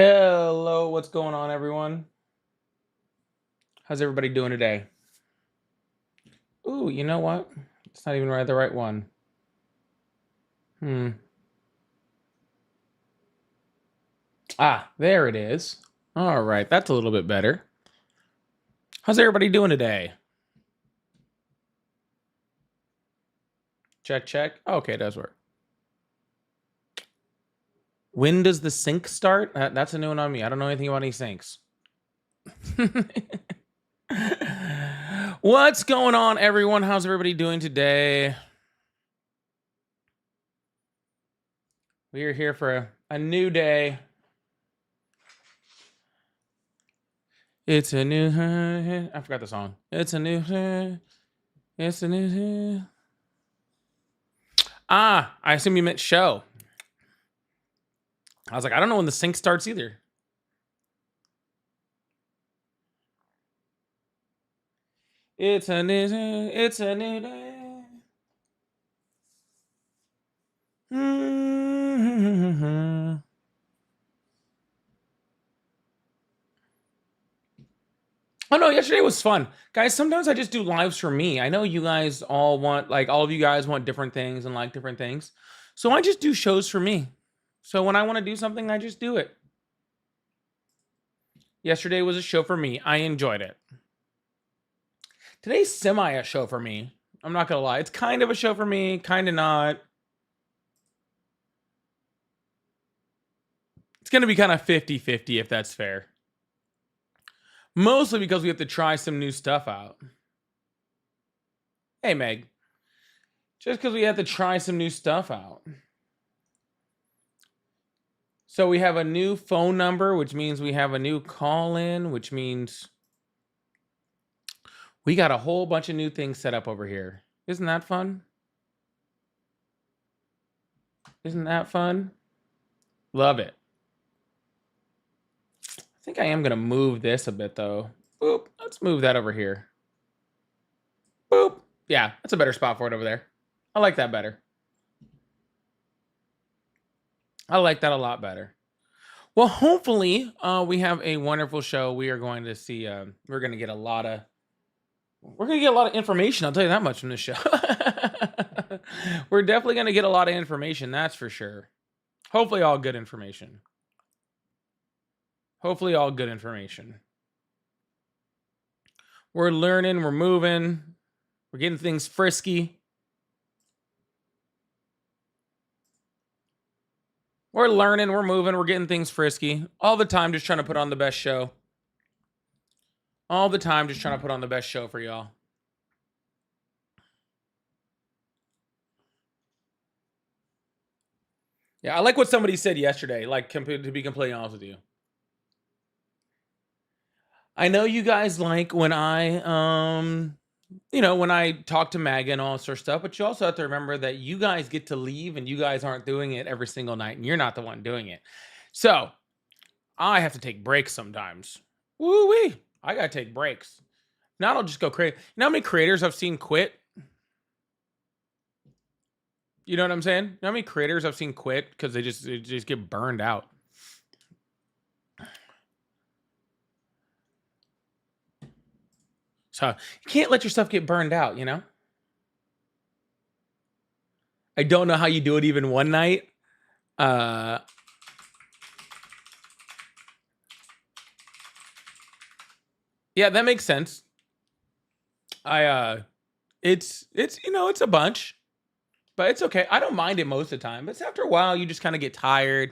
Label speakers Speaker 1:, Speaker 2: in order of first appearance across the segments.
Speaker 1: Hello, what's going on, everyone? How's everybody doing today? Ooh, you know what? It's not even the right one. Ah, there it is. All right, that's a little bit better. How's everybody doing today? Check, check. Okay, it does work. When does the sync start? That's a new one on me. I don't know anything about any syncs. What's going on, everyone? How's everybody doing today? We are here for a new day. It's a new. I forgot the song. It's a new. It's a new. Ah, I assume you meant show. I was like, I don't know when the sync starts either. It's a new day. It's a new day. Oh no, yesterday was fun. Guys, sometimes I just do lives for me. I know you guys all want, like, all of you guys want different things and like different things. So I just do shows for me. So when I want to do something, I just do it. Yesterday was a show for me. I enjoyed it. Today's semi a show for me. I'm not going to lie. It's kind of a show for me, kind of not. It's going to be kind of 50-50 if that's fair. Mostly because we have to try some new stuff out. Hey, Meg. Just because we have to try some new stuff out. So we have a new phone number, which means we have a new call-in, which means we got a whole bunch of new things set up over here. Isn't that fun? Isn't that fun? Love it. I think I am going to move this a bit, though. Boop. Let's move that over here. Boop. Yeah, that's a better spot for it over there. I like that better. I like that a lot better. Well, hopefully, we have a wonderful show. We are going to see, we're going to get a lot of information. I'll tell you that much from this show. We're definitely going to get a lot of information. That's for sure. Hopefully all good information. Hopefully all good information. We're learning. We're moving. We're getting things frisky. We're learning. We're moving. We're getting things frisky. All the time just trying to put on the best show. All the time just trying to put on the best show for y'all. Yeah, I like what somebody said yesterday, like, to be completely honest with you. I know you guys like when I, when I talk to Maga and all that sort of stuff, but you also have to remember that you guys get to leave and you guys aren't doing it every single night and you're not the one doing it. So I have to take breaks sometimes. Woo-wee. I got to take breaks. Now I'll just go crazy. You know how many creators I've seen quit? You know what I'm saying? You know how many creators I've seen quit because they just get burned out? So you can't let yourself get burned out, you know? I don't know how you do it even one night. Yeah, that makes sense. It's it's a bunch, but it's okay. I don't mind it most of the time. But after a while, you just kind of get tired.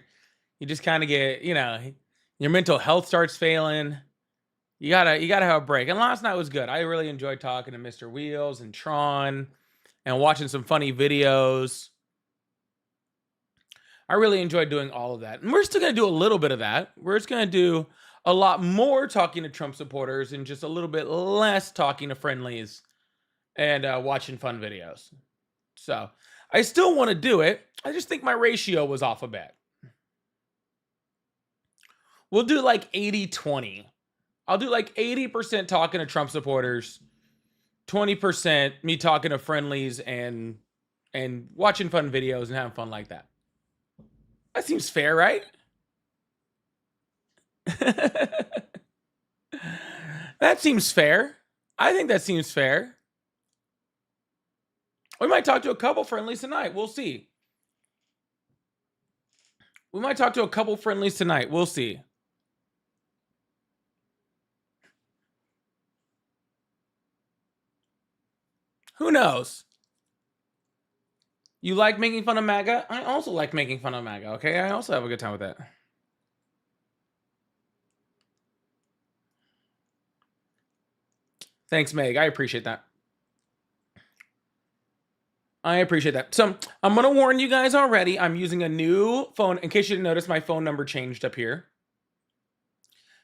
Speaker 1: You just kind of get, your mental health starts failing. You gotta have a break. And last night was good. I really enjoyed talking to Mr. Wheels and Tron and watching some funny videos. I really enjoyed doing all of that. And we're still gonna do a little bit of that. We're just gonna do a lot more talking to Trump supporters and just a little bit less talking to friendlies and watching fun videos. So I still want to do it. I just think my ratio was off a bit. We'll do like 80-20. I'll do like 80% talking to Trump supporters, 20% me talking to friendlies and watching fun videos and having fun like that. That seems fair, right? That seems fair. I think that seems fair. We might talk to a couple friendlies tonight. We'll see. We might talk to a couple friendlies tonight. We'll see. Who knows? You like making fun of MAGA? I also like making fun of MAGA, okay? I also have a good time with that. Thanks, Meg. I appreciate that. I appreciate that. So I'm going to warn you guys already. I'm using a new phone. In case you didn't notice, my phone number changed up here.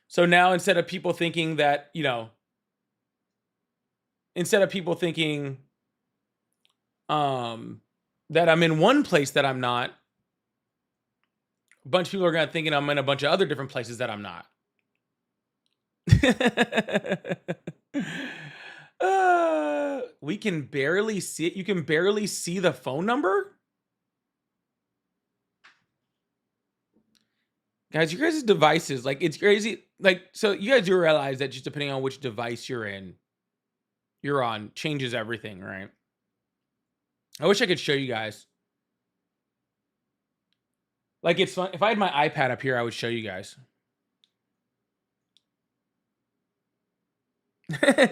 Speaker 1: So now instead of people thinking that, you know, instead of people thinking that I'm in one place that I'm not, a bunch of people are going to thinking I'm in a bunch of other different places that I'm not. We can barely see it. You can barely see the phone number? Guys, your guys' devices, like, it's crazy. Like, so you guys do realize that just depending on which device you're on, changes everything, right? I wish I could show you guys. Like, it's fun. If I had my iPad up here, I would show you guys.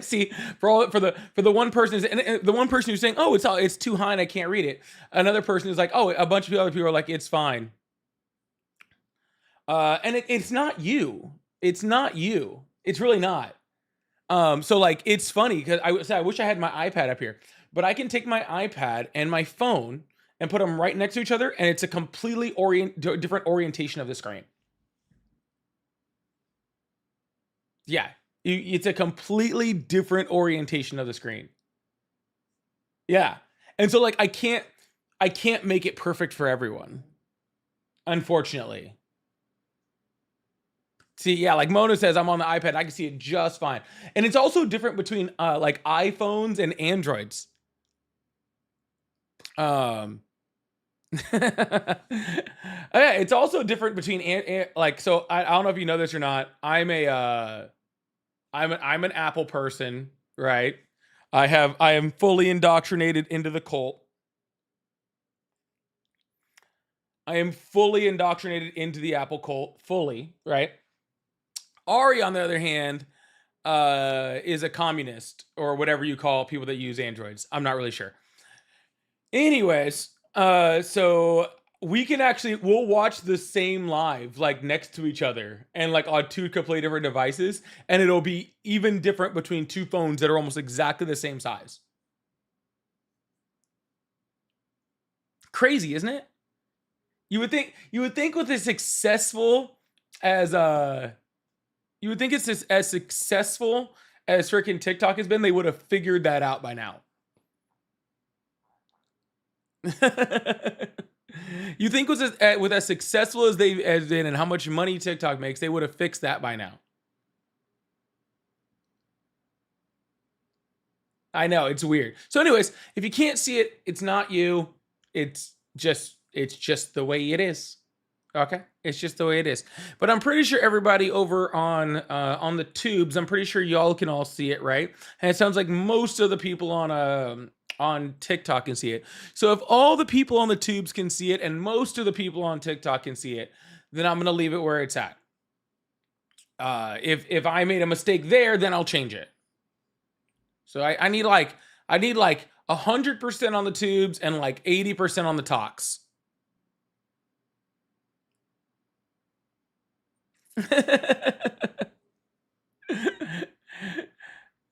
Speaker 1: See, for the one person, and the one person who's saying, "Oh, it's too high and I can't read it." Another person is like, "Oh," a bunch of other people are like, "It's fine." And it's not you. It's not you. It's really not. So like, it's funny because I wish I had my iPad up here, but I can take my iPad and my phone and put them right next to each other, and it's a completely different orientation of the screen. Yeah, it's a completely different orientation of the screen. Yeah, and so like I can't make it perfect for everyone, unfortunately. See, yeah, like Mona says, I'm on the iPad. I can see it just fine. And it's also different between like iPhones and Androids. Yeah, it's also different between like, so I don't know if you know this or not. I'm an Apple person, right? I am fully indoctrinated into the cult. I am fully indoctrinated into the Apple cult, fully, right? Ari, on the other hand, is a communist or whatever you call people that use Androids. I'm not really sure. Anyways, so we'll watch the same live like next to each other and like on two completely different devices, and it'll be even different between two phones that are almost exactly the same size. Crazy, isn't it? You would think with as successful as you would think it's as successful as freaking TikTok has been, they would have figured that out by now. You think with as successful as they've been and how much money TikTok makes, they would have fixed that by now. I know, it's weird. So anyways, if you can't see it, it's not you. It's just the way it is. Okay, it's just the way it is. But I'm pretty sure everybody over on the tubes, I'm pretty sure y'all can all see it, right? And it sounds like most of the people on TikTok can see it. So if all the people on the tubes can see it and most of the people on TikTok can see it, then I'm gonna leave it where it's at. If I made a mistake there, then I'll change it. So I need like 100% on the tubes and like 80% on the talks.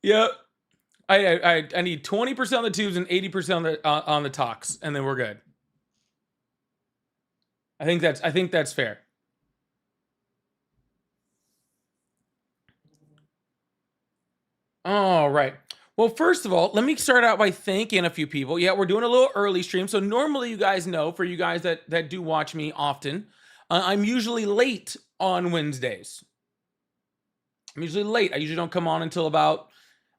Speaker 1: Yep. I need 20% on the tubes and 80% on the talks, and then we're good. I think that's fair. All right. Well, first of all, let me start out by thanking a few people. Yeah, we're doing a little early stream. So normally you guys know, for you guys that do watch me often, I'm usually late on Wednesdays. I'm usually late. I usually don't come on until about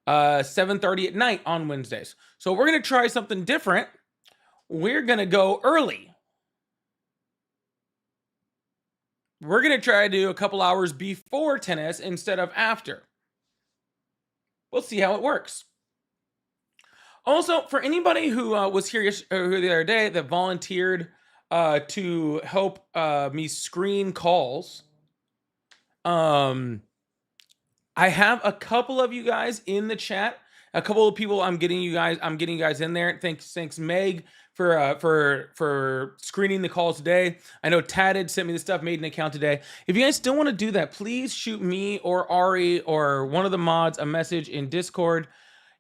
Speaker 1: 7:30 at night on Wednesdays. So we're going to try something different. We're going to go early. we're going to try to do a couple hours before tennis instead of after. We'll see how it works. Also, for anybody who was here the other day that volunteered to help me screen calls, I have a couple of you guys in the chat. A couple of people I'm getting you guys in there. Thanks Meg for screening the calls today. I know Tad had sent me the stuff, made an account today. If you guys still want to do that, please shoot me or Ari or one of the mods a message in Discord.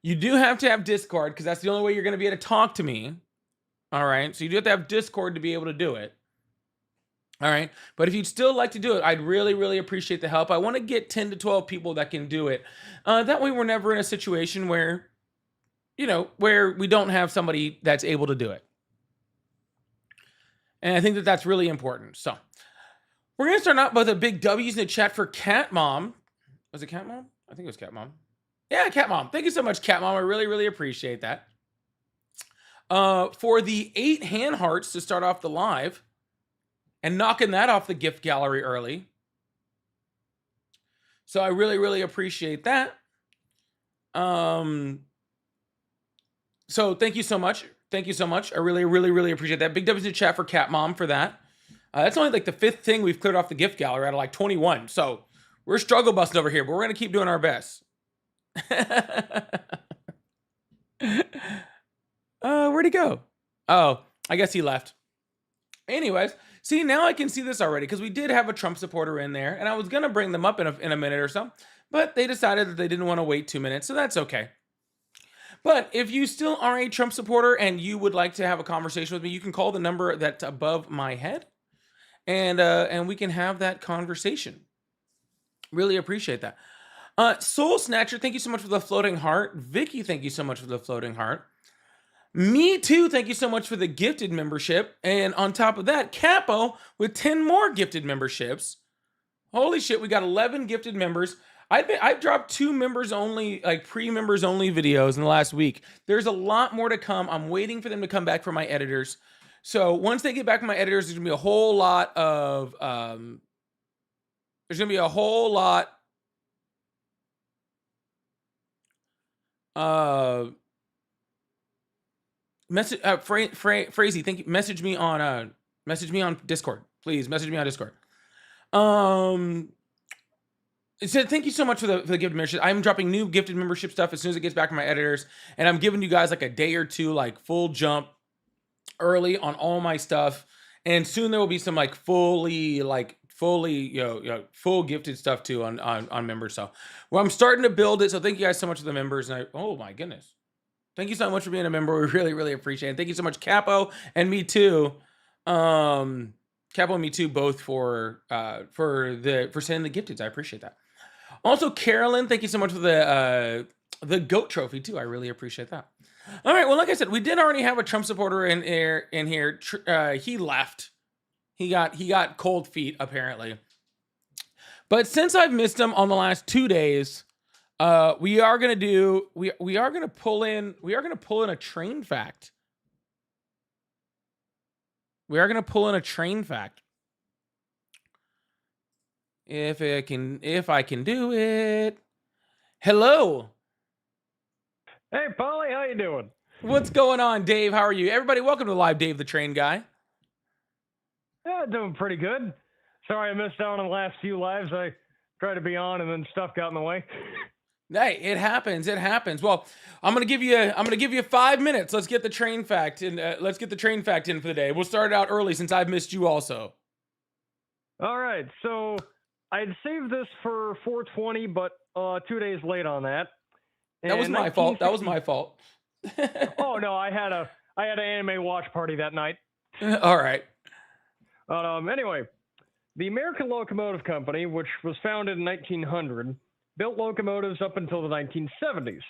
Speaker 1: You do have to have Discord because that's the only way you're going to be able to talk to me. All right. So you do have to have Discord to be able to do it. All right. But if you'd still like to do it, I'd really, really appreciate the help. I want to get 10 to 12 people that can do it. That way we're never in a situation where, where we don't have somebody that's able to do it. And I think that that's really important. So we're going to start out with a big W's in the chat for Cat Mom. Was it Cat Mom? I think it was Cat Mom. Yeah, Cat Mom. Thank you so much, Cat Mom. I really, really appreciate that. For the 8 hand hearts to start off the live and knocking that off the gift gallery early. So I really, really appreciate that. So thank you so much. Thank you so much. I really, really, really appreciate that. Big W's in the chat for Cat Mom for that. That's only like the 5th thing we've cleared off the gift gallery out of like 21. So we're struggle busting over here, but we're going to keep doing our best. Where'd he go? Oh, I guess he left. Anyways, see, now I can see this already because we did have a Trump supporter in there, and I was going to bring them up in a minute or so, but they decided that they didn't want to wait 2 minutes, so that's okay. But if you still are a Trump supporter and you would like to have a conversation with me, you can call the number that's above my head, and we can have that conversation. Really appreciate that. Soul Snatcher, thank you so much for the floating heart. Vicky, thank you so much for the floating heart. Me too, thank you so much for the gifted membership. And on top of that, Capo with 10 more gifted memberships. Holy shit, we got 11 gifted members. I've dropped 2 members only, like pre-members only videos in the last week. There's a lot more to come. I'm waiting for them to come back from my editors. So once they get back from my editors, there's gonna be a whole lot of Frazee, thank you. Message me on Discord. Please message me on Discord. It said, thank you so much for the gifted membership. I'm dropping new gifted membership stuff as soon as it gets back from my editors. And I'm giving you guys like a day or two, like full jump early on all my stuff. And soon there will be some like full gifted stuff too on members. So well, I'm starting to build it. So thank you guys so much for the members. And oh my goodness. Thank you so much for being a member. We really, really appreciate it. Thank you so much, Capo and me too. Capo and me too, both for sending the gifteds. I appreciate that. Also, Carolyn, thank you so much for the GOAT trophy too. I really appreciate that. All right. Well, like I said, we did already have a Trump supporter in here. He left. He got cold feet apparently. But since I've missed him on the last 2 days, we are gonna pull in a train fact. We are gonna pull in a train fact. If I can do it. Hello.
Speaker 2: Hey, Polly, how you doing?
Speaker 1: What's going on, Dave? How are you? Everybody, welcome to Live Dave the Train Guy.
Speaker 2: Yeah, doing pretty good. Sorry I missed out on the last few lives. I tried to be on and then stuff got in the way.
Speaker 1: Hey, it happens. It happens. Well, I'm gonna give you 5 minutes. Let's get the train fact in. Let's get the train fact in for the day. We'll start it out early since I've missed you also.
Speaker 2: All right, so I'd saved this for 420, but 2 days late on that.
Speaker 1: That was my fault. That was my fault.
Speaker 2: Oh no, I had an anime watch party that night.
Speaker 1: All right.
Speaker 2: Anyway, the American Locomotive Company, which was founded in 1900, built locomotives up until the 1970s.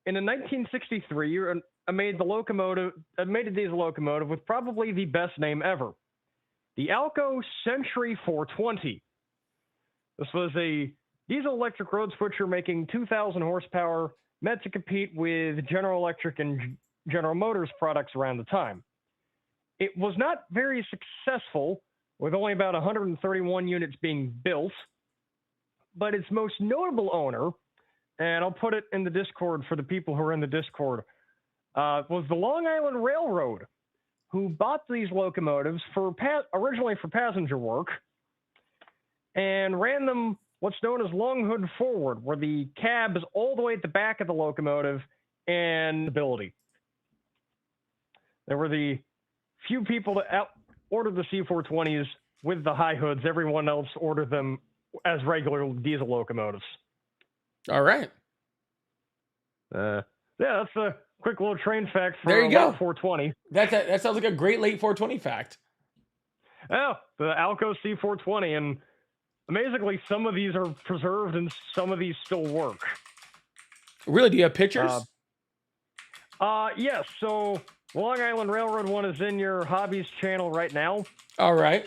Speaker 2: And in 1963, made a diesel locomotive with probably the best name ever, the Alco Century 420. This was a diesel-electric road switcher making 2,000 horsepower, meant to compete with General Electric and General Motors products around the time. It was not very successful, with only about 131 units being built. But its most notable owner, and I'll put it in the Discord for the people who are in the Discord, was the Long Island Railroad, who bought these locomotives originally for passenger work and ran them what's known as long hood forward, where the cab is all the way at the back of the locomotive and ability. There were the few people that ordered the C420s with the high hoods. Everyone else ordered them as regular diesel locomotives.
Speaker 1: All right.
Speaker 2: Yeah, that's a quick little train fact for
Speaker 1: there you go.
Speaker 2: 420.
Speaker 1: That sounds like a great late 420 fact.
Speaker 2: Oh, the Alco C420, and amazingly, some of these are preserved and some of these still work.
Speaker 1: Really? Do you have pictures?
Speaker 2: Yes. So Long Island Railroad one is in your hobbies channel right now.
Speaker 1: All right.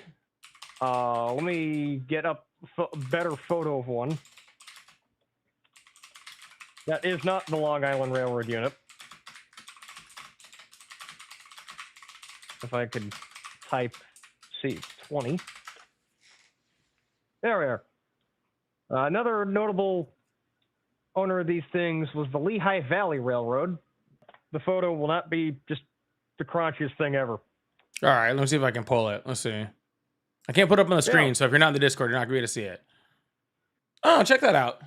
Speaker 2: Let me get up a better photo of one. That is not the Long Island Railroad unit. If I could type C20. There we are. Another notable owner of these things was the Lehigh Valley Railroad. The photo will not be just the crunchiest thing ever.
Speaker 1: All right, let me see if I can pull it. Let's see. I can't put it up on the screen, so if you're not in the Discord, you're not going to be able to see it. Oh, check that out.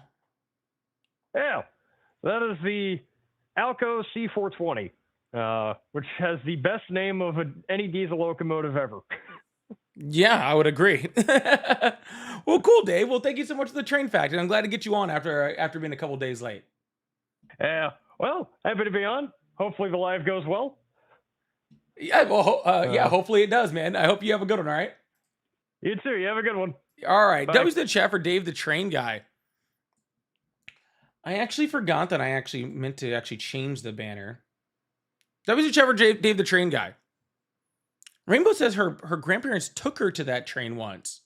Speaker 2: Yeah, that is the Alco C420, which has the best name of any diesel locomotive ever.
Speaker 1: Yeah, I would agree. Well, cool, Dave. Well, thank you so much for the train fact, and I'm glad to get you on after being a couple days late.
Speaker 2: Yeah, well, happy to be on. Hopefully the live goes well.
Speaker 1: Yeah, well, yeah, hopefully it does, man. I hope you have a good one, all right?
Speaker 2: You too. You have a good one.
Speaker 1: All right.
Speaker 2: Bye.
Speaker 1: That was the chat for Dave the Train Guy. I actually forgot that I actually meant to actually change the banner. That was the chat for Dave the Train Guy. Rainbow says her grandparents took her to that train once.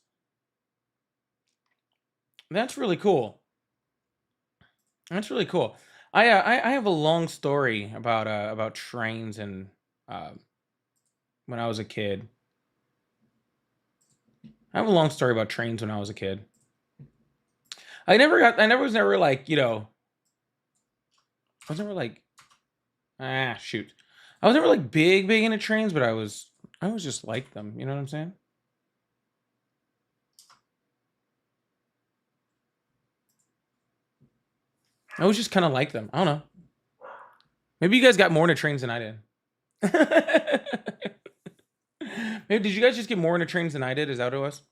Speaker 1: That's really cool. That's really cool. I have a long story about trains and when I was a kid. I have a long story about trains when I was a kid. I was never like, you know, I was never like, shoot. I was never like big into trains, but I was just like them. You know what I'm saying? I was just kind of like them. I don't know. Maybe you guys got more into trains than I did. Maybe did you guys just get more into trains than I did? Is that what it was?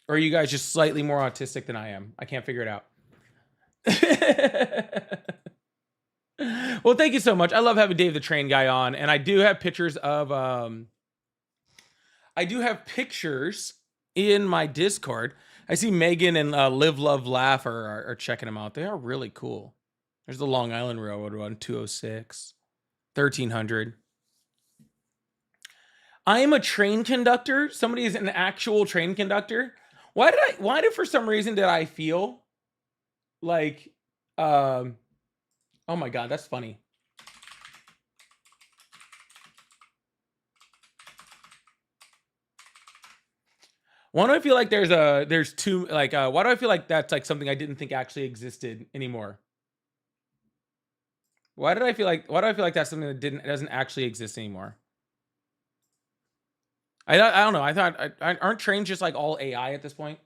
Speaker 1: Or are you guys just slightly more autistic than I am? I can't figure it out. Well, thank you so much. I love having Dave the Train Guy on, and I do have pictures of in my Discord. I see Megan and Live Love Laugh are checking them out. They are really cool. There's the Long Island Railroad one, 206, 1300. I am a train conductor. Somebody is an actual train conductor. Why did for some reason did I feel like, oh my God, that's funny. Why do I feel like there's two, like, why do I feel like that's like something I didn't think actually existed anymore? Why do I feel like that's something that doesn't actually exist anymore? I don't know. I thought, aren't trains just like all AI at this point?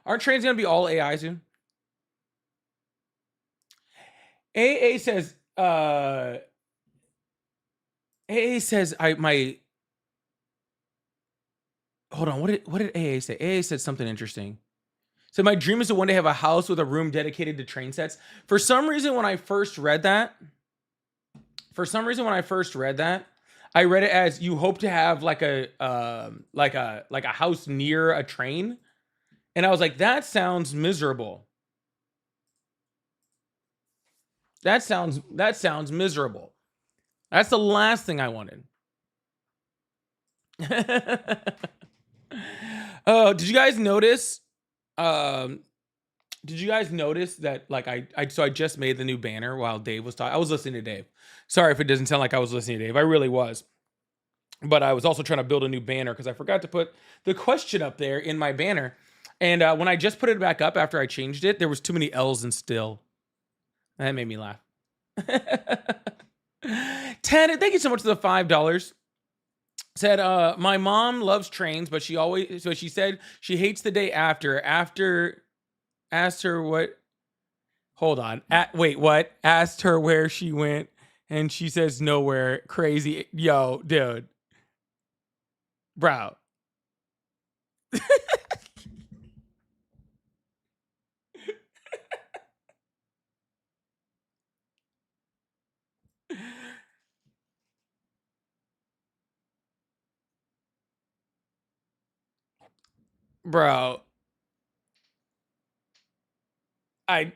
Speaker 1: Aren't trains gonna be all AI soon? AA says, hold on, what did AA say? AA said something interesting. So my dream is to one day have a house with a room dedicated to train sets. For some reason, when I first read that, I read it as you hope to have like a house near a train. And I was like, that sounds miserable. That sounds miserable. That's the last thing I wanted. Oh, did you guys notice? Did you guys notice that, like, I just made the new banner while Dave was talking? I was listening to Dave. Sorry if it doesn't sound like I was listening to Dave. I really was. But I was also trying to build a new banner because I forgot to put the question up there in my banner. And when I just put it back up after I changed it, there was too many L's and still. That made me laugh. Ted, thank you so much for the $5. Said, my mom loves trains, but she said she hates the day after. Asked her what, hold on. Wait, what? Asked her where she went, and she says nowhere. Crazy. Yo, dude. Bro. Bro. I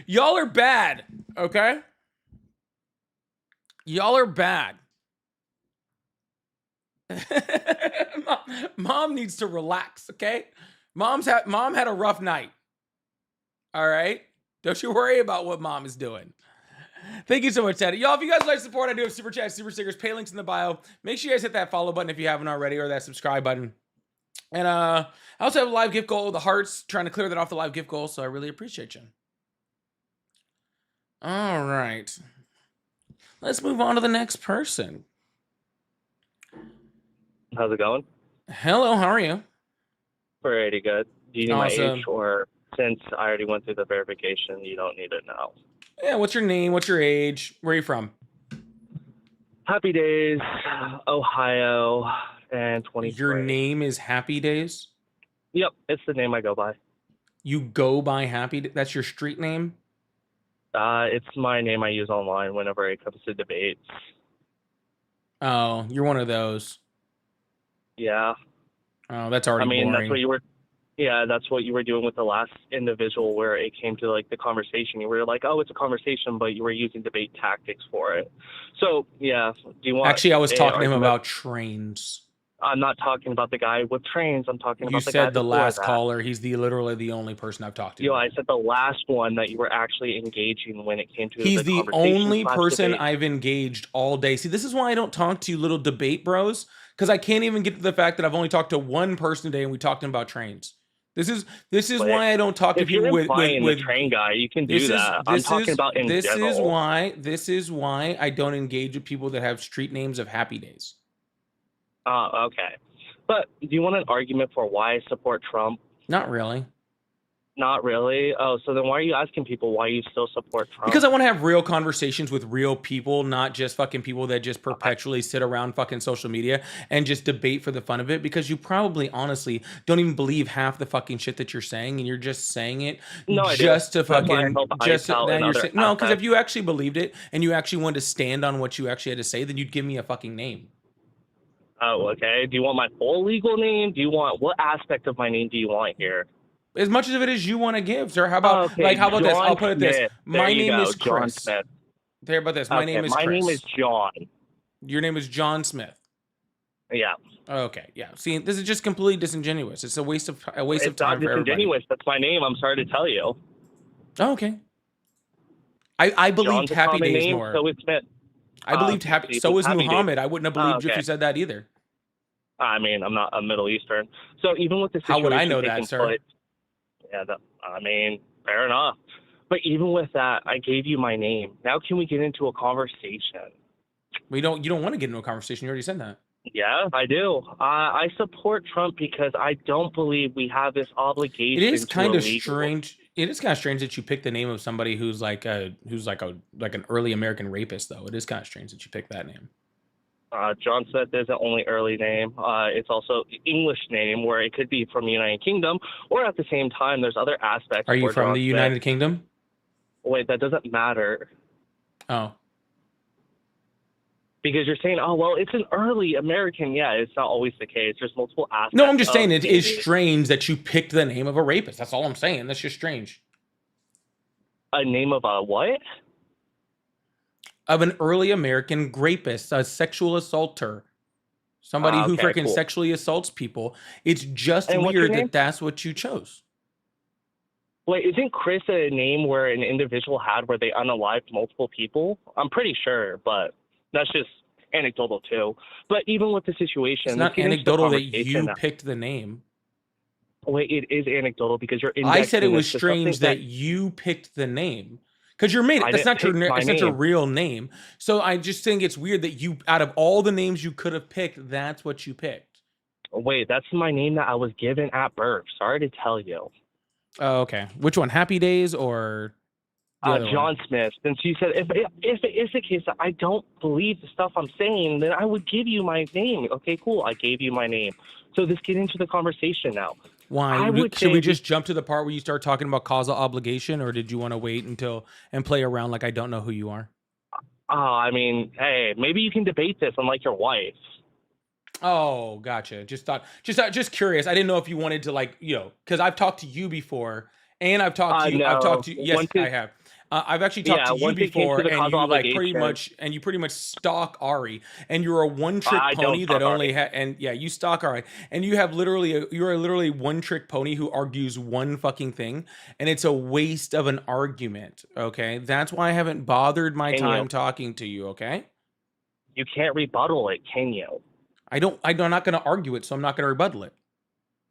Speaker 1: Y'all are bad, okay? Y'all are bad. Mom needs to relax, okay? Mom had a rough night. All right? Don't you worry about what mom is doing. Thank you so much, Teddy. Y'all, if you guys like support, I do have super chat, super stickers, pay links in the bio. Make sure you guys hit that follow button if you haven't already, or that subscribe button. And I also have a live gift goal, the hearts, trying to clear that off the live gift goal, so I really appreciate you. All right. Let's move on to the next person.
Speaker 3: How's it going?
Speaker 1: Hello, how are you?
Speaker 3: Pretty good. Do you need
Speaker 1: Awesome.
Speaker 3: my age, or since I already went through the verification, you don't need it now?
Speaker 1: Yeah, what's your name? What's your age? Where are you from?
Speaker 3: Happy Days, Ohio, and 23.
Speaker 1: Your name is Happy Days?
Speaker 3: Yep, it's the name I go by.
Speaker 1: You go by Happy Days? That's your street name?
Speaker 3: It's my name I use online whenever it comes to debates.
Speaker 1: Oh, you're one of those.
Speaker 3: Yeah.
Speaker 1: Oh, that's already boring.
Speaker 3: That's what you were. Yeah, that's what you were doing with the last individual, where it came to like the conversation. You were like, "Oh, it's a conversation," but you were using debate tactics for it. So yeah, do you want?
Speaker 1: Actually, I was talking to him about trains.
Speaker 3: I'm not talking about the guy with trains. I'm talking about the guy.
Speaker 1: You said the last caller. He's literally the only person I've talked to.
Speaker 3: Yo, I said the last one that you were actually engaging when it came to.
Speaker 1: He's the only person I've engaged all day. See, this is why I don't talk to you little debate bros, because I can't even get to the fact that I've only talked to one person today and we talked to him about trains. This is why I don't talk to people with
Speaker 3: the train guy. You can do that. I'm talking about in general.
Speaker 1: This is why I don't engage with people that have street names of Happy Days.
Speaker 3: Okay. But do you want an argument for why I support Trump?
Speaker 1: Not really.
Speaker 3: Not really? Oh, so then why are you asking people why you still support Trump?
Speaker 1: Because I want to have real conversations with real people, not just fucking people that just perpetually sit around fucking social media and just debate for the fun of it, because you probably honestly don't even believe half the fucking shit that you're saying, and you're just saying it just to fucking no, because if you actually believed it and you actually wanted to stand on what you actually had to say, then you'd give me a fucking name.
Speaker 3: Oh, okay. Do you want my full legal name? Do you want, what aspect of my name do you want here?
Speaker 1: As much of it as you want to give, sir. How about this? I'll put it this. My name is Chris. There, about this. My name is Chris.
Speaker 3: My name is John.
Speaker 1: Your name is John Smith.
Speaker 3: Yeah.
Speaker 1: Okay. Yeah. See, this is just completely disingenuous. It's a waste of time for everybody.
Speaker 3: It's not disingenuous. That's my name. I'm sorry to tell you.
Speaker 1: Oh, okay. I believed
Speaker 3: John's
Speaker 1: Happy Days
Speaker 3: name,
Speaker 1: more.
Speaker 3: So is Smith.
Speaker 1: I believed Happy. So is Muhammad. I wouldn't have believed you if you said that either.
Speaker 3: I mean, I'm not a Middle Eastern. So even with the situation,
Speaker 1: how would I know that, sir?
Speaker 3: Yeah, fair enough. But even with that, I gave you my name. Now can we get into a conversation?
Speaker 1: You don't want to get into a conversation. You already said that.
Speaker 3: Yeah, I do. I support Trump because I don't believe we have this obligation.
Speaker 1: It is kind of strange. It is kind of strange that you picked the name of somebody who's like an early American rapist, though. It is kind of strange that you picked that name.
Speaker 3: John Smith is an only early name. It's also English name, where it could be from the United Kingdom, or at the same time, there's other aspects.
Speaker 1: Are you from the United Kingdom?
Speaker 3: Wait, that doesn't matter.
Speaker 1: Oh.
Speaker 3: Because you're saying, oh, well, it's an early American. Yeah, it's not always the case. There's multiple aspects.
Speaker 1: No, I'm just saying it is strange that you picked the name of a rapist. That's all I'm saying. That's just strange.
Speaker 3: A name of a what?
Speaker 1: of an early American rapist, a sexual assaulter, somebody who
Speaker 3: Okay,
Speaker 1: freaking
Speaker 3: cool.
Speaker 1: sexually assaults people. It's just
Speaker 3: And what's your
Speaker 1: weird
Speaker 3: name?
Speaker 1: that that's what you chose.
Speaker 3: Wait, isn't Chris a name where an individual had where they unalived multiple people? I'm pretty sure, but that's just anecdotal too. But even with the situation,
Speaker 1: It's
Speaker 3: let's
Speaker 1: not
Speaker 3: get into the
Speaker 1: anecdotal that
Speaker 3: conversation.
Speaker 1: you picked the name.
Speaker 3: Wait, it is anecdotal because you're
Speaker 1: I said it
Speaker 3: indexing
Speaker 1: was
Speaker 3: this to something
Speaker 1: strange that you picked the name because you're made it.
Speaker 3: I
Speaker 1: That's
Speaker 3: didn't
Speaker 1: not your.
Speaker 3: pick my
Speaker 1: It's not your
Speaker 3: name.
Speaker 1: real name. So I just think it's weird that you, out of all the names you could have picked, that's what you picked.
Speaker 3: Wait, that's my name that I was given at birth. Sorry to tell you.
Speaker 1: Oh, okay. Which one? Happy Days or the other
Speaker 3: John
Speaker 1: one?
Speaker 3: Smith. And she said, if it is the case that I don't believe the stuff I'm saying, then I would give you my name. Okay, cool. I gave you my name. So let's get into the conversation now.
Speaker 1: Why?
Speaker 3: I would
Speaker 1: Should we
Speaker 3: say
Speaker 1: just jump to the part where you start talking about causal obligation, or did you want to wait until and play around like I don't know who you are?
Speaker 3: I mean, hey, maybe you can debate this unlike your wife.
Speaker 1: Oh, gotcha. Just curious. I didn't know if you wanted to, like, because I've talked to you before, and I've talked to you. I've talked
Speaker 3: No.
Speaker 1: to you. Yes, I have. I've actually talked to you
Speaker 3: Once it came
Speaker 1: before,
Speaker 3: to the
Speaker 1: and
Speaker 3: causal
Speaker 1: you
Speaker 3: obligation,
Speaker 1: pretty much stalk Ari, and you're a one-trick
Speaker 3: I don't
Speaker 1: pony
Speaker 3: stalk
Speaker 1: that only
Speaker 3: Ari.
Speaker 1: and yeah, you stalk Ari, and you have you're a literally one-trick pony who argues one fucking thing, and it's a waste of an argument. Okay, that's why I haven't bothered my
Speaker 3: Can
Speaker 1: time
Speaker 3: you?
Speaker 1: talking to you. Okay,
Speaker 3: You can't rebuttal it, can you?
Speaker 1: I'm not going to argue it, so I'm not going to rebuttal it.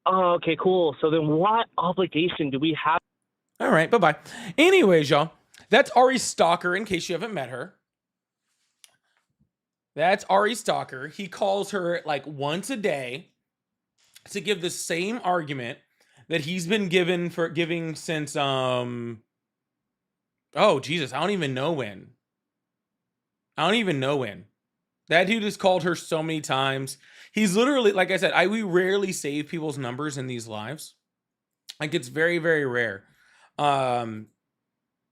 Speaker 3: Oh, okay, cool. So then what obligation do we have?
Speaker 1: All right, bye-bye. Anyways, y'all, that's Ari Stalker, in case you haven't met her. That's Ari Stalker. He calls her like once a day to give the same argument that he's been giving since oh Jesus, I don't even know when. That dude has called her so many times. He's literally, like I said, we rarely save people's numbers in these lives. Like, it's very, very rare.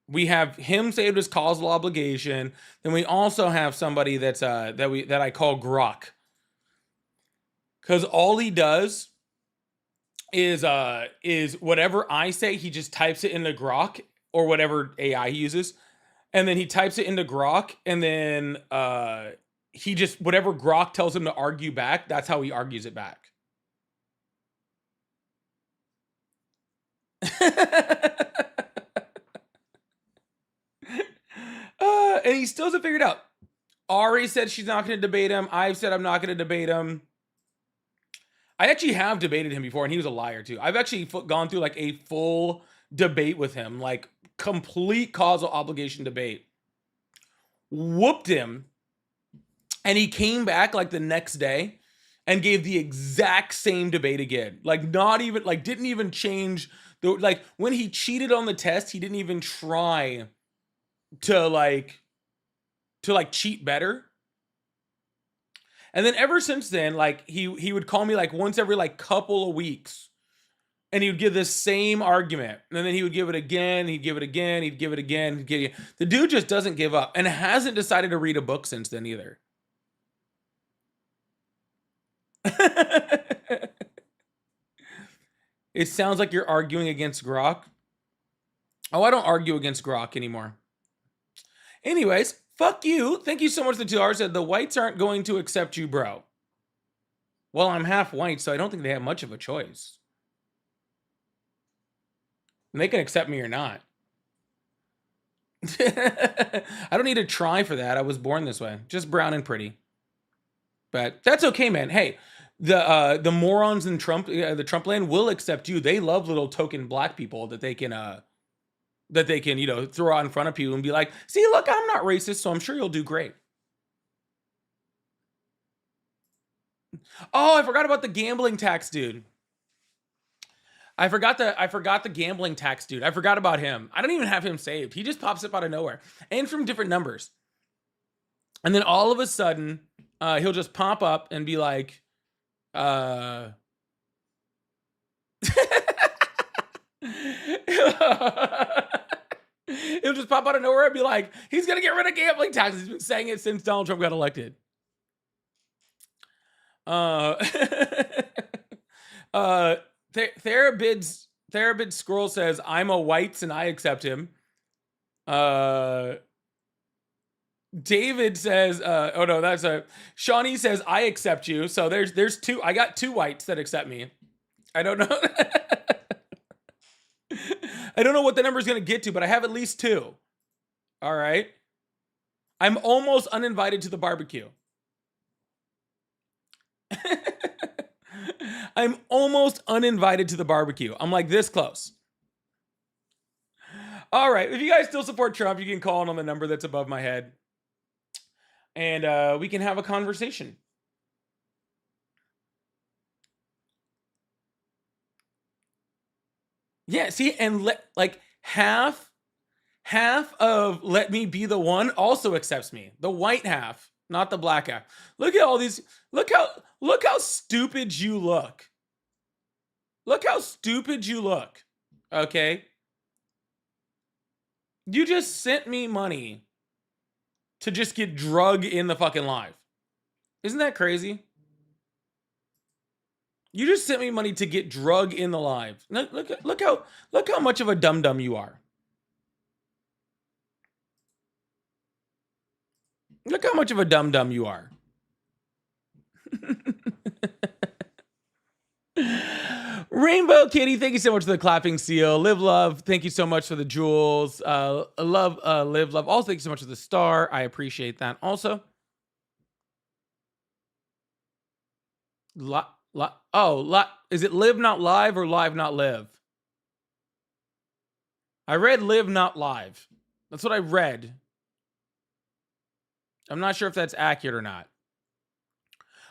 Speaker 1: We have him saved as causal obligation. Then we also have somebody that's that I call Grok. Because all he does is whatever I say, he just types it into Grok or whatever AI he uses. And then he types it into Grok, and then he just, whatever Grok tells him to argue back, that's how he argues it back. And he still hasn't figured out. Ari said she's not going to debate him. I've said I'm not going to debate him. I actually have debated him before, and he was a liar too. I've actually gone through like a full debate with him, like complete causal obligation debate. Whooped him, and he came back like the next day and gave the exact same debate again. Like, not even, like, didn't even change the, like, when he cheated on the test, he didn't even try to cheat better. And then ever since then, like, he would call me like once every like couple of weeks, and he would give this same argument, and then he would give it again, he'd give it again, he'd give it again, the dude just doesn't give up, and hasn't decided to read a book since then either. It sounds like you're arguing against Grok. Oh, I don't argue against Grok anymore. Anyways, fuck you. Thank you so much for the $2. Said the whites aren't going to accept you, bro. Well, I'm half white, so I don't think they have much of a choice. And they can accept me or not. I don't need to try for that. I was born this way. Just brown and pretty. But that's okay, man. Hey, the morons in the Trump land will accept you. They love little token black people that they can throw out in front of people and be like, see, look, I'm not racist, so I'm sure you'll do great. Oh, I forgot about the gambling tax dude. I forgot the gambling tax dude. I forgot about him. I don't even have him saved. He just pops up out of nowhere and from different numbers. And then all of a sudden, he'll just pop up and be like, he'll just pop out of nowhere and be like, he's going to get rid of gambling taxes. He's been saying it since Donald Trump got elected. Therabid Scroll says, I'm a whites and I accept him. David says, oh no, that's a Shawnee says, I accept you. So there's two. I got 2 whites that accept me. I don't know. I don't know what the number is going to get to, but I have at least 2. All right. I'm almost uninvited to the barbecue. I'm almost uninvited to the barbecue. I'm like this close. All right. If you guys still support Trump, you can call in on the number that's above my head. And we can have a conversation. Yeah, see, and half of let me be the one also accepts me. The white half, not the black half. Look at all these. Look how stupid you look. Look how stupid you look. Okay? You just sent me money to just get drug in the fucking live. Isn't that crazy? You just sent me money to get drug in the live. Look how much of a dum-dum you are. Look how much of a dum-dum you are. Rainbow Kitty, thank you so much for the clapping seal. Live Love, thank you so much for the jewels. Live Love. Also, thank you so much for the star. I appreciate that. Also, is it live not live or live not live? I read live not live. That's what I read. I'm not sure if that's accurate or not.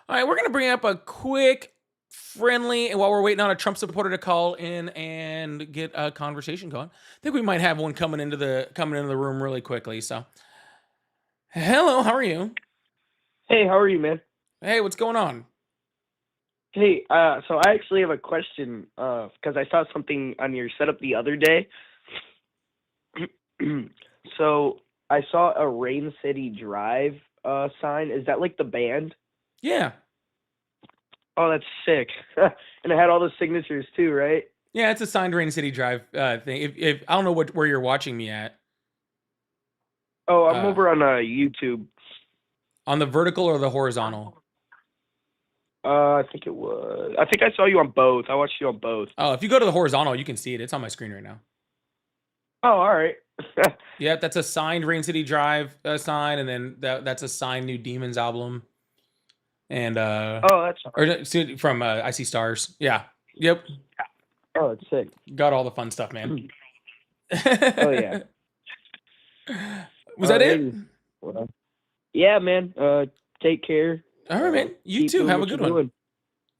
Speaker 1: All right, we're going to bring up a quick, friendly, and while we're waiting on a Trump supporter to call in and get a conversation going, I think we might have one coming into the room really quickly. So, hello, how are you?
Speaker 4: Hey, how are you, man?
Speaker 1: Hey, what's going on?
Speaker 4: Hey, so I actually have a question, because I saw something on your setup the other day. So I saw a Rain City Drive sign. Is that like the band?
Speaker 1: Yeah.
Speaker 4: Oh, that's sick. And it had all the signatures too, right?
Speaker 1: Yeah, it's a signed Rain City Drive thing. If I don't know where you're watching me at.
Speaker 4: Oh, I'm over on YouTube.
Speaker 1: On the vertical or the horizontal?
Speaker 4: I think I saw you on both. I watched you on both.
Speaker 1: Oh, if you go to the horizontal, you can see it. It's on my screen right now.
Speaker 4: Oh, all right.
Speaker 1: Yeah, that's a signed Rain City Drive sign, and then that's a signed New Demons album. And
Speaker 4: oh, that's all right.
Speaker 1: From I See Stars. Yeah. Yep.
Speaker 4: Oh, it's sick.
Speaker 1: Got all the fun stuff, man.
Speaker 4: Oh yeah.
Speaker 1: Was that it?
Speaker 4: Well, yeah, man. Take care.
Speaker 1: All right, man. You too. Have a good one.
Speaker 4: Doing.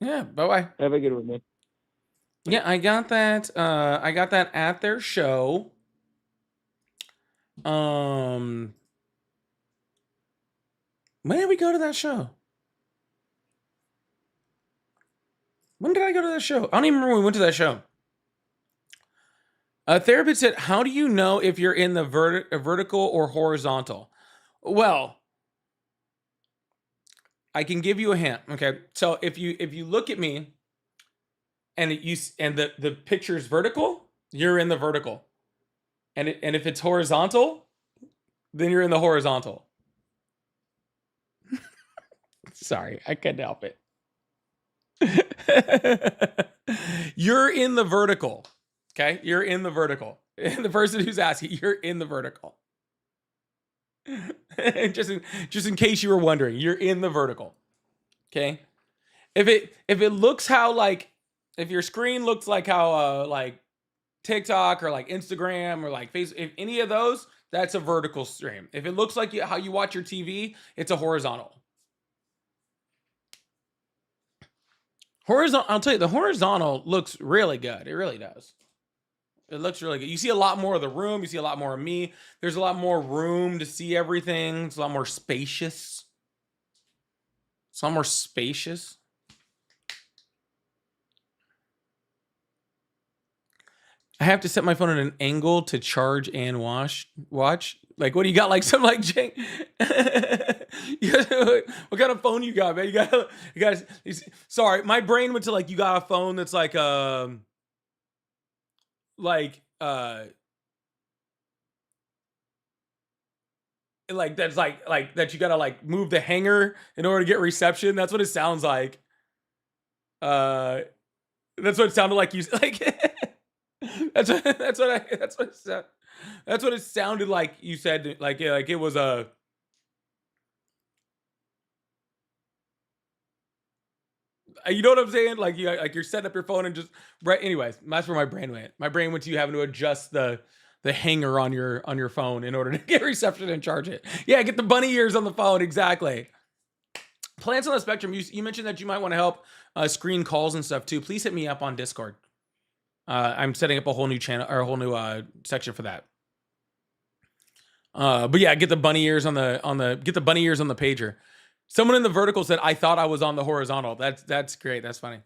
Speaker 1: Yeah. Bye-bye.
Speaker 4: Have a good one, man.
Speaker 1: Yeah, I got that. I got that at their show. When did we go to that show? When did I go to that show? I don't even remember when we went to that show. A therapist said, how do you know if you're in the vertical or horizontal? Well, I can give you a hint. Okay. So if you look at me and the picture's vertical, you're in the vertical. And if it's horizontal, then you're in the horizontal. Sorry, I couldn't help it. You're in the vertical. Okay? You're in the vertical. And the person who's asking, you're in the vertical. just in case you were wondering, you're in the vertical. Okay? If it looks how like if your screen looks like how like TikTok or like Instagram or like Facebook, if any of those, that's a vertical stream. If it looks like how you watch your TV, it's a horizontal. I'll tell you, the horizontal looks really good. It really does. It looks really good. You see a lot more of the room. You see a lot more of me. There's a lot more room to see everything. It's a lot more spacious. It's a lot more spacious. I have to set my phone at an angle to charge and watch. Like, what do you got? Like something like Jake. What kind of phone you got, man? You guys. Sorry, my brain went to like you got a phone that's like like that's like that you gotta like move the hanger in order to get reception. That's what it sounds like. That's what it sounded like. You like that's what it sounded like. You said like it was a. You know what I'm saying? Like you're setting up your phone and just right. Anyways, that's where my brain went. My brain went to you having to adjust the hanger on your phone in order to get reception and charge it. Yeah, get the bunny ears on the phone. Exactly. Plants on the Spectrum. You mentioned that you might want to help screen calls and stuff too. Please hit me up on Discord. I'm setting up a whole new channel or a whole new section for that. But yeah, get the bunny ears on the pager. Someone in the vertical said, I thought I was on the horizontal. That's great. That's funny.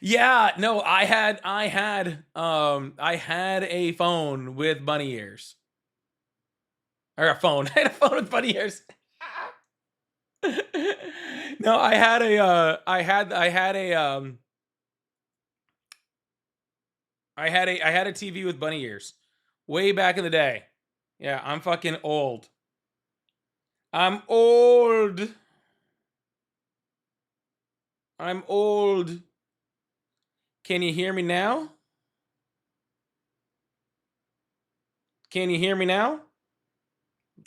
Speaker 1: Yeah, no, I had a phone with bunny ears. Or a phone. I had a phone with bunny ears. No, I had a TV with bunny ears way back in the day. Yeah, I'm fucking old. I'm old. Can you hear me now? Can you hear me now?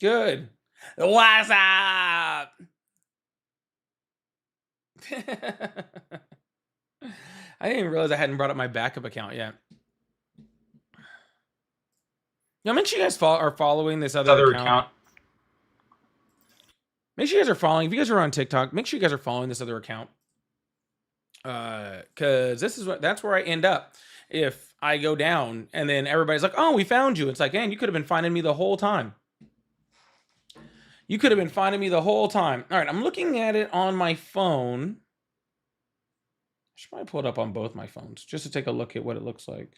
Speaker 1: Good. What's up? I didn't even realize I hadn't brought up my backup account yet. Now, make sure you guys are following this other account. Make sure you guys are following. If you guys are on TikTok, make sure you guys are following this other account. Because that's where I end up if I go down and then everybody's like, oh, we found you. It's like, man, you could have been finding me the whole time. You could have been finding me the whole time. All right, I'm looking at it on my phone. I should probably pull it up on both my phones just to take a look at what it looks like.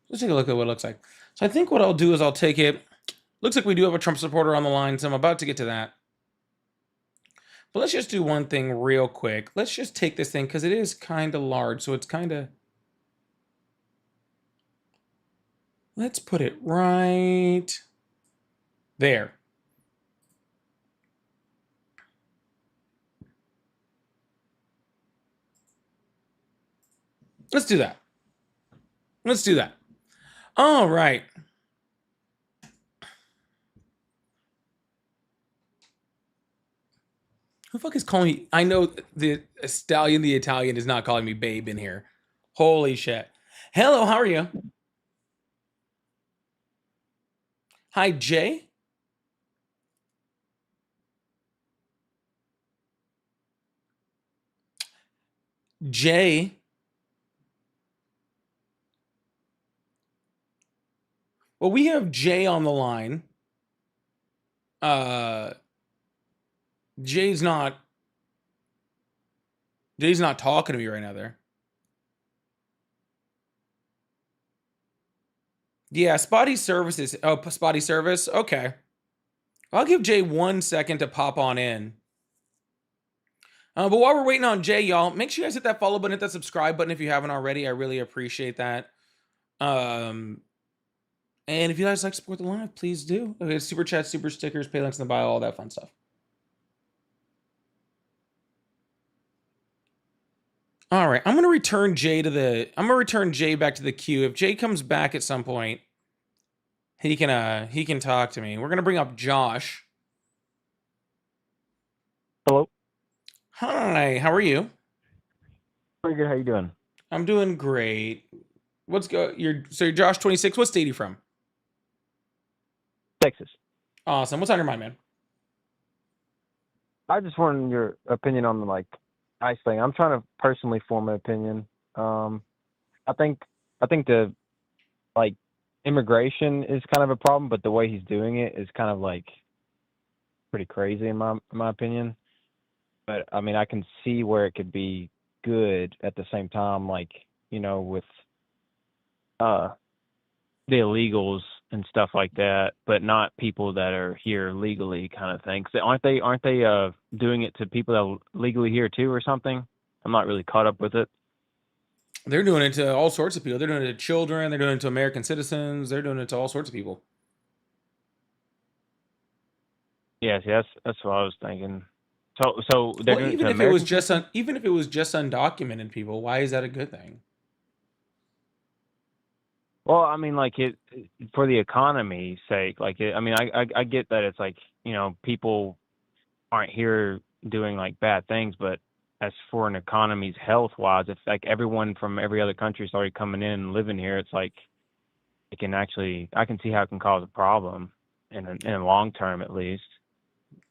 Speaker 1: Let's take a look at what it looks like. So I think what I'll do is I'll take it. Looks like we do have a Trump supporter on the line, so I'm about to get to that. But let's just do one thing real quick. Let's just take this thing because it is kind of large, so it's kind of... Let's put it right there. Let's do that. Let's do that. All right. Who the fuck is calling me? I know the Stallion the Italian is not calling me babe in here. Holy shit. Hello, how are you? Hi, Jay. Jay. Well, we have Jay on the line. Jay's not talking to me right now there. Yeah, spotty services. Oh, spotty service. Okay. I'll give Jay 1 second to pop on in. But while we're waiting on Jay, y'all, make sure you guys hit that follow button, hit that subscribe button if you haven't already. I really appreciate that. And if you guys like to support the live, please do. Okay, super chat, super stickers, pay links in the bio, all that fun stuff. All right, I'm gonna return Jay back to the queue. If Jay comes back at some point, he can talk to me. We're gonna bring up Josh.
Speaker 5: Hello.
Speaker 1: Hi, how are you?
Speaker 5: Pretty good. How you doing?
Speaker 1: I'm doing great. You're Josh 26. What state are you from?
Speaker 5: Texas.
Speaker 1: Awesome. What's on your mind, man?
Speaker 5: I just wanted your opinion on the ICE thing. I'm trying to personally form an opinion. I think the immigration is kind of a problem, but the way he's doing it is kind of pretty crazy in my opinion. But I mean, I can see where it could be good at the same time, with the illegals and stuff like that, but not people that are here legally, kind of thing. So aren't they doing it to people that are legally here too, or something? I'm not really caught up with it.
Speaker 1: They're doing it to all sorts of people. They're doing it to children. They're doing it to American citizens. They're doing it to all sorts of people.
Speaker 5: Yeah, see, that's what I was thinking. So they're
Speaker 1: Well,
Speaker 5: doing it
Speaker 1: even
Speaker 5: to
Speaker 1: if it was
Speaker 5: American
Speaker 1: just
Speaker 5: citizens?
Speaker 1: even if it was just undocumented people, why is that a good thing?
Speaker 5: Well, I mean, like for the economy's sake, like I mean, I get that it's like, you know, people aren't here doing like bad things, but as for an economy's health wise, if like everyone from every other country started coming in and living here, it's like it can actually, I can see how it can cause a problem in a long term at least.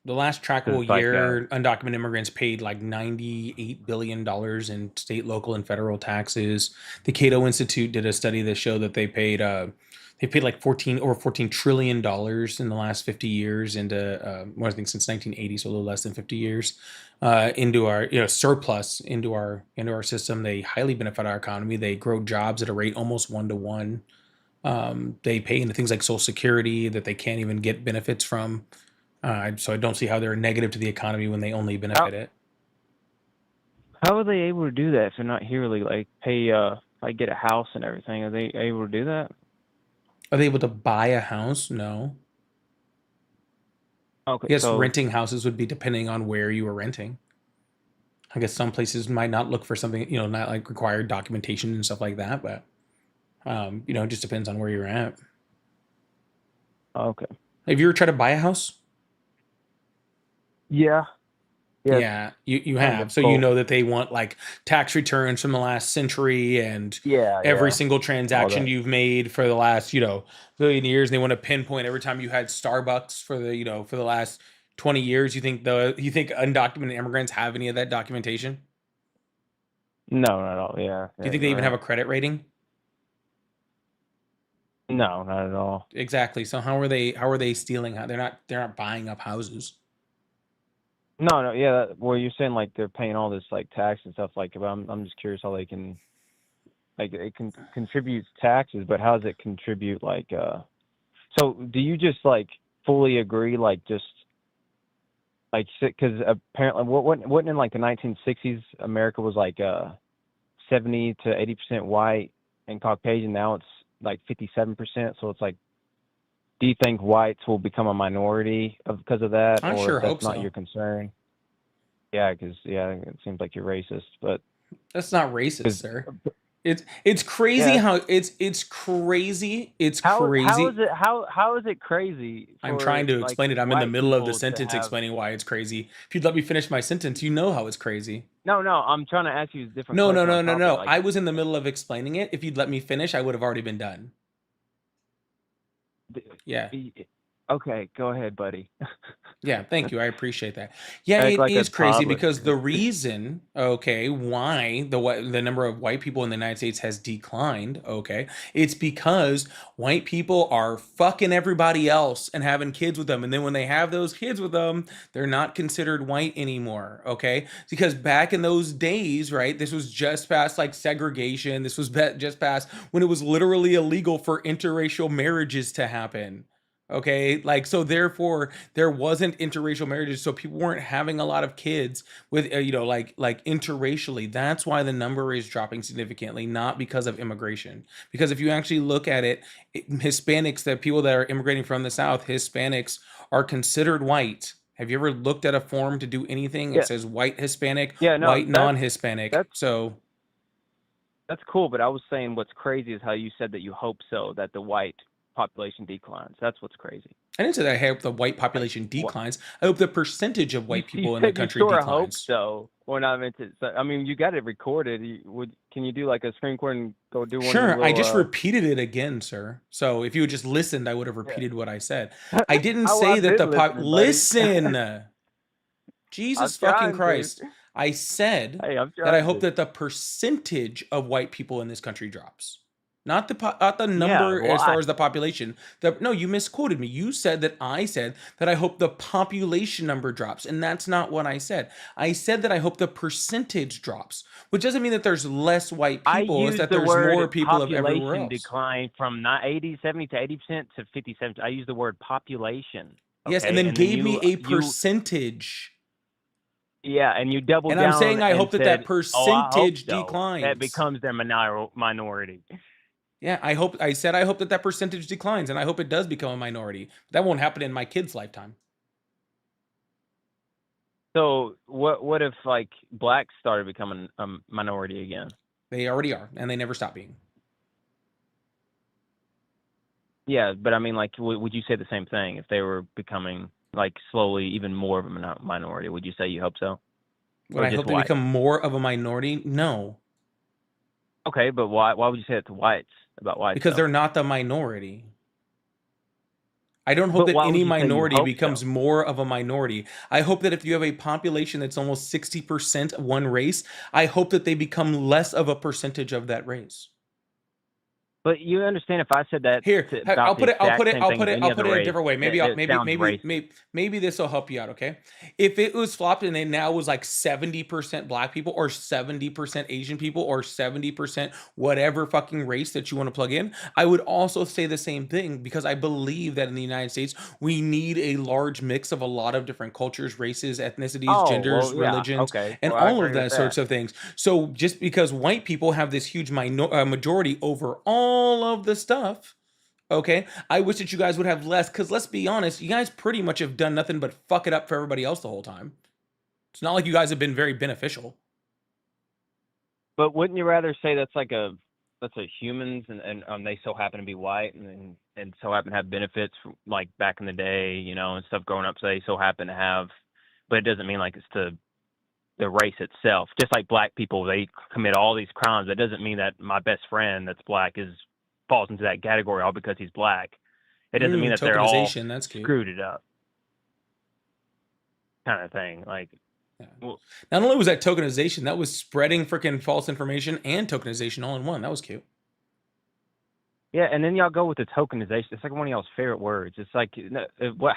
Speaker 1: The last
Speaker 5: 'Cause
Speaker 1: trackable
Speaker 5: it's like
Speaker 1: year, undocumented immigrants paid like $98 billion in state, local, and federal taxes. The Cato Institute did a study that showed that they paid like over $14 trillion in the last 50 years into more, I think, since 1980, so a little less than 50 years, into our surplus into our system. They highly benefit our economy. They grow jobs at a rate almost 1 to 1. They pay into things like Social Security that they can't even get benefits from. So I don't see how they're negative to the economy when they only benefit it.
Speaker 5: how are they able to do that if they're not here? Like pay like get a house and everything? Are they able to do that?
Speaker 1: Are they able to buy a house? No.
Speaker 5: Okay,
Speaker 1: Yes,
Speaker 5: so
Speaker 1: renting houses would be depending on where you are renting. I guess some places might not look for something, not like required documentation and stuff like that, but it just depends on where you're at.
Speaker 5: okay,
Speaker 1: Have you ever tried to buy a house?
Speaker 5: yeah,
Speaker 1: Yeah, you
Speaker 5: kind
Speaker 1: have.
Speaker 5: of
Speaker 1: So you
Speaker 5: both.
Speaker 1: know that they want like tax returns from the last century and
Speaker 5: Yeah,
Speaker 1: every single
Speaker 5: all
Speaker 1: transaction
Speaker 5: that.
Speaker 1: you've made for the last, billion years. And they want to pinpoint every time you had Starbucks for the last 20 years. You think undocumented immigrants have any of that documentation?
Speaker 5: No, not at all. Yeah,
Speaker 1: Do you
Speaker 5: yeah,
Speaker 1: think they
Speaker 5: you're
Speaker 1: even have
Speaker 5: right.
Speaker 1: a credit rating?
Speaker 5: No, not at all.
Speaker 1: Exactly. So how are they stealing? They're not buying up houses.
Speaker 5: No, yeah. Well, you're saying like they're paying all this like tax and stuff like, but I'm just curious how they can like it can contribute taxes, but how does it contribute like So do you just like fully agree like just like because apparently what in like the 1960s America was like 70 to 80% white and Caucasian. Now it's like 57%. So it's like, do you think whites will become a minority because of that,
Speaker 1: I
Speaker 5: or if
Speaker 1: sure
Speaker 5: that's
Speaker 1: hope
Speaker 5: not
Speaker 1: so.
Speaker 5: your concern? Yeah, because it seems like you're racist, but
Speaker 1: That's not racist,
Speaker 5: because
Speaker 1: sir. It's crazy
Speaker 5: yeah,
Speaker 1: how it's crazy. It's
Speaker 5: how is
Speaker 1: crazy.
Speaker 5: it how is it crazy
Speaker 1: I'm
Speaker 5: for
Speaker 1: trying to
Speaker 5: like
Speaker 1: explain it. I'm in the
Speaker 5: white
Speaker 1: middle of the
Speaker 5: people to
Speaker 1: sentence
Speaker 5: have?
Speaker 1: explaining why it's crazy. If you'd let me finish my sentence, you know how it's crazy.
Speaker 5: No, I'm trying to ask you a different
Speaker 1: No, no,
Speaker 5: question on
Speaker 1: no, no,
Speaker 5: top of that.
Speaker 1: no.
Speaker 5: Like,
Speaker 1: I was in the middle of explaining it. If you'd let me finish, I would have already been done. Yeah.
Speaker 5: okay, go ahead, buddy.
Speaker 1: Yeah, thank you. I appreciate that. Yeah,
Speaker 5: Act
Speaker 1: it
Speaker 5: like a
Speaker 1: is crazy
Speaker 5: toddler.
Speaker 1: because the reason, okay, why the number of white people in the United States has declined, okay, it's because white people are fucking everybody else and having kids with them, and then when they have those kids with them, they're not considered white anymore, okay? Because back in those days, right, this was just past like segregation. This was just past when it was literally illegal for interracial marriages to happen. Okay, like so therefore there wasn't interracial marriages, so people weren't having a lot of kids with like interracially. That's why the number is dropping significantly, not because of immigration. Because if you actually look at it, Hispanics, the people that are immigrating from the South, Hispanics are considered white. Have you ever looked at a form to do anything? It
Speaker 5: Yeah,
Speaker 1: says white Hispanic,
Speaker 5: yeah, no,
Speaker 1: white non-Hispanic.
Speaker 5: that's
Speaker 1: So
Speaker 5: that's cool, but I was saying what's crazy is how you said that you hope so that the white population declines. That's what's crazy.
Speaker 1: I didn't say that I hope the white
Speaker 5: Like
Speaker 1: population
Speaker 5: what
Speaker 1: declines. I hope the percentage of white
Speaker 5: you
Speaker 1: people in the
Speaker 5: said you
Speaker 1: country
Speaker 5: sort of hope
Speaker 1: declines.
Speaker 5: so. Or not meant to. So, I mean, you got it recorded. Can you do like a screen record and go do one of your
Speaker 1: Sure, I just
Speaker 5: little
Speaker 1: repeated it again, sir. So if you had just listened, I would have
Speaker 5: yeah.
Speaker 1: repeated what I said. I didn't
Speaker 5: Oh,
Speaker 1: say
Speaker 5: I've
Speaker 1: that
Speaker 5: been
Speaker 1: the pop.
Speaker 5: listening, buddy.
Speaker 1: Listen,
Speaker 5: I'm
Speaker 1: Jesus fucking
Speaker 5: trying to.
Speaker 1: Christ. I said
Speaker 5: Hey, I'm
Speaker 1: that I
Speaker 5: trying
Speaker 1: hope
Speaker 5: to.
Speaker 1: that the percentage of white people in this country drops. Not the
Speaker 5: Yeah,
Speaker 1: number as
Speaker 5: why?
Speaker 1: far as the population. No, you misquoted me. You said that I said that I hope the population number drops, and that's not what I said. I said that I hope the percentage drops, which doesn't mean that there's less white
Speaker 5: I
Speaker 1: people. It's
Speaker 5: used
Speaker 1: that
Speaker 5: the
Speaker 1: there's
Speaker 5: word
Speaker 1: more people of everywhere
Speaker 5: population
Speaker 1: else.
Speaker 5: decline from not 70 to 80% to 57. I used the word population.
Speaker 1: Yes, and
Speaker 5: Okay,
Speaker 1: then
Speaker 5: and then
Speaker 1: gave me
Speaker 5: you
Speaker 1: a
Speaker 5: you
Speaker 1: percentage.
Speaker 5: Yeah, and you double
Speaker 1: And
Speaker 5: down
Speaker 1: I'm saying I
Speaker 5: and
Speaker 1: hope that
Speaker 5: said,
Speaker 1: that
Speaker 5: "Oh, I hope
Speaker 1: percentage
Speaker 5: so." That
Speaker 1: declines.
Speaker 5: becomes their minority.
Speaker 1: Yeah, I hope I said I hope that that percentage declines, and I hope it does become a minority. That won't happen in my kid's lifetime.
Speaker 5: So what if like blacks started becoming a minority again?
Speaker 1: They already are, and they never stop being.
Speaker 5: Yeah, but I mean, like, would you say the same thing if they were becoming like slowly even more of a minority? Would you say you hope so,
Speaker 1: Would
Speaker 5: or
Speaker 1: I
Speaker 5: just
Speaker 1: hope they
Speaker 5: white?
Speaker 1: become more of a minority? No,
Speaker 5: Okay, but why would you say it to whites about whites
Speaker 1: because
Speaker 5: though?
Speaker 1: they're not the minority. I don't hope
Speaker 5: But
Speaker 1: that
Speaker 5: why would
Speaker 1: any
Speaker 5: you say you
Speaker 1: minority
Speaker 5: hope
Speaker 1: becomes
Speaker 5: so?
Speaker 1: more of a minority. I hope that if you have a population that's almost 60% one race, I hope that they become less of a percentage of that race.
Speaker 5: But you understand if I said that
Speaker 1: Here,
Speaker 5: about
Speaker 1: I'll
Speaker 5: the
Speaker 1: put it. I'll
Speaker 5: exact
Speaker 1: put it.
Speaker 5: same
Speaker 1: I'll
Speaker 5: thing
Speaker 1: put
Speaker 5: as
Speaker 1: it.
Speaker 5: any
Speaker 1: I'll
Speaker 5: other
Speaker 1: put it a
Speaker 5: race,
Speaker 1: different way.
Speaker 5: that, that sounds racist.
Speaker 1: Maybe this will help you out. Okay, if it was flopped and it now was like 70% black people or 70% Asian people or 70% whatever fucking race that you want to plug in, I would also say the same thing because I believe that in the United States we need a large mix of a lot of different cultures, races, ethnicities,
Speaker 5: Oh,
Speaker 1: genders,
Speaker 5: well, yeah,
Speaker 1: religions,
Speaker 5: okay.
Speaker 1: and
Speaker 5: Well, I
Speaker 1: all of
Speaker 5: agree with
Speaker 1: that
Speaker 5: that.
Speaker 1: sorts of things. So just because white people have this huge majority over all of the stuff. Okay, I wish that you guys would have less, because let's be honest, you guys pretty much have done nothing but fuck it up for everybody else the whole time. It's not like you guys have been very beneficial.
Speaker 5: But wouldn't you rather say that's a humans and they so happen to be white and so happen to have benefits from, like back in the day, and stuff growing up, so they so happen to have, but it doesn't mean like it's the race itself. Just like black people, they commit all these crimes. That doesn't mean that my best friend that's black falls into that category all because he's black. It doesn't mean that they're all
Speaker 1: Tokenization, that's cute.
Speaker 5: screwed it up, kind of thing. Like,
Speaker 1: Yeah.
Speaker 5: well,
Speaker 1: Not only was that tokenization, that was spreading freaking false information and tokenization all in one. That was cute.
Speaker 5: yeah, and then y'all go with the tokenization. It's like one of y'all's favorite words. It's like,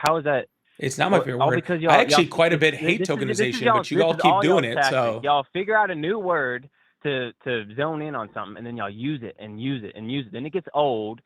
Speaker 5: how is that?
Speaker 1: It's not my favorite
Speaker 5: All
Speaker 1: word.
Speaker 5: because
Speaker 1: I actually quite a
Speaker 5: this-
Speaker 1: bit hate
Speaker 5: this is
Speaker 1: tokenization,
Speaker 5: y'all-
Speaker 1: but you
Speaker 5: this
Speaker 1: all
Speaker 5: is
Speaker 1: keep doing
Speaker 5: y'all's
Speaker 1: it.
Speaker 5: tactic.
Speaker 1: So
Speaker 5: Y'all figure out a new word to zone in on something, and then y'all use it and use it and use it. Then it gets old.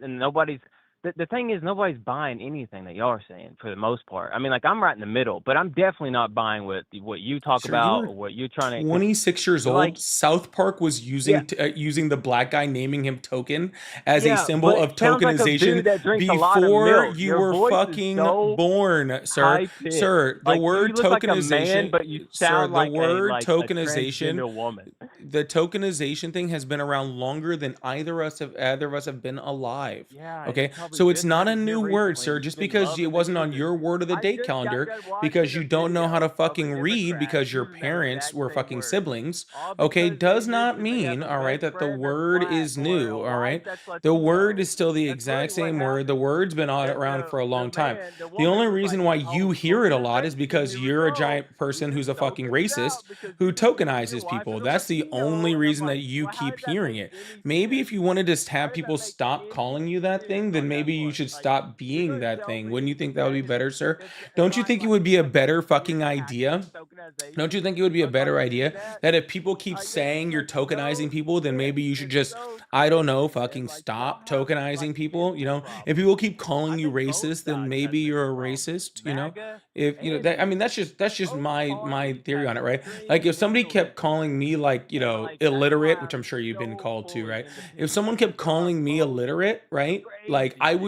Speaker 5: And nobody's. The thing is, nobody's buying anything that y'all are saying for the most part. I mean, like, I'm right in the middle, but I'm definitely not buying what you talk
Speaker 1: sir, you
Speaker 5: about
Speaker 1: were
Speaker 5: or what you're trying to.
Speaker 1: 26 years old.
Speaker 5: Like,
Speaker 1: South Park was
Speaker 5: yeah,
Speaker 1: using the black guy, naming him Token as a
Speaker 5: yeah,
Speaker 1: symbol
Speaker 5: but
Speaker 1: of
Speaker 5: it sounds like a
Speaker 1: tokenization
Speaker 5: dude that drinks a lot of
Speaker 1: before
Speaker 5: milk.
Speaker 1: you
Speaker 5: Your
Speaker 1: were
Speaker 5: voice is
Speaker 1: fucking
Speaker 5: so
Speaker 1: born, sir.
Speaker 5: high pitched.
Speaker 1: Sir, the
Speaker 5: Like, you
Speaker 1: word
Speaker 5: look like a man,
Speaker 1: tokenization,
Speaker 5: but you
Speaker 1: sir,
Speaker 5: sound
Speaker 1: the
Speaker 5: like
Speaker 1: word
Speaker 5: a
Speaker 1: tokenization,
Speaker 5: transgender woman.
Speaker 1: the tokenization thing has been around longer than either of us have been alive.
Speaker 5: Yeah,
Speaker 1: Okay,
Speaker 5: you probably
Speaker 1: so it's
Speaker 5: just
Speaker 1: not a
Speaker 5: got here
Speaker 1: new word,
Speaker 5: recently
Speaker 1: sir.
Speaker 5: and
Speaker 1: Just
Speaker 5: you've been
Speaker 1: because it
Speaker 5: loving the
Speaker 1: wasn't on
Speaker 5: news.
Speaker 1: your word of the
Speaker 5: I
Speaker 1: day
Speaker 5: just got
Speaker 1: calendar,
Speaker 5: done watching
Speaker 1: because
Speaker 5: a
Speaker 1: you don't know how to
Speaker 5: video of a
Speaker 1: fucking read
Speaker 5: Democrat
Speaker 1: because your
Speaker 5: using that
Speaker 1: parents
Speaker 5: exact
Speaker 1: were
Speaker 5: same
Speaker 1: fucking
Speaker 5: word.
Speaker 1: siblings,
Speaker 5: All
Speaker 1: okay,
Speaker 5: because they
Speaker 1: does not
Speaker 5: mentioned they have
Speaker 1: mean,
Speaker 5: a
Speaker 1: all right,
Speaker 5: best
Speaker 1: that the
Speaker 5: friend that's
Speaker 1: word
Speaker 5: black
Speaker 1: is
Speaker 5: or a
Speaker 1: new, all
Speaker 5: white
Speaker 1: right?
Speaker 5: that's
Speaker 1: The word
Speaker 5: Latino.
Speaker 1: is still the
Speaker 5: That's
Speaker 1: exact
Speaker 5: really what
Speaker 1: same word. The
Speaker 5: happened.
Speaker 1: word's been around for a long time.
Speaker 5: The
Speaker 1: The
Speaker 5: woman
Speaker 1: only
Speaker 5: was
Speaker 1: reason
Speaker 5: like,
Speaker 1: why you
Speaker 5: "Oh,
Speaker 1: hear it a lot is
Speaker 5: tokenization.
Speaker 1: because
Speaker 5: Here we
Speaker 1: you're a
Speaker 5: go.
Speaker 1: giant
Speaker 5: We
Speaker 1: person who's
Speaker 5: just
Speaker 1: a fucking
Speaker 5: opened it
Speaker 1: racist
Speaker 5: out because
Speaker 1: who
Speaker 5: your
Speaker 1: tokenizes
Speaker 5: wife
Speaker 1: people.
Speaker 5: is a
Speaker 1: That's the
Speaker 5: Latino."
Speaker 1: only
Speaker 5: And I'm
Speaker 1: reason that
Speaker 5: like,
Speaker 1: you
Speaker 5: well, how
Speaker 1: keep
Speaker 5: does that
Speaker 1: hearing
Speaker 5: make
Speaker 1: it.
Speaker 5: any
Speaker 1: Maybe
Speaker 5: sense?
Speaker 1: if you want to just
Speaker 5: How
Speaker 1: have
Speaker 5: does that
Speaker 1: people
Speaker 5: make
Speaker 1: stop
Speaker 5: any
Speaker 1: calling you
Speaker 5: fucking
Speaker 1: that
Speaker 5: sense
Speaker 1: thing, then
Speaker 5: on that
Speaker 1: maybe you
Speaker 5: part?
Speaker 1: should
Speaker 5: Like,
Speaker 1: stop
Speaker 5: you're
Speaker 1: being
Speaker 5: gonna
Speaker 1: that
Speaker 5: tell
Speaker 1: thing.
Speaker 5: me
Speaker 1: Wouldn't you think that would be
Speaker 5: that
Speaker 1: better, sir?
Speaker 5: it's
Speaker 1: Don't you
Speaker 5: not
Speaker 1: think it
Speaker 5: like
Speaker 1: would be a
Speaker 5: like a
Speaker 1: better
Speaker 5: weird
Speaker 1: fucking
Speaker 5: tactic
Speaker 1: idea?
Speaker 5: of
Speaker 1: Don't you
Speaker 5: tokenization?
Speaker 1: think it would be a
Speaker 5: Or like,
Speaker 1: better
Speaker 5: is
Speaker 1: idea
Speaker 5: that
Speaker 1: that if people keep
Speaker 5: this is
Speaker 1: saying you're
Speaker 5: like so
Speaker 1: tokenizing people, then
Speaker 5: sick.
Speaker 1: maybe you should
Speaker 5: It's
Speaker 1: just,
Speaker 5: so
Speaker 1: I don't know,
Speaker 5: crazy. And
Speaker 1: fucking
Speaker 5: like, y'all
Speaker 1: stop
Speaker 5: have like
Speaker 1: tokenizing people? You
Speaker 5: mental
Speaker 1: know, if
Speaker 5: problems.
Speaker 1: people keep calling
Speaker 5: I
Speaker 1: you
Speaker 5: think both
Speaker 1: racist, then
Speaker 5: sides have
Speaker 1: maybe you're
Speaker 5: mental
Speaker 1: a
Speaker 5: problems.
Speaker 1: racist. You know,
Speaker 5: MAGA
Speaker 1: if you know
Speaker 5: and
Speaker 1: that, I mean,
Speaker 5: you.
Speaker 1: that's just
Speaker 5: Both
Speaker 1: my
Speaker 5: parties
Speaker 1: theory
Speaker 5: have
Speaker 1: on it, right? Like
Speaker 5: extreme
Speaker 1: if somebody
Speaker 5: mental
Speaker 1: kept
Speaker 5: issues.
Speaker 1: calling me like,
Speaker 5: And like, that's
Speaker 1: illiterate,
Speaker 5: why
Speaker 1: which
Speaker 5: I'm
Speaker 1: I'm sure you've been
Speaker 5: so
Speaker 1: called to,
Speaker 5: fully
Speaker 1: right? If
Speaker 5: independent.
Speaker 1: someone kept
Speaker 5: Y'all are
Speaker 1: calling me
Speaker 5: both
Speaker 1: illiterate, right? Like
Speaker 5: crazy, man.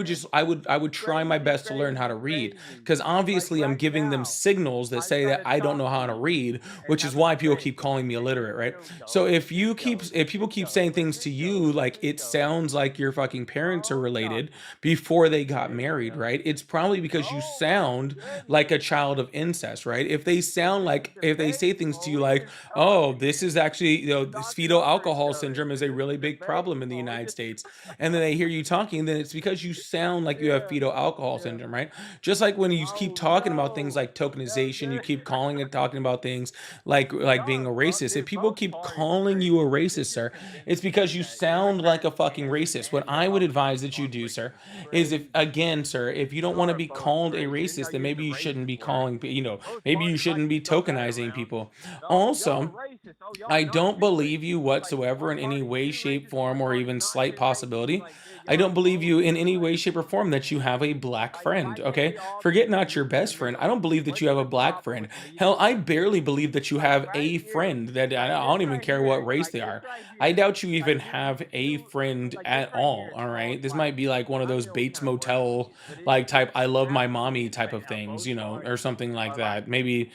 Speaker 1: I would try my
Speaker 5: Crazy,
Speaker 1: best to learn how to
Speaker 5: crazy,
Speaker 1: read,
Speaker 5: crazy.
Speaker 1: because
Speaker 5: Like
Speaker 1: obviously I'm
Speaker 5: right
Speaker 1: giving them
Speaker 5: now,
Speaker 1: signals that
Speaker 5: I
Speaker 1: say
Speaker 5: try
Speaker 1: that
Speaker 5: to
Speaker 1: I don't
Speaker 5: talk
Speaker 1: know
Speaker 5: to
Speaker 1: how to
Speaker 5: you
Speaker 1: read,
Speaker 5: and
Speaker 1: which
Speaker 5: have
Speaker 1: is
Speaker 5: a
Speaker 1: why people keep
Speaker 5: debate,
Speaker 1: calling me
Speaker 5: and
Speaker 1: illiterate, right?
Speaker 5: it'll
Speaker 1: So
Speaker 5: go,
Speaker 1: if
Speaker 5: and it
Speaker 1: you keep
Speaker 5: goes,
Speaker 1: if
Speaker 5: and
Speaker 1: people
Speaker 5: it
Speaker 1: keep
Speaker 5: goes,
Speaker 1: saying things
Speaker 5: and
Speaker 1: to
Speaker 5: it
Speaker 1: you
Speaker 5: goes, and
Speaker 1: like
Speaker 5: it
Speaker 1: it
Speaker 5: goes.
Speaker 1: sounds like your fucking
Speaker 5: We're
Speaker 1: parents are
Speaker 5: all
Speaker 1: related
Speaker 5: talking.
Speaker 1: before they got
Speaker 5: There we
Speaker 1: married,
Speaker 5: go.
Speaker 1: right? It's probably because you
Speaker 5: Oh my
Speaker 1: sound like a
Speaker 5: goodness.
Speaker 1: child of incest, right? If they
Speaker 5: This
Speaker 1: sound
Speaker 5: is
Speaker 1: like
Speaker 5: a
Speaker 1: if they say
Speaker 5: debate.
Speaker 1: things to you
Speaker 5: Well, we
Speaker 1: like,
Speaker 5: just
Speaker 1: "Oh,
Speaker 5: talking
Speaker 1: this
Speaker 5: here.
Speaker 1: is actually,
Speaker 5: We're
Speaker 1: this
Speaker 5: talking
Speaker 1: fetal
Speaker 5: over each
Speaker 1: alcohol
Speaker 5: other.
Speaker 1: syndrome is
Speaker 5: This
Speaker 1: a
Speaker 5: is
Speaker 1: really
Speaker 5: a
Speaker 1: big
Speaker 5: debate.
Speaker 1: problem in the
Speaker 5: Well, we
Speaker 1: United
Speaker 5: just
Speaker 1: States." And then they hear you talking, then it's because you sound like you have
Speaker 5: yeah,
Speaker 1: fetal alcohol
Speaker 5: yeah.
Speaker 1: syndrome, right? Just like when you keep
Speaker 5: Oh
Speaker 1: talking about things
Speaker 5: no.
Speaker 1: like
Speaker 5: No,
Speaker 1: tokenization, you
Speaker 5: dude.
Speaker 1: keep calling and talking about things like being a racist. If
Speaker 5: Dude,
Speaker 1: people
Speaker 5: both
Speaker 1: keep
Speaker 5: parties are
Speaker 1: calling you a
Speaker 5: crazy. You're
Speaker 1: racist,
Speaker 5: just
Speaker 1: sir, it's
Speaker 5: convincing
Speaker 1: because
Speaker 5: me
Speaker 1: you
Speaker 5: that
Speaker 1: sound like a
Speaker 5: Democrats
Speaker 1: fucking
Speaker 5: and
Speaker 1: racist. What I would advise
Speaker 5: Republicans
Speaker 1: that you
Speaker 5: are
Speaker 1: do, sir,
Speaker 5: freaking
Speaker 1: is if
Speaker 5: crazy.
Speaker 1: again, sir, if you don't
Speaker 5: Y'all
Speaker 1: want to
Speaker 5: are
Speaker 1: be
Speaker 5: both
Speaker 1: called a
Speaker 5: crazy. Then
Speaker 1: racist,
Speaker 5: y'all
Speaker 1: then
Speaker 5: use
Speaker 1: maybe
Speaker 5: the
Speaker 1: you shouldn't
Speaker 5: racist
Speaker 1: be
Speaker 5: word.
Speaker 1: calling,
Speaker 5: Both
Speaker 1: maybe you
Speaker 5: parties like
Speaker 1: shouldn't
Speaker 5: to
Speaker 1: be
Speaker 5: throw that
Speaker 1: tokenizing
Speaker 5: around.
Speaker 1: people.
Speaker 5: Oh, y'all are
Speaker 1: Also,
Speaker 5: racist. Oh, y'all
Speaker 1: I
Speaker 5: not
Speaker 1: don't
Speaker 5: be
Speaker 1: believe
Speaker 5: racist.
Speaker 1: you
Speaker 5: It's like
Speaker 1: whatsoever
Speaker 5: one
Speaker 1: in any
Speaker 5: party
Speaker 1: way,
Speaker 5: being
Speaker 1: shape,
Speaker 5: racist and one
Speaker 1: form, or
Speaker 5: party
Speaker 1: even
Speaker 5: not
Speaker 1: slight
Speaker 5: being racist. It's
Speaker 1: possibility
Speaker 5: like, dude,
Speaker 1: I don't believe you in any way, shape, or form that you have a black friend, okay? Forget not your best friend. I don't believe that you have a black friend. Hell, I barely believe that you have a friend that I don't even care what race they are. I doubt you even have a friend at all, all right? This might be like one of those Bates Motel, like type, I love my mommy type of things, you know, or something like that. Maybe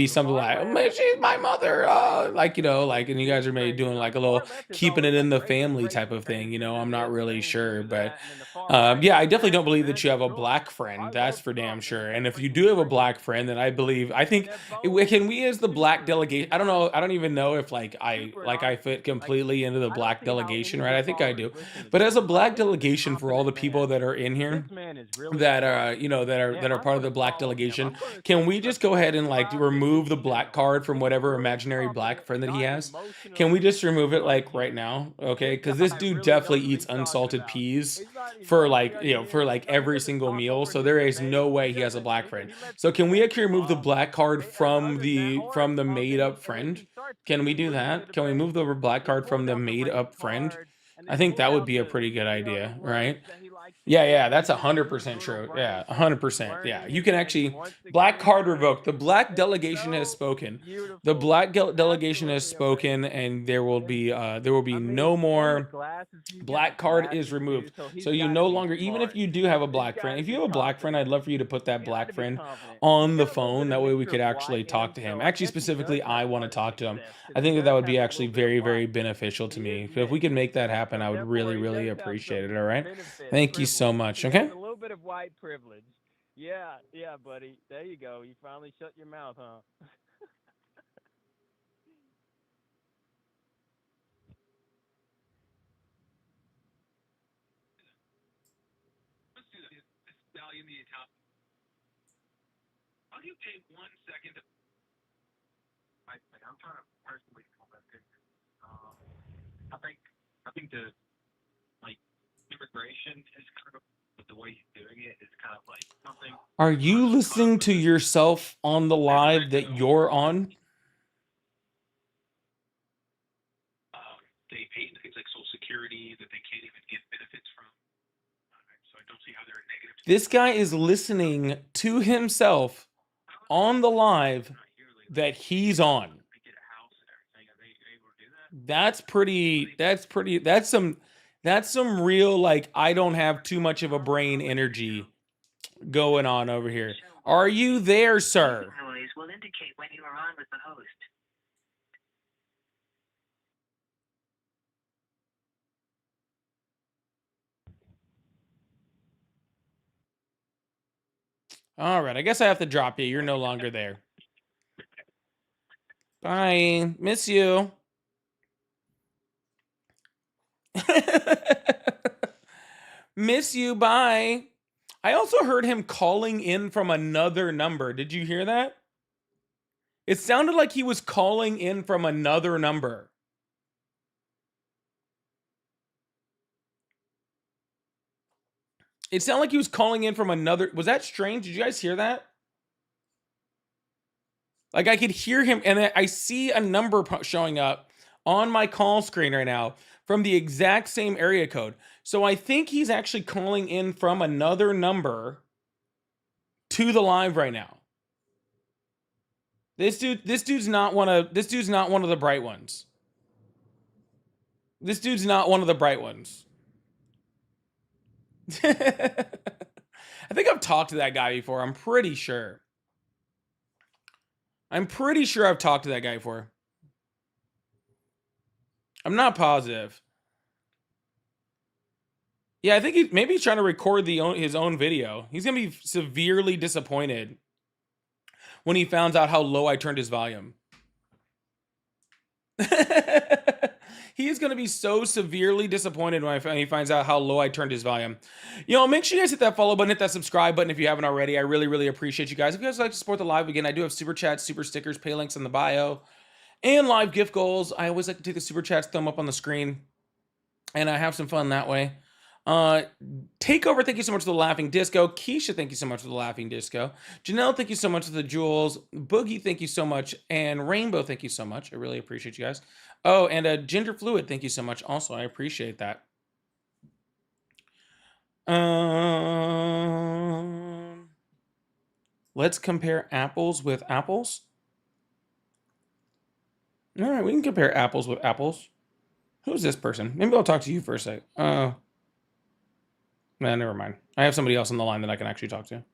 Speaker 1: something like, "Oh, she's my mother," like, you know, like, and you guys are maybe doing like a little keeping it in the family type of thing, you know, I'm not really sure, but yeah, I definitely don't believe that you have a black friend. That's for damn sure. And if you do have a black friend, then I think, can we as the black delegation, I don't know, I don't even know if I fit completely into the black delegation, right? I think I do. But as a black delegation for all the people that are in here, that are that are part of the black delegation, can we just go ahead and like remove the black card from whatever imaginary black friend that he has? Can we just remove it like right now? Okay, because this dude definitely eats unsalted peas for like, for like every single meal, so there is no way he has a black friend. So can we actually remove the black card from the made up friend? Can we do that? Can we move the black card from the made up friend? I think that would be a pretty good idea, right? Yeah, that's 100% true. Yeah, 100%. Yeah, you can actually black card revoked. The black delegation has spoken. The black delegation has spoken, and there will be no more. Black card is removed. So you no longer, even if you do have a black friend, if you have a black friend, I'd love for you to put that black friend on the phone. That way we could actually talk to him. Actually, specifically, I want to talk to him. I think that would be actually very, very beneficial to me. So if we could make that happen, I would really, really appreciate it. All right. Thank you so much. Okay.
Speaker 5: A little bit of white privilege. Yeah, buddy. There you go. You finally shut your mouth, huh?
Speaker 6: I'll give Jay 1 second. I'm trying to personally comment it. I think the like immigration is kind of the way he's doing it is kind of like something.
Speaker 1: Are you listening to yourself on the live that you're on?
Speaker 6: They pay things like Social Security that they can't even get benefits from. So I don't see how they're a negative.
Speaker 1: This guy is listening to himself on the live that he's on. That's some real, like, I don't have too much of a brain energy going on over here. Are you there, sir?
Speaker 7: Noise will indicate when you are on with the host.
Speaker 1: All right, I guess I have to drop you. You're no longer there. Bye. Miss you. Miss you. Bye. I also heard him calling in from another number. Did you hear that? It sounded like he was calling in from another number. It sounded like he was calling in from another. Was that strange? Did you guys hear that? Like, I could hear him, and I see a number showing up on my call screen right now from the exact same area code. So I think he's actually calling in from another number to the live right now. This dude's not one of the bright ones. This dude's not one of the bright ones. I think I've talked to that guy before. I'm pretty sure I've talked to that guy before. I'm not positive. Yeah, I think maybe he's trying to record his own video. He's going to be severely disappointed when he finds out how low I turned his volume. He is going to be so severely disappointed when he finds out how low I turned his volume. Make sure you guys hit that follow button, hit that subscribe button if you haven't already. I really, really appreciate you guys. If you guys would like to support the live, again, I do have super chats, super stickers, pay links in the bio, and live gift goals. I always like to take the super chats, thumb up on the screen, and I have some fun that way. Takeover, thank you so much for the laughing disco. Keisha, thank you so much for the laughing disco. Janelle, thank you so much for the jewels. Boogie, thank you so much. And Rainbow, thank you so much. I really appreciate you guys. Oh, and Ginger Fluid, thank you so much also. I appreciate that. Let's compare apples with apples. All right, we can compare apples with apples. Who's this person? Maybe I'll talk to you for a sec. Nah, never mind. I have somebody else on the line that I can actually talk to.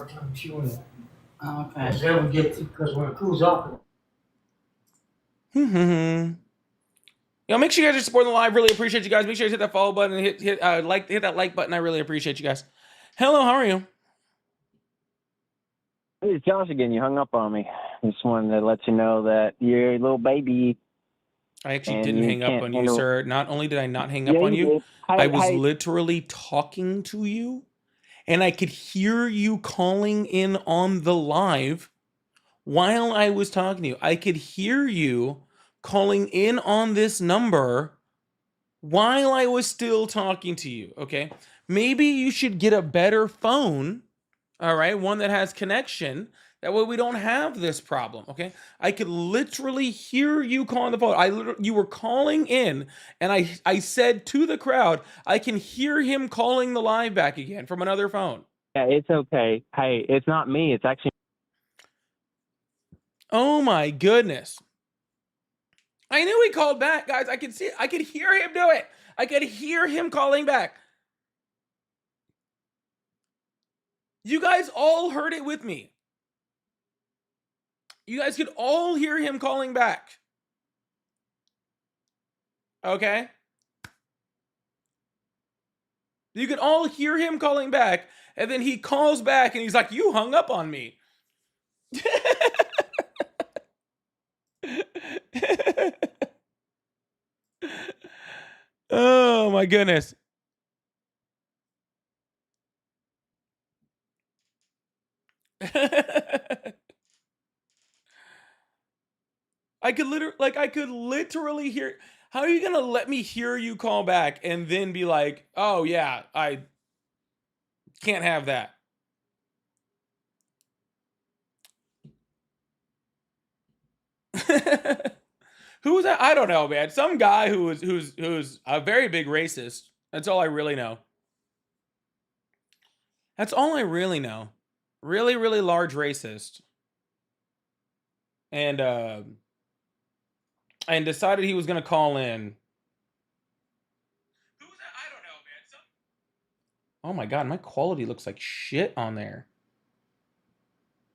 Speaker 8: Okay. That would get because when it cools off.
Speaker 1: Make sure you guys are supporting the live. Really appreciate you guys. Make sure you hit that follow button and hit that like button. I really appreciate you guys. Hello, how are you?
Speaker 5: Hey, it's Josh again. You hung up on me. Just wanted to let you know that you're a little baby.
Speaker 1: I actually didn't hang up on you, sir. Not only did I not hang up on you,
Speaker 5: did.
Speaker 1: I was literally talking to you, and I could hear you calling in on the live while I was talking to you. I could hear you calling in on this number while I was still talking to you, okay? Maybe you should get a better phone, all right? One that has connection. That way we don't have this problem, okay? I could literally hear you calling the phone. You were calling in, and I said to the crowd, I can hear him calling the live back again from another phone.
Speaker 5: Yeah, it's okay. Hey, it's not me. It's actually...
Speaker 1: Oh my goodness. I knew he called back, guys. I could hear him do it. I could hear him calling back. You guys all heard it with me. You guys could all hear him calling back. Okay? You could all hear him calling back, and then he calls back, and he's like, you hung up on me. Oh, my goodness. I could literally hear. How are you gonna let me hear you call back and then be like, oh yeah, I can't have that. Who was that? I don't know, man. Some guy who's a very big racist. That's all I really know. That's all I really know. Really, really large racist. And decided he was gonna call in. Who was that? I don't know, man. Oh my god, my quality looks like shit on there.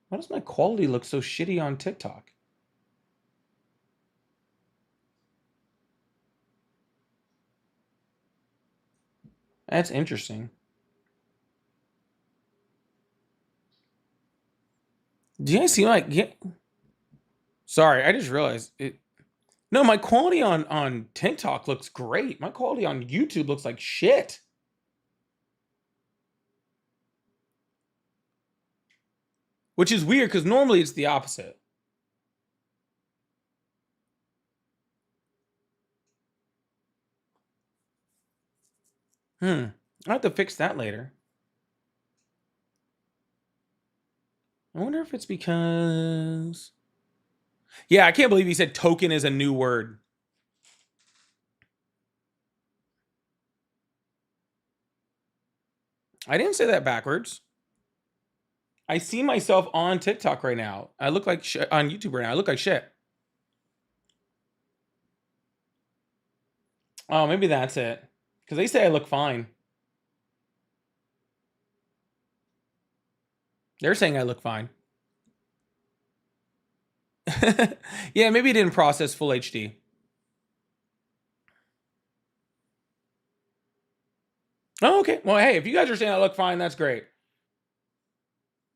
Speaker 1: Why does my quality look so shitty on TikTok? That's interesting. Do you guys see Sorry, I just realized it. No, my quality on TikTok looks great. My quality on YouTube looks like shit. Which is weird because normally it's the opposite. I'll have to fix that later. I wonder if it's because... Yeah, I can't believe he said token is a new word. I didn't say that backwards. I see myself on TikTok right now. I look like shit on YouTube right now. I look like shit. Oh, maybe that's it. Because they say I look fine. They're saying I look fine. Yeah, maybe it didn't process full HD. Oh, okay. Well, hey, if you guys are saying I look fine, that's great.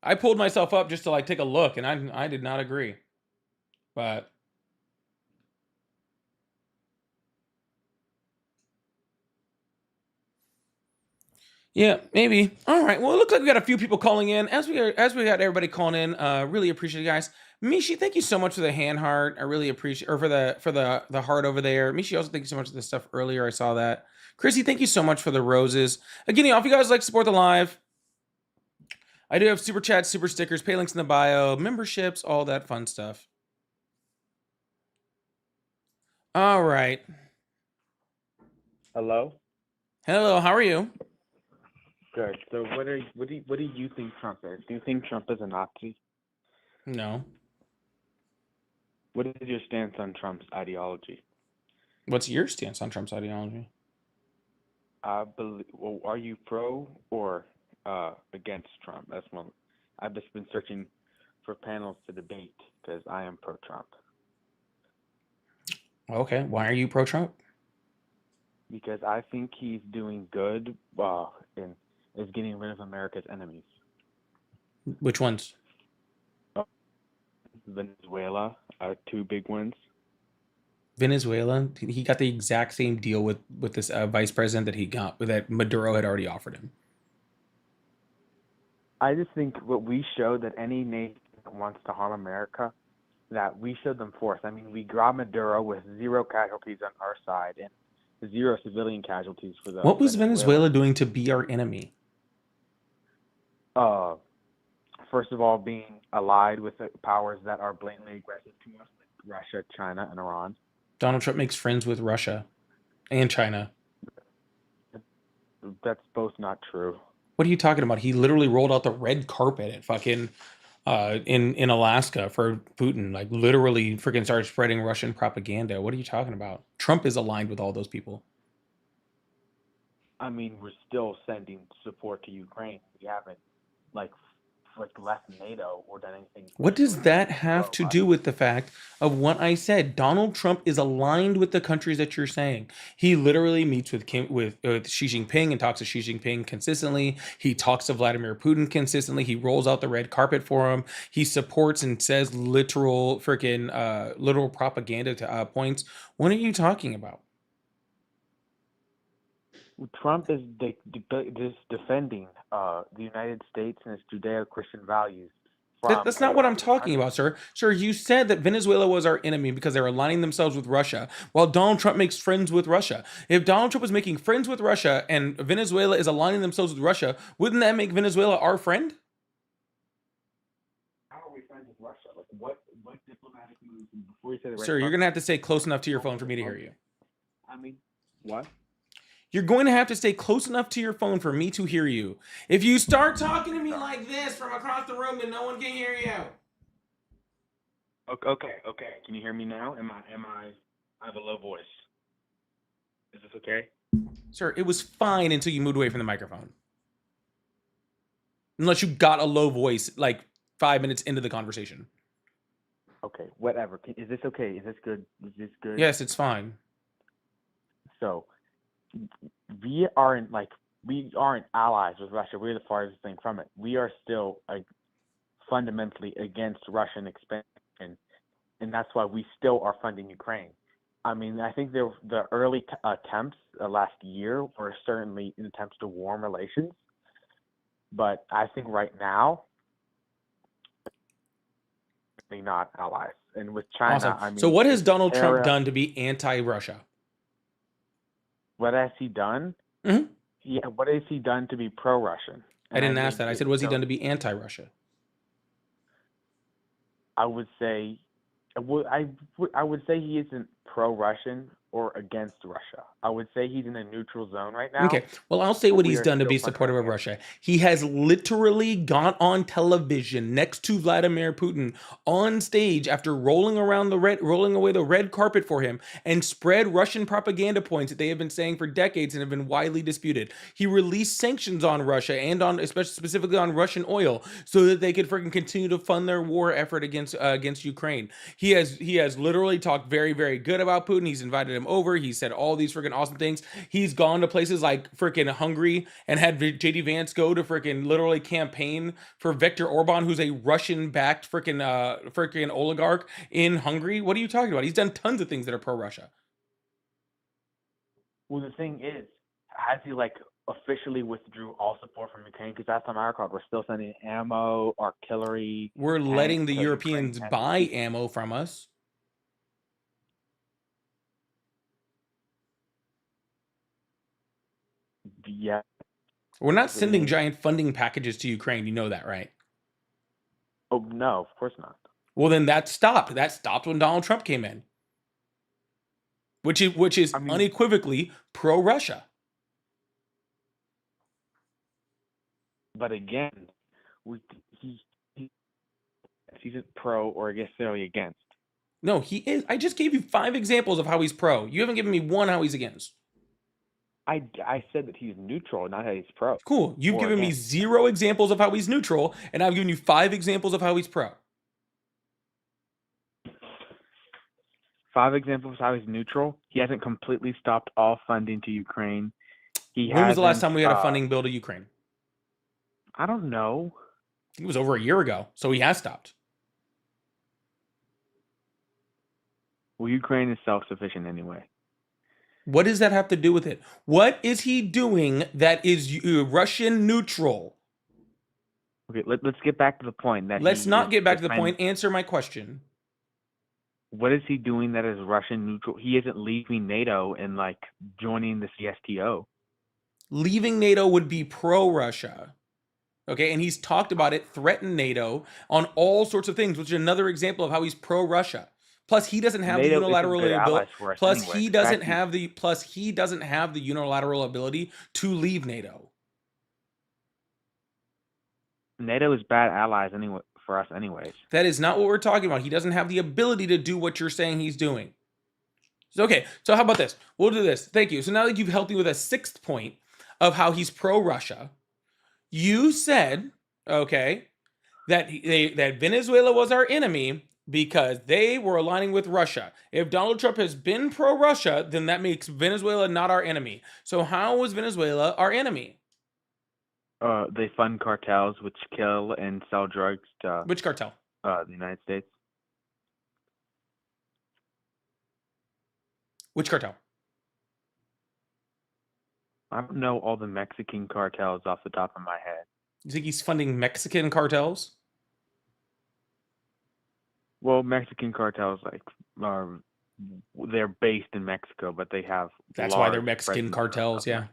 Speaker 1: I pulled myself up just to like take a look, and I did not agree. But yeah, maybe. All right. Well, it looks like we got a few people calling in. As we got everybody calling in, really appreciate you guys. Mishi, thank you so much for the hand heart. I really appreciate, or for the heart over there. Mishi, also thank you so much for the stuff earlier. I saw that. Chrissy, thank you so much for the roses. Again, y'all, if you guys like to support the live, I do have super chats, super stickers, pay links in the bio, memberships, all that fun stuff. All right.
Speaker 9: Hello.
Speaker 1: Hello, how are you?
Speaker 9: Good. So what do you think Trump is? Do you think Trump is a Nazi?
Speaker 1: No.
Speaker 9: What is your stance on Trump's ideology?
Speaker 1: What's your stance on Trump's ideology?
Speaker 9: Well, are you pro or against Trump? That's one. I've just been searching for panels to debate because I am pro-Trump.
Speaker 1: Okay. Why are you pro-Trump?
Speaker 9: Because I think he's doing good and is getting rid of America's enemies.
Speaker 1: Which ones?
Speaker 9: Venezuela are two big ones.
Speaker 1: Venezuela. He got the exact same deal with this vice president that he got that Maduro had already offered him.
Speaker 9: I just think what we show that any nation that wants to harm America, that we showed them force. I mean, we grabbed Maduro with 0 casualties on our side and 0 civilian casualties for the.
Speaker 1: What was Venezuela doing to be our enemy?
Speaker 9: First of all, being allied with the powers that are blatantly aggressive to us, like Russia, China, and Iran.
Speaker 1: Donald Trump makes friends with Russia and China.
Speaker 9: That's both not true.
Speaker 1: What are you talking about? He literally rolled out the red carpet at fucking in Alaska for Putin. Like literally freaking started spreading Russian propaganda. What are you talking about? Trump is aligned with all those people.
Speaker 9: I mean, we're still sending support to Ukraine. We haven't left NATO or done anything.
Speaker 1: What does that have to do with the fact of what I said? Donald Trump is aligned with the countries that you're saying. He literally meets with Xi Jinping and talks to Xi Jinping consistently. He talks to Vladimir Putin consistently. He rolls out the red carpet for him. He supports and says literal propaganda points. What are you talking about?
Speaker 9: Trump is just defending the United States and its Judeo-Christian values.
Speaker 1: That's not what I'm talking about, sir. Sir, you said that Venezuela was our enemy because they're aligning themselves with Russia, while Donald Trump makes friends with Russia. If Donald Trump was making friends with Russia and Venezuela is aligning themselves with Russia, wouldn't that make Venezuela our friend?
Speaker 9: How are we friends with Russia? Like, what diplomatic moves before you say the right?
Speaker 1: Sir, you're going to have to stay close enough to your phone for me to hear you.
Speaker 9: I mean, what?
Speaker 1: You're going to have to stay close enough to your phone for me to hear you. If you start talking to me like this from across the room, then no one can hear you.
Speaker 9: Okay. Can you hear me now? I have a low voice. Is this okay?
Speaker 1: Sir, it was fine until you moved away from the microphone. Unless you got a low voice like 5 minutes into the conversation.
Speaker 9: Okay, whatever. Is this okay? Is this good?
Speaker 1: Yes, it's fine.
Speaker 9: So, we aren't allies with Russia. We're the farthest thing from it. We are still fundamentally against Russian expansion, and that's why we still are funding Ukraine. I mean, I think the early attempts last year were certainly attempts to warm relations, but I think right now they're not allies. And with China,
Speaker 1: awesome.
Speaker 9: I mean,
Speaker 1: so what has Donald Trump done to be anti-Russia?
Speaker 9: What has he done?
Speaker 1: Mm-hmm.
Speaker 9: Yeah, what has he done to be pro-Russian?
Speaker 1: I didn't ask that. I said, what's he done to be anti-Russia?
Speaker 9: I would say, I would say he isn't pro-Russian or against Russia. I would say he's in a neutral zone right now.
Speaker 1: Okay, well, I'll say what he's done to be supportive of Russia. He has literally gone on television next to Vladimir Putin on stage after rolling away the red carpet for him and spread Russian propaganda points that they have been saying for decades and have been widely disputed. He released sanctions on Russia and specifically on Russian oil so that they could freaking continue to fund their war effort against Ukraine. He has literally talked very, very good about Putin. He's invited him over. He said all these freaking awesome things. He's gone to places like freaking Hungary and had JD Vance go to freaking literally campaign for Viktor Orban, who's a Russian-backed freaking oligarch in Hungary. What are you talking about? He's done tons of things that are pro-Russia.
Speaker 9: Well, the thing is, has he officially withdrew all support from Ukraine? Because that's on our card. We're still sending ammo, artillery.
Speaker 1: We're letting the Europeans buy ammo from us.
Speaker 9: Yeah.
Speaker 1: We're not sending giant funding packages to Ukraine. You know that, right?
Speaker 9: Oh, no, of course not.
Speaker 1: Well, then that stopped. That stopped when Donald Trump came in. Which is unequivocally pro-Russia.
Speaker 9: But again, he isn't pro or necessarily against.
Speaker 1: No, he is. I just gave you 5 examples of how he's pro. You haven't given me one how he's against.
Speaker 9: I said that he's neutral, not that he's pro.
Speaker 1: Cool. You've
Speaker 9: Or
Speaker 1: given me
Speaker 9: against.
Speaker 1: 0 examples of how he's neutral, and I've given you 5 examples of how he's pro.
Speaker 9: 5 examples of how he's neutral. He hasn't completely stopped all funding to Ukraine.
Speaker 1: When was the last time we had a funding bill to Ukraine?
Speaker 9: I don't know.
Speaker 1: It was over a year ago, so he has stopped.
Speaker 9: Well, Ukraine is self-sufficient anyway.
Speaker 1: What does that have to do with it? What is he doing that is Russian neutral?
Speaker 9: Okay, let's get back to the point.
Speaker 1: Let's not get back to the point. Answer my question.
Speaker 9: What is he doing that is Russian neutral? He isn't leaving NATO and like joining the CSTO.
Speaker 1: Leaving NATO would be pro-Russia. Okay, and he's talked about it, threatened NATO on all sorts of things, which is another example of how he's pro-Russia. Plus, he doesn't have the unilateral ability. Plus, he doesn't have the unilateral ability to leave NATO.
Speaker 9: NATO is bad allies anyway for us, anyways.
Speaker 1: That is not what we're talking about. He doesn't have the ability to do what you're saying he's doing. Okay, so how about this? We'll do this. Thank you. So now that you've helped me with a 6th point of how he's pro-Russia, you said, okay, that that Venezuela was our enemy because they were aligning with Russia. If Donald Trump has been pro-Russia, then that makes Venezuela not our enemy. So how was Venezuela our enemy?
Speaker 9: They fund cartels which kill and sell drugs to
Speaker 1: Which cartel?
Speaker 9: The United States.
Speaker 1: Which cartel?
Speaker 9: I don't know all the Mexican cartels off the top of my head.
Speaker 1: You think he's funding Mexican cartels?
Speaker 9: Well, Mexican cartels they're based in Mexico, but they have
Speaker 1: That's why they're Mexican cartels, yeah.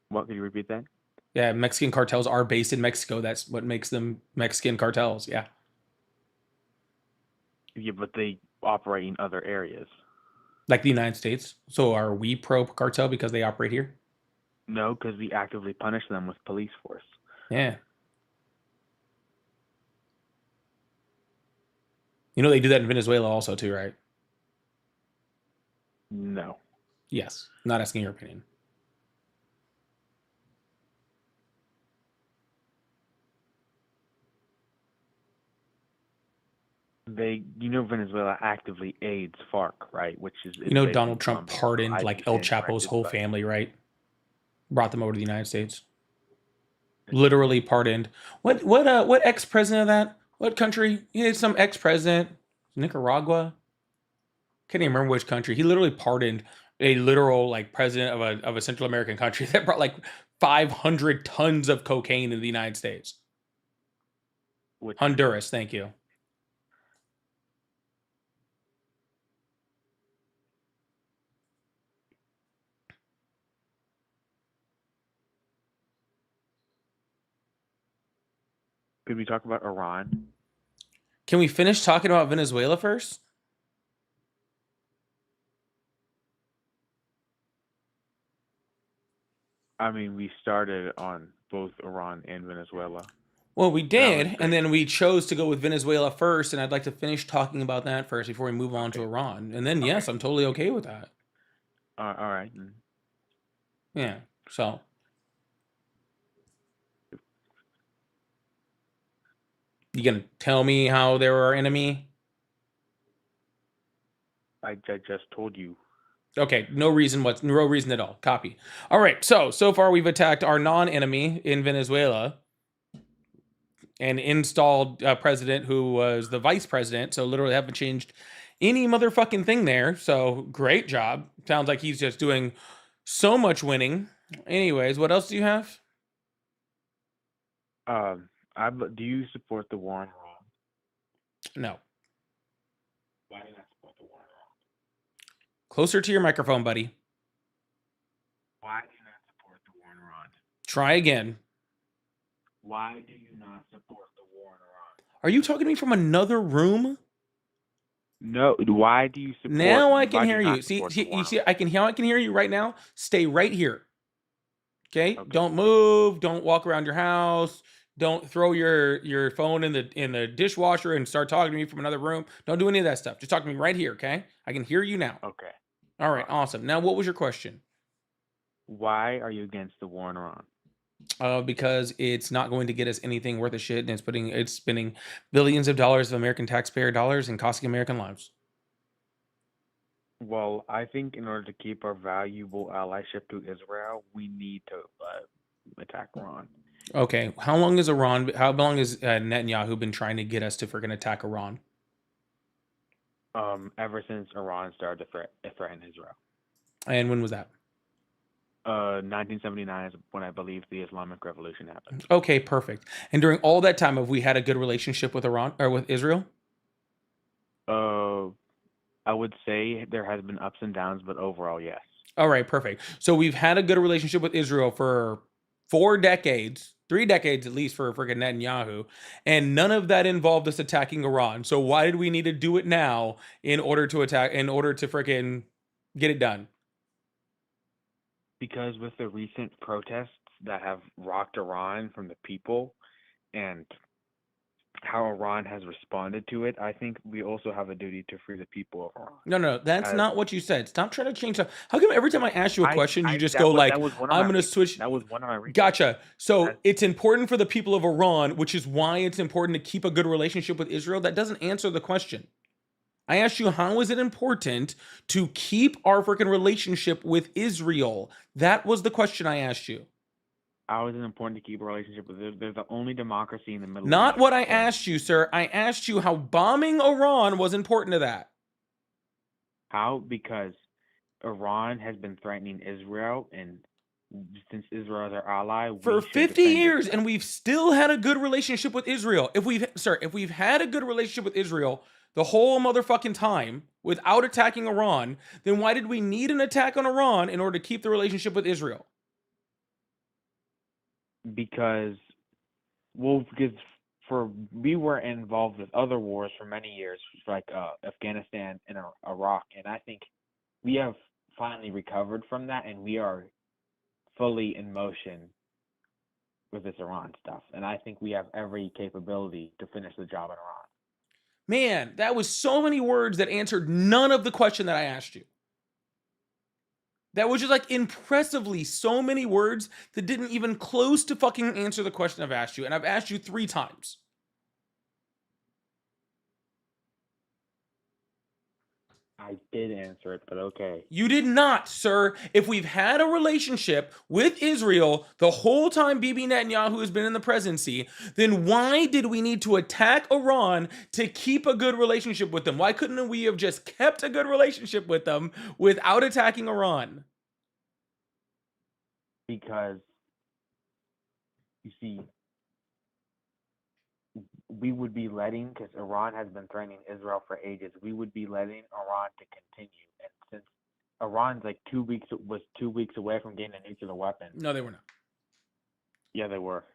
Speaker 9: What, could you repeat that?
Speaker 1: Yeah, Mexican cartels are based in Mexico. That's what makes them Mexican cartels, yeah.
Speaker 9: Yeah, but they operate in other areas.
Speaker 1: Like the United States. So are we pro-cartel because they operate here?
Speaker 9: No, because we actively punish them with police force.
Speaker 1: Yeah. You know they do that in Venezuela also too, right?
Speaker 9: No.
Speaker 1: Yes. Not asking your opinion.
Speaker 9: Venezuela actively aids FARC, right? Which is
Speaker 1: Donald Trump pardoned like El Chapo's whole family, right? Brought them over to the United States. Literally pardoned. What ex-president of that? What country? It's some ex-president. Nicaragua. Can't even remember which country. He literally pardoned a literal like president of a Central American country that brought like 500 tons of cocaine into the United States. Honduras, thank you.
Speaker 9: Could we talk about Iran?
Speaker 1: Can we finish talking about Venezuela first?
Speaker 9: I mean, we started on both Iran and Venezuela.
Speaker 1: Well, we did, and then we chose to go with Venezuela first, and I'd like to finish talking about that first before we move on to Iran. And then, yes, I'm totally okay with that.
Speaker 9: All right.
Speaker 1: Yeah, so. You gonna tell me how they were our enemy?
Speaker 9: I just told you.
Speaker 1: Okay, no reason at all. Copy. All right, so far we've attacked our non-enemy in Venezuela and installed a president who was the vice president, so literally haven't changed any motherfucking thing there. So great job. Sounds like he's just doing so much winning. Anyways, what else do you have?
Speaker 9: Do you support the war in Iran?
Speaker 1: No.
Speaker 9: Why do you not support the war in Iran?
Speaker 1: Closer to your microphone, buddy.
Speaker 9: Why do you not support the war in Iran?
Speaker 1: Try again.
Speaker 9: Why do you not support the war in Iran?
Speaker 1: Are you talking to me from another room?
Speaker 9: No. Why do you support?
Speaker 1: Now I can hear you. See, I can hear you right now. Stay right here. Okay?
Speaker 9: Okay.
Speaker 1: Don't move. Don't walk around your house. Don't throw your phone in the dishwasher and start talking to me from another room. Don't do any of that stuff. Just talk to me right here, okay? I can hear you now.
Speaker 9: Okay.
Speaker 1: All right, awesome. Now, what was your question?
Speaker 9: Why are you against the war in Iran?
Speaker 1: Because it's not going to get us anything worth a shit, and it's spending billions of dollars of American taxpayer dollars and costing American lives.
Speaker 9: Well, I think in order to keep our valuable allyship to Israel, we need to attack Iran.
Speaker 1: Okay, how long has Netanyahu been trying to get us to freaking attack Iran?
Speaker 9: Ever since Iran started to threaten Israel.
Speaker 1: And when was that?
Speaker 9: 1979 is when I believe the Islamic Revolution happened.
Speaker 1: Okay, perfect. And during all that time, have we had a good relationship with Iran or with Israel?
Speaker 9: I would say there has been ups and downs, but overall, yes.
Speaker 1: All right, perfect. So we've had a good relationship with Israel for 4 decades, 3 decades at least for freaking Netanyahu, and none of that involved us attacking Iran. So why did we need to do it now in order to freaking get it done?
Speaker 9: Because with the recent protests that have rocked Iran from the people and how Iran has responded to it, I think we also have a duty to free the people of Iran.
Speaker 1: No, that's not what you said. Stop trying to change stuff. How come every time I ask you a question, you just go like, I'm going to switch?
Speaker 9: That was one of my reasons.
Speaker 1: Gotcha. So it's important for the people of Iran, which is why it's important to keep a good relationship with Israel. That doesn't answer the question. I asked you, how is it important to keep our freaking relationship with Israel? That was the question I asked you.
Speaker 9: How is it important to keep a relationship with Israel? They're the only democracy in the Middle East.
Speaker 1: Not what I asked you, sir. I asked you how bombing Iran was important to that.
Speaker 9: How? Because Iran has been threatening Israel, and since Israel is our ally,
Speaker 1: for 50 years, and we've still had a good relationship with Israel. If we've had a good relationship with Israel the whole motherfucking time without attacking Iran, then why did we need an attack on Iran in order to keep the relationship with Israel?
Speaker 9: Because we were involved with other wars for many years, like Afghanistan and Iraq, and I think we have finally recovered from that, and we are fully in motion with this Iran stuff. And I think we have every capability to finish the job in Iran.
Speaker 1: Man, that was so many words that answered none of the question that I asked you. That was just like impressively so many words that didn't even close to fucking answer the question I've asked you. And I've asked you 3 times.
Speaker 9: I did answer it, but okay.
Speaker 1: You did not, sir. If we've had a relationship with Israel the whole time Bibi Netanyahu has been in the presidency, then why did we need to attack Iran to keep a good relationship with them? Why couldn't we have just kept a good relationship with them without attacking Iran?
Speaker 9: Because, you see, we would be letting, because Iran has been threatening Israel for ages, we would be letting Iran to continue. And since Iran's like 2 weeks away from getting a nuclear weapon.
Speaker 1: No, they were not.
Speaker 9: Yeah, they were.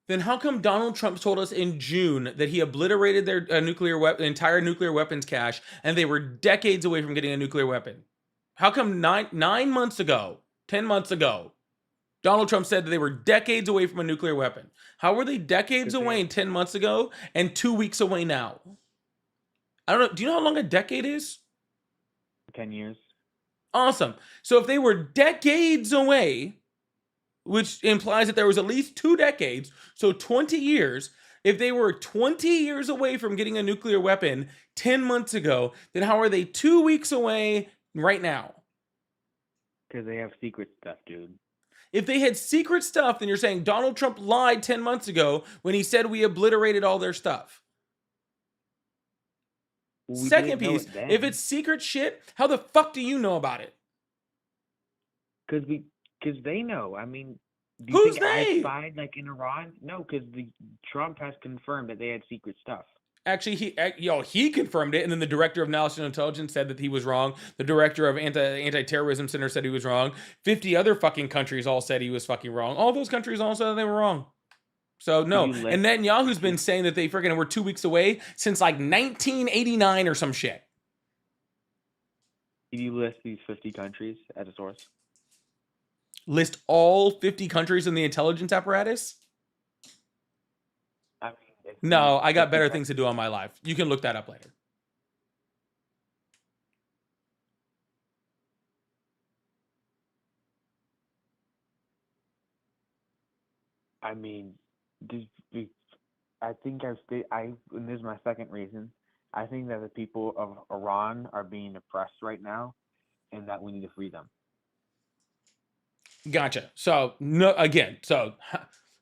Speaker 1: Then how come Donald Trump told us in June that he obliterated their entire nuclear weapons cache, and they were decades away from getting a nuclear weapon? How come 9 months ago, 10 months ago, Donald Trump said that they were decades away from a nuclear weapon? How were they decades away 10 months ago and 2 weeks away now? I don't know. Do you know how long a decade is?
Speaker 9: 10 years.
Speaker 1: Awesome. So if they were decades away, which implies that there was at least 2 decades, so 20 years, if they were 20 years away from getting a nuclear weapon 10 months ago, then how are they 2 weeks away right now?
Speaker 9: Because they have secret stuff, dude.
Speaker 1: If they had secret stuff, then you're saying Donald Trump lied 10 months ago when he said we obliterated all their stuff. Second piece, if it's secret shit, how the fuck do you know about it?
Speaker 9: Because they know. I mean, do
Speaker 1: Who's
Speaker 9: you think
Speaker 1: they?
Speaker 9: I spied like in Iran? No, because Trump has confirmed that they had secret stuff.
Speaker 1: Actually, he confirmed it, and then the director of national intelligence said that he was wrong. The director of anti-terrorism center said he was wrong. 50 other fucking countries all said he was fucking wrong. All those countries all said they were wrong. So no, and Netanyahu's been saying that they freaking were 2 weeks away since like 1989 or some shit.
Speaker 9: Did you list these 50 countries as a source?
Speaker 1: List all 50 countries in the intelligence apparatus?
Speaker 9: I mean, if
Speaker 1: No, I got
Speaker 9: 50
Speaker 1: better things to do on my life. You can look that up later.
Speaker 9: I mean, I think and this is my second reason. I think that the people of Iran are being oppressed right now, and that we need to free them.
Speaker 1: Gotcha. So no, again, so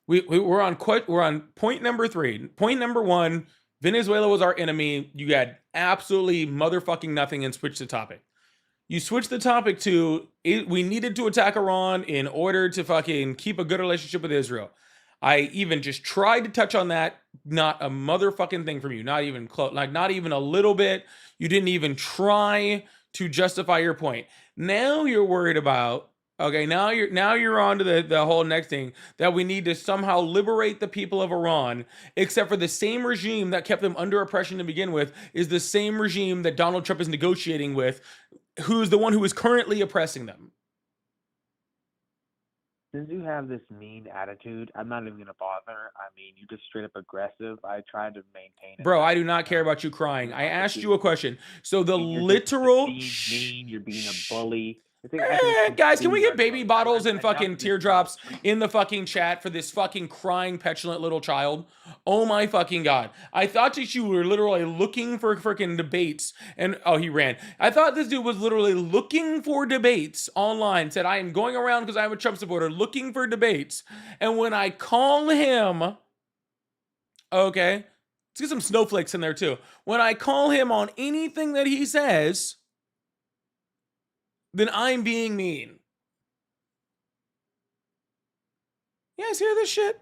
Speaker 1: we're on point number 3. Point number 1: Venezuela was our enemy. You had absolutely motherfucking nothing and switched the topic. You switched the topic to we needed to attack Iran in order to fucking keep a good relationship with Israel. I even just tried to touch on that. Not a motherfucking thing from you. Not even close. Like not even a little bit. You didn't even try to justify your point. Now you're worried about. Okay, now you're on to the whole next thing that we need to somehow liberate the people of Iran, except for the same regime that kept them under oppression to begin with is the same regime that Donald Trump is negotiating with, who's the one who is currently oppressing them.
Speaker 9: Since you have this mean attitude, I'm not even gonna bother. I mean, you just straight up aggressive. I try to maintain it.
Speaker 1: Bro, I do not care about you crying. I asked you a question. So the literal
Speaker 9: being mean, you're being a bully.
Speaker 1: Guys, can we get baby bottles and fucking teardrops in the fucking chat for this fucking crying, petulant little child? Oh my fucking god. I thought that you were literally looking for freaking debates. And, oh, he ran. I thought this dude was literally looking for debates online. Said, I am going around because I'm a Trump supporter looking for debates. And when I call him, okay, let's get some snowflakes in there too. When I call him on anything that he says, then I'm being mean. You guys hear this shit?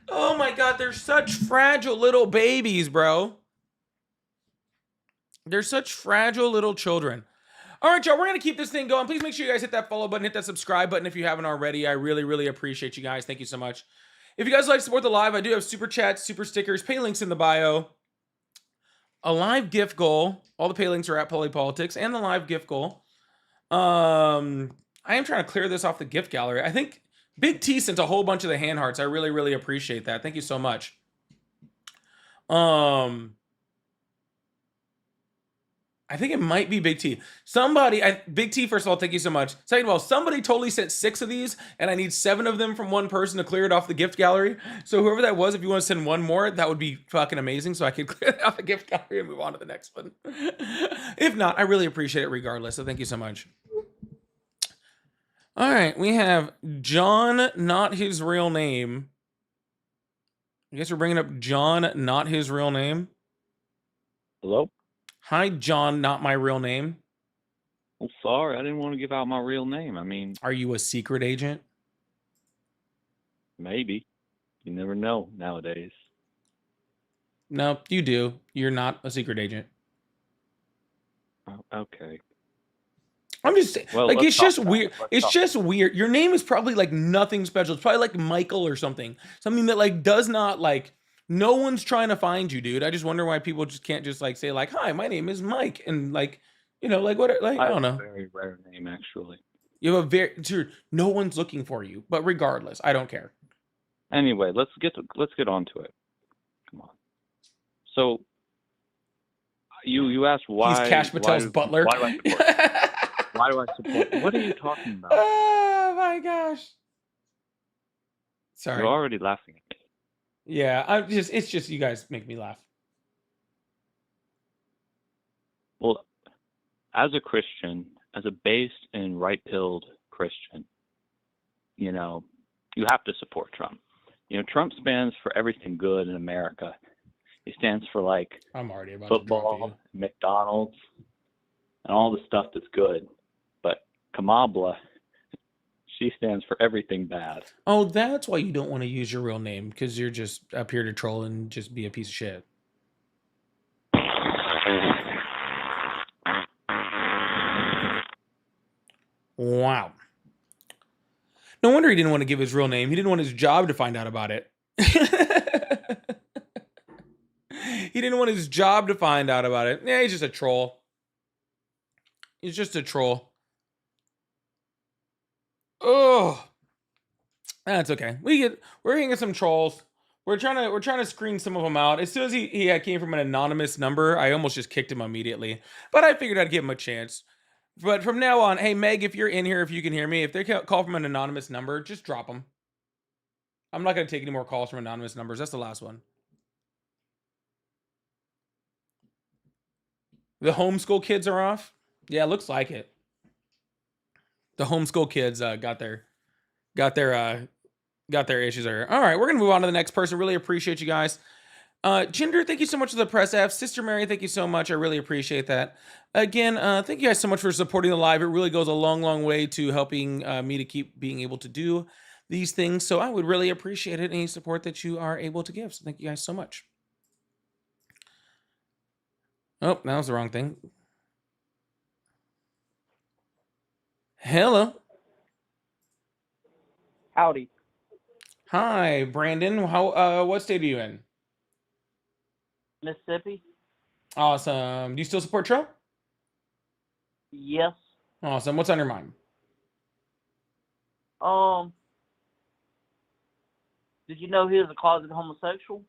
Speaker 1: Oh my god, they're such fragile little babies, bro. They're such fragile little children. All right, y'all, we're going to keep this thing going. Please make sure you guys hit that follow button, hit that subscribe button if you haven't already. I really, really appreciate you guys. Thank you so much. If you guys like to support the live, I do have super chats, super stickers, pay links in the bio. A live gift goal. All the pay links are at PolyPolitics and the live gift goal. I am trying to clear this off the gift gallery. I think Big T sent a whole bunch of the hand hearts. I really, really appreciate that. Thank you so much. I think it might be Big T. Big T, first of all, thank you so much. Second of all, somebody totally sent 6 of these, and I need 7 of them from one person to clear it off the gift gallery. So whoever that was, if you want to send one more, that would be fucking amazing, so I can clear it off the gift gallery and move on to the next one. If not, I really appreciate it regardless, so thank you so much. All right, we have John, not his real name. I guess we're bringing up John, not his real name.
Speaker 10: Hello?
Speaker 1: Hi, John, not my real name.
Speaker 10: Well, sorry, I didn't want to give out my real name. I mean,
Speaker 1: are you a secret agent?
Speaker 10: Maybe. You never know nowadays.
Speaker 1: No, you do. You're not a secret agent.
Speaker 10: Oh, okay.
Speaker 1: I'm just saying, well, like, it's just weird. It's just weird. Your name is probably like nothing special. It's probably like Michael or something. Something that like does not like, no one's trying to find you, dude. I just wonder why people just can't just like say like, hi, my name is Mike. And like, you know, like what, like, I don't know.
Speaker 10: A very rare name, actually.
Speaker 1: You have a dude, no one's looking for you, but regardless, I don't care.
Speaker 10: Anyway, let's get on to it. Come on. So you asked why.
Speaker 1: He's Cash Patel's butler.
Speaker 10: Why do I support? Why do I support? What are you talking about?
Speaker 1: Oh my gosh. Sorry.
Speaker 10: You're already laughing at me.
Speaker 1: Yeah, it's just you guys make me laugh.
Speaker 10: Well, as a Christian, as a based and right-pilled Christian, you know, you have to support Trump. You know, Trump stands for everything good in America. He stands for like
Speaker 1: I'm already about
Speaker 10: football, McDonald's, and all the stuff that's good. But Kamala, she stands for everything bad.
Speaker 1: Oh, that's why you don't want to use your real name, because you're just up here to troll and just be a piece of shit. Wow. No wonder he didn't want to give his real name. He didn't want his job to find out about it. He didn't want his job to find out about it. Yeah, he's just a troll. He's just a troll. Oh, that's okay. We're gonna get some trolls. We're trying to screen some of them out. As soon as he came from an anonymous number, I almost just kicked him immediately. But I figured I'd give him a chance. But from now on, hey Meg, if you're in here, if you can hear me, if they call from an anonymous number, just drop them. I'm not gonna take any more calls from anonymous numbers. That's the last one. The homeschool kids are off. Yeah, looks like it. The homeschool kids got their issues there. All right, we're gonna move on to the next person. Really appreciate you guys. Jinder, thank you so much for the press F. Sister Mary, thank you so much. I really appreciate that. Again, thank you guys so much for supporting the live. It really goes a long, long way to helping me to keep being able to do these things. So I would really appreciate it, any support that you are able to give. So thank you guys so much. Oh, that was the wrong thing. Hello.
Speaker 11: Howdy.
Speaker 1: Hi, Brandon. How? What state are you in?
Speaker 11: Mississippi?
Speaker 1: Awesome. Do you still support Trump?
Speaker 11: Yes.
Speaker 1: Awesome. What's on your mind?
Speaker 11: Did you know he was a closeted homosexual?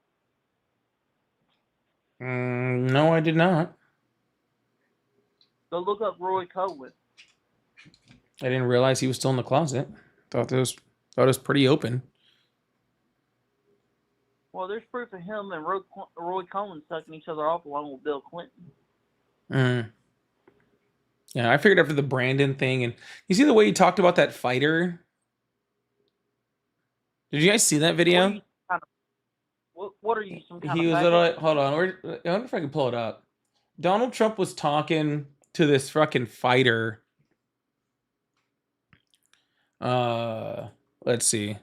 Speaker 1: No, I did not.
Speaker 11: Go look up Roy Cohen.
Speaker 1: I didn't realize he was still in the closet. Thought it was pretty open.
Speaker 11: Well, there's proof of him and Roy Cohen sucking each other off along with Bill Clinton.
Speaker 1: Yeah, I figured after the Brandon thing, and you see the way he talked about that fighter. Did you guys see that video?
Speaker 11: What are you, some kind
Speaker 1: He
Speaker 11: of
Speaker 1: was
Speaker 11: faggot?
Speaker 1: hold on. I wonder if I can pull it up. Donald Trump was talking to this fucking fighter. Let's see.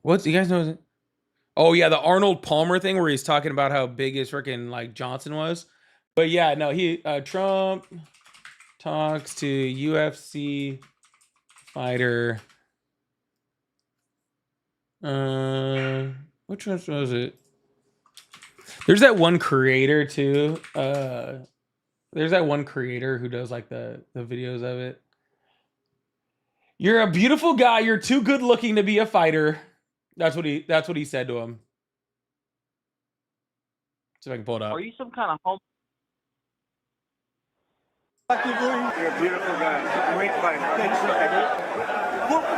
Speaker 1: What you guys know? Oh yeah, the Arnold Palmer thing where he's talking about how big his freaking like Johnson was. But yeah, no, Trump talks to UFC fighter. Which one was it? There's that one creator too. There's that one creator who does like the videos of it. You're a beautiful guy. You're too good looking to be a fighter. That's what he said to him. See if I can pull it up.
Speaker 11: Are you some kind of homo?
Speaker 12: You're a beautiful guy. Great fighter.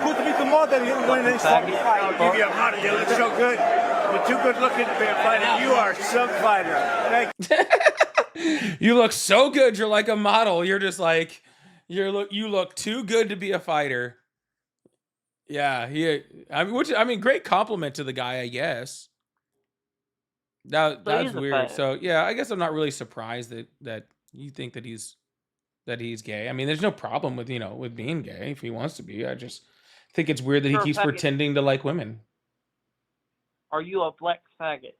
Speaker 12: Put me some more than when they start to fight. I'll give you a hundred. You look so good. You're too good looking to be a fighter. You are some fighter. Thank you.
Speaker 1: You look so good. You're like a model. You're just like you look too good to be a fighter. Yeah, I mean, great compliment to the guy, I guess. That's weird. So yeah, I guess I'm not really surprised that you think that he's gay. I mean, there's no problem with with being gay if he wants to be. I just think it's weird that he keeps pretending to like women.
Speaker 11: Are you a black faggot?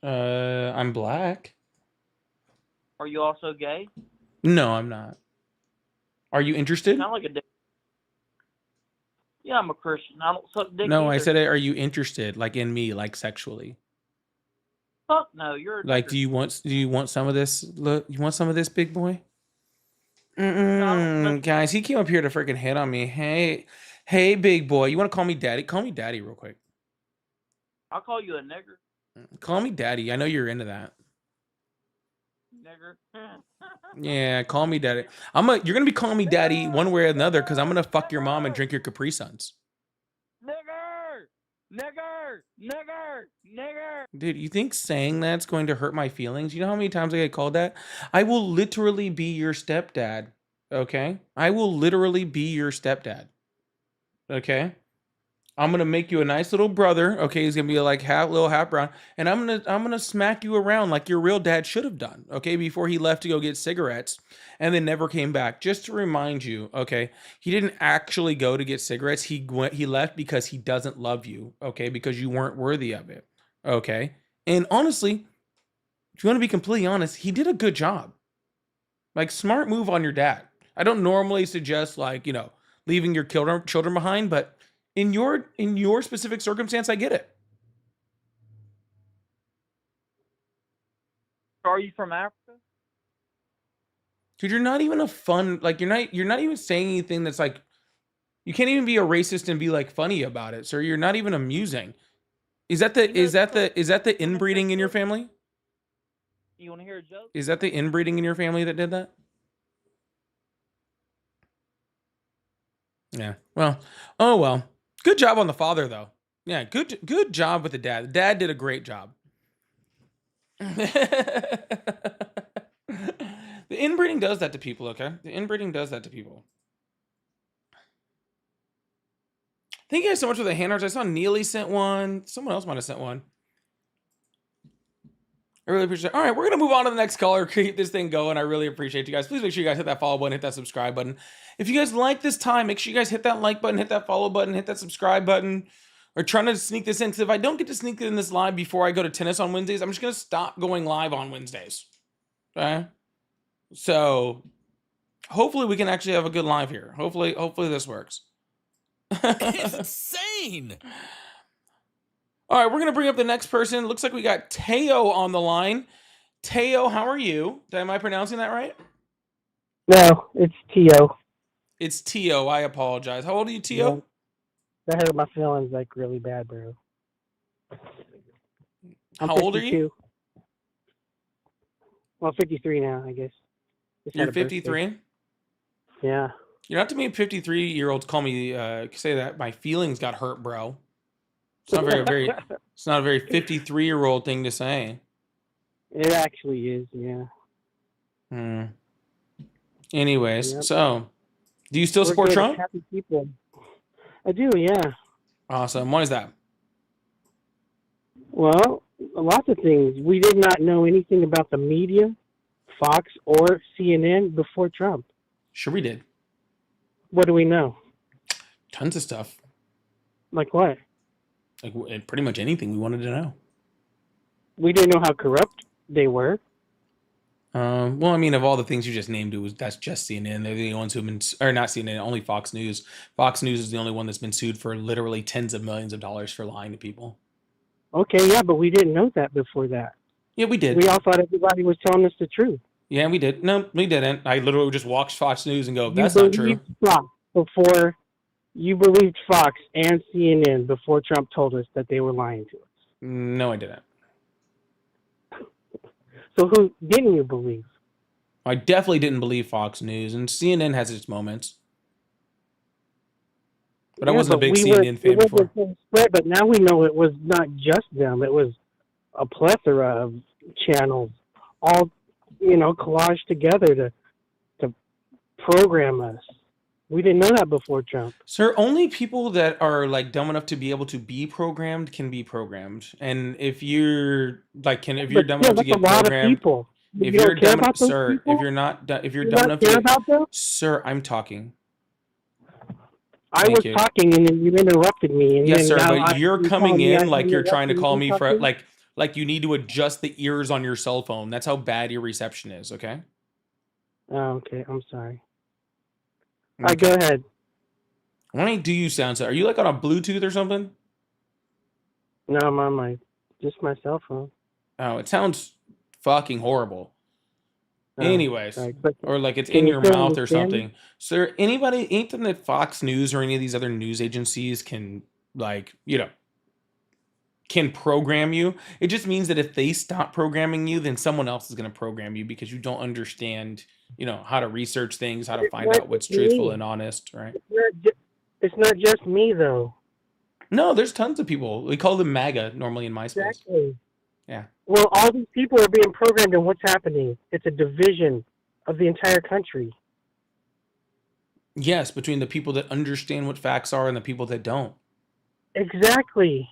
Speaker 1: I'm black.
Speaker 11: Are you also gay?
Speaker 1: No, I'm not. Are you interested?
Speaker 11: Sound like a dick. Yeah, I'm a Christian. I don't suck dick.
Speaker 1: No,
Speaker 11: either.
Speaker 1: I said, are you interested, like in me, like sexually?
Speaker 11: Fuck no, you're.
Speaker 1: Like, do you want some of this? Look, you want some of this, big boy? Guys, he came up here to freaking hit on me. Hey, big boy, you want to call me daddy? Call me daddy real quick.
Speaker 11: I'll call you a nigger.
Speaker 1: Call me daddy. I know you're into that.
Speaker 11: Nigger.
Speaker 1: Yeah, call me daddy. You're gonna be calling me daddy one way or another because I'm gonna fuck your mom and drink your Capri Suns.
Speaker 11: Nigger.
Speaker 1: Dude, you think saying that's going to hurt my feelings? You know how many times I get called that? I will literally be your stepdad. Okay? I will literally be your stepdad. Okay? I'm gonna make you a nice little brother. Okay, he's gonna be like half brown, and I'm gonna smack you around like your real dad should have done. Okay, before he left to go get cigarettes, and then never came back. Just to remind you, okay, he didn't actually go to get cigarettes. He left because he doesn't love you. Okay, because you weren't worthy of it. Okay, and honestly, if you want to be completely honest, he did a good job. Like, smart move on your dad. I don't normally suggest leaving your children behind, but in your specific circumstance, I get it.
Speaker 11: Are you from Africa?
Speaker 1: Dude, you're not even a fun, like, you're not even saying anything that's like, you can't even be a racist and be like funny about it, sir. You're not even amusing. Is that the inbreeding in your family?
Speaker 11: You want to hear a joke?
Speaker 1: Is that the inbreeding in your family that did that? Yeah. Well, oh well. Good job on the father though. Yeah, good job with the dad. The dad did a great job. The inbreeding does that to people, okay? The inbreeding does that to people. Thank you guys so much for the hand arts. I saw Neely sent one. Someone else might have sent one. I really appreciate it. All right, we're going to move on to the next caller. Keep this thing going. I really appreciate you guys. Please make sure you guys hit that follow button, hit that subscribe button. If you guys like this time, make sure you guys hit that like button, hit that follow button, hit that subscribe button. We're trying to sneak this in, because if I don't get to sneak in this live before I go to tennis on Wednesdays, I'm just going to stop going live on Wednesdays. Okay? So, hopefully we can actually have a good live here. Hopefully this works.
Speaker 13: It's insane.
Speaker 1: All right, we're going to bring up the next person. Looks like we got Teo on the line. Teo, how are you? Am I pronouncing that right?
Speaker 14: No, it's Teo.
Speaker 1: It's Teo. I apologize. How old are you, Teo?
Speaker 14: Yeah, that hurt my feelings like really bad, bro. I'm
Speaker 1: How old are you?
Speaker 14: Well, 53 now, I guess. Just had
Speaker 1: You're
Speaker 14: a birthday.
Speaker 1: 53?
Speaker 14: Yeah.
Speaker 1: You're not too many 53-year-olds call me, say that my feelings got hurt, bro. It's not it's not a very 53-year-old thing to say.
Speaker 14: It actually is, yeah.
Speaker 1: Anyways,
Speaker 14: Yep.
Speaker 1: So, do you still
Speaker 14: We're
Speaker 1: support
Speaker 14: good,
Speaker 1: Trump?
Speaker 14: happy people. I do, yeah.
Speaker 1: Awesome. Why is that?
Speaker 14: Well, lots of things. We did not know anything about the media, Fox or CNN, before Trump.
Speaker 1: Sure we did.
Speaker 14: What do we know?
Speaker 1: Tons of stuff.
Speaker 14: Like what?
Speaker 1: Like pretty much anything we wanted to know.
Speaker 14: We didn't know how corrupt they were.
Speaker 1: Well, I mean, of all the things you just named, that's just CNN. They're the ones who've been, or not CNN, only Fox News. Fox News is the only one that's been sued for literally tens of millions of dollars for lying to people.
Speaker 14: Okay, yeah, but we didn't know that before that.
Speaker 1: Yeah, we did.
Speaker 14: We all thought everybody was telling us the truth.
Speaker 1: Yeah, we did. No, we didn't. I literally just watched Fox News and go,
Speaker 14: You
Speaker 1: that's not true.
Speaker 14: You believed Fox and CNN before Trump told us that they were lying to us.
Speaker 1: No, I didn't.
Speaker 14: So who didn't you believe?
Speaker 1: I definitely didn't believe Fox News, and CNN has its moments. But I wasn't a big CNN fan before.
Speaker 14: Spread, but now we know it was not just them. It was a plethora of channels, all collaged together to program us. We didn't know that before Trump.
Speaker 1: Sir, only people that are like dumb enough to be able to be programmed can be programmed. And if you're like, if you're dumb enough to get programmed, if you're dumb, sir, if you're not, if you're dumb enough to, sir, I'm talking.
Speaker 14: I was talking and then you interrupted me. And
Speaker 1: yes, sir,
Speaker 14: then
Speaker 1: but you're coming in like you're trying to call me for like you need to adjust the ears on your cell phone. That's how bad your reception is. Okay.
Speaker 14: Oh, okay. I'm sorry. All right, go ahead.
Speaker 1: Why do you sound so? Are you like on a Bluetooth or something?
Speaker 14: No, I'm on just my cell phone.
Speaker 1: Oh, it sounds fucking horrible.
Speaker 14: Oh,
Speaker 1: anyways,
Speaker 14: sorry,
Speaker 1: or like it's in your mouth or something. Sir, anything that Fox News or any of these other news agencies can can program you. It just means that if they stop programming you, then someone else is going to program you because you don't understand, how to research things, how to find out what's truthful and honest, right?
Speaker 14: It's not just me, though.
Speaker 1: No, there's tons of people. We call them MAGA normally in MySpace.
Speaker 14: Exactly.
Speaker 1: Yeah.
Speaker 14: Well, all these people are being programmed, and what's happening? It's a division of the entire country.
Speaker 1: Yes, between the people that understand what facts are and the people that don't.
Speaker 14: Exactly.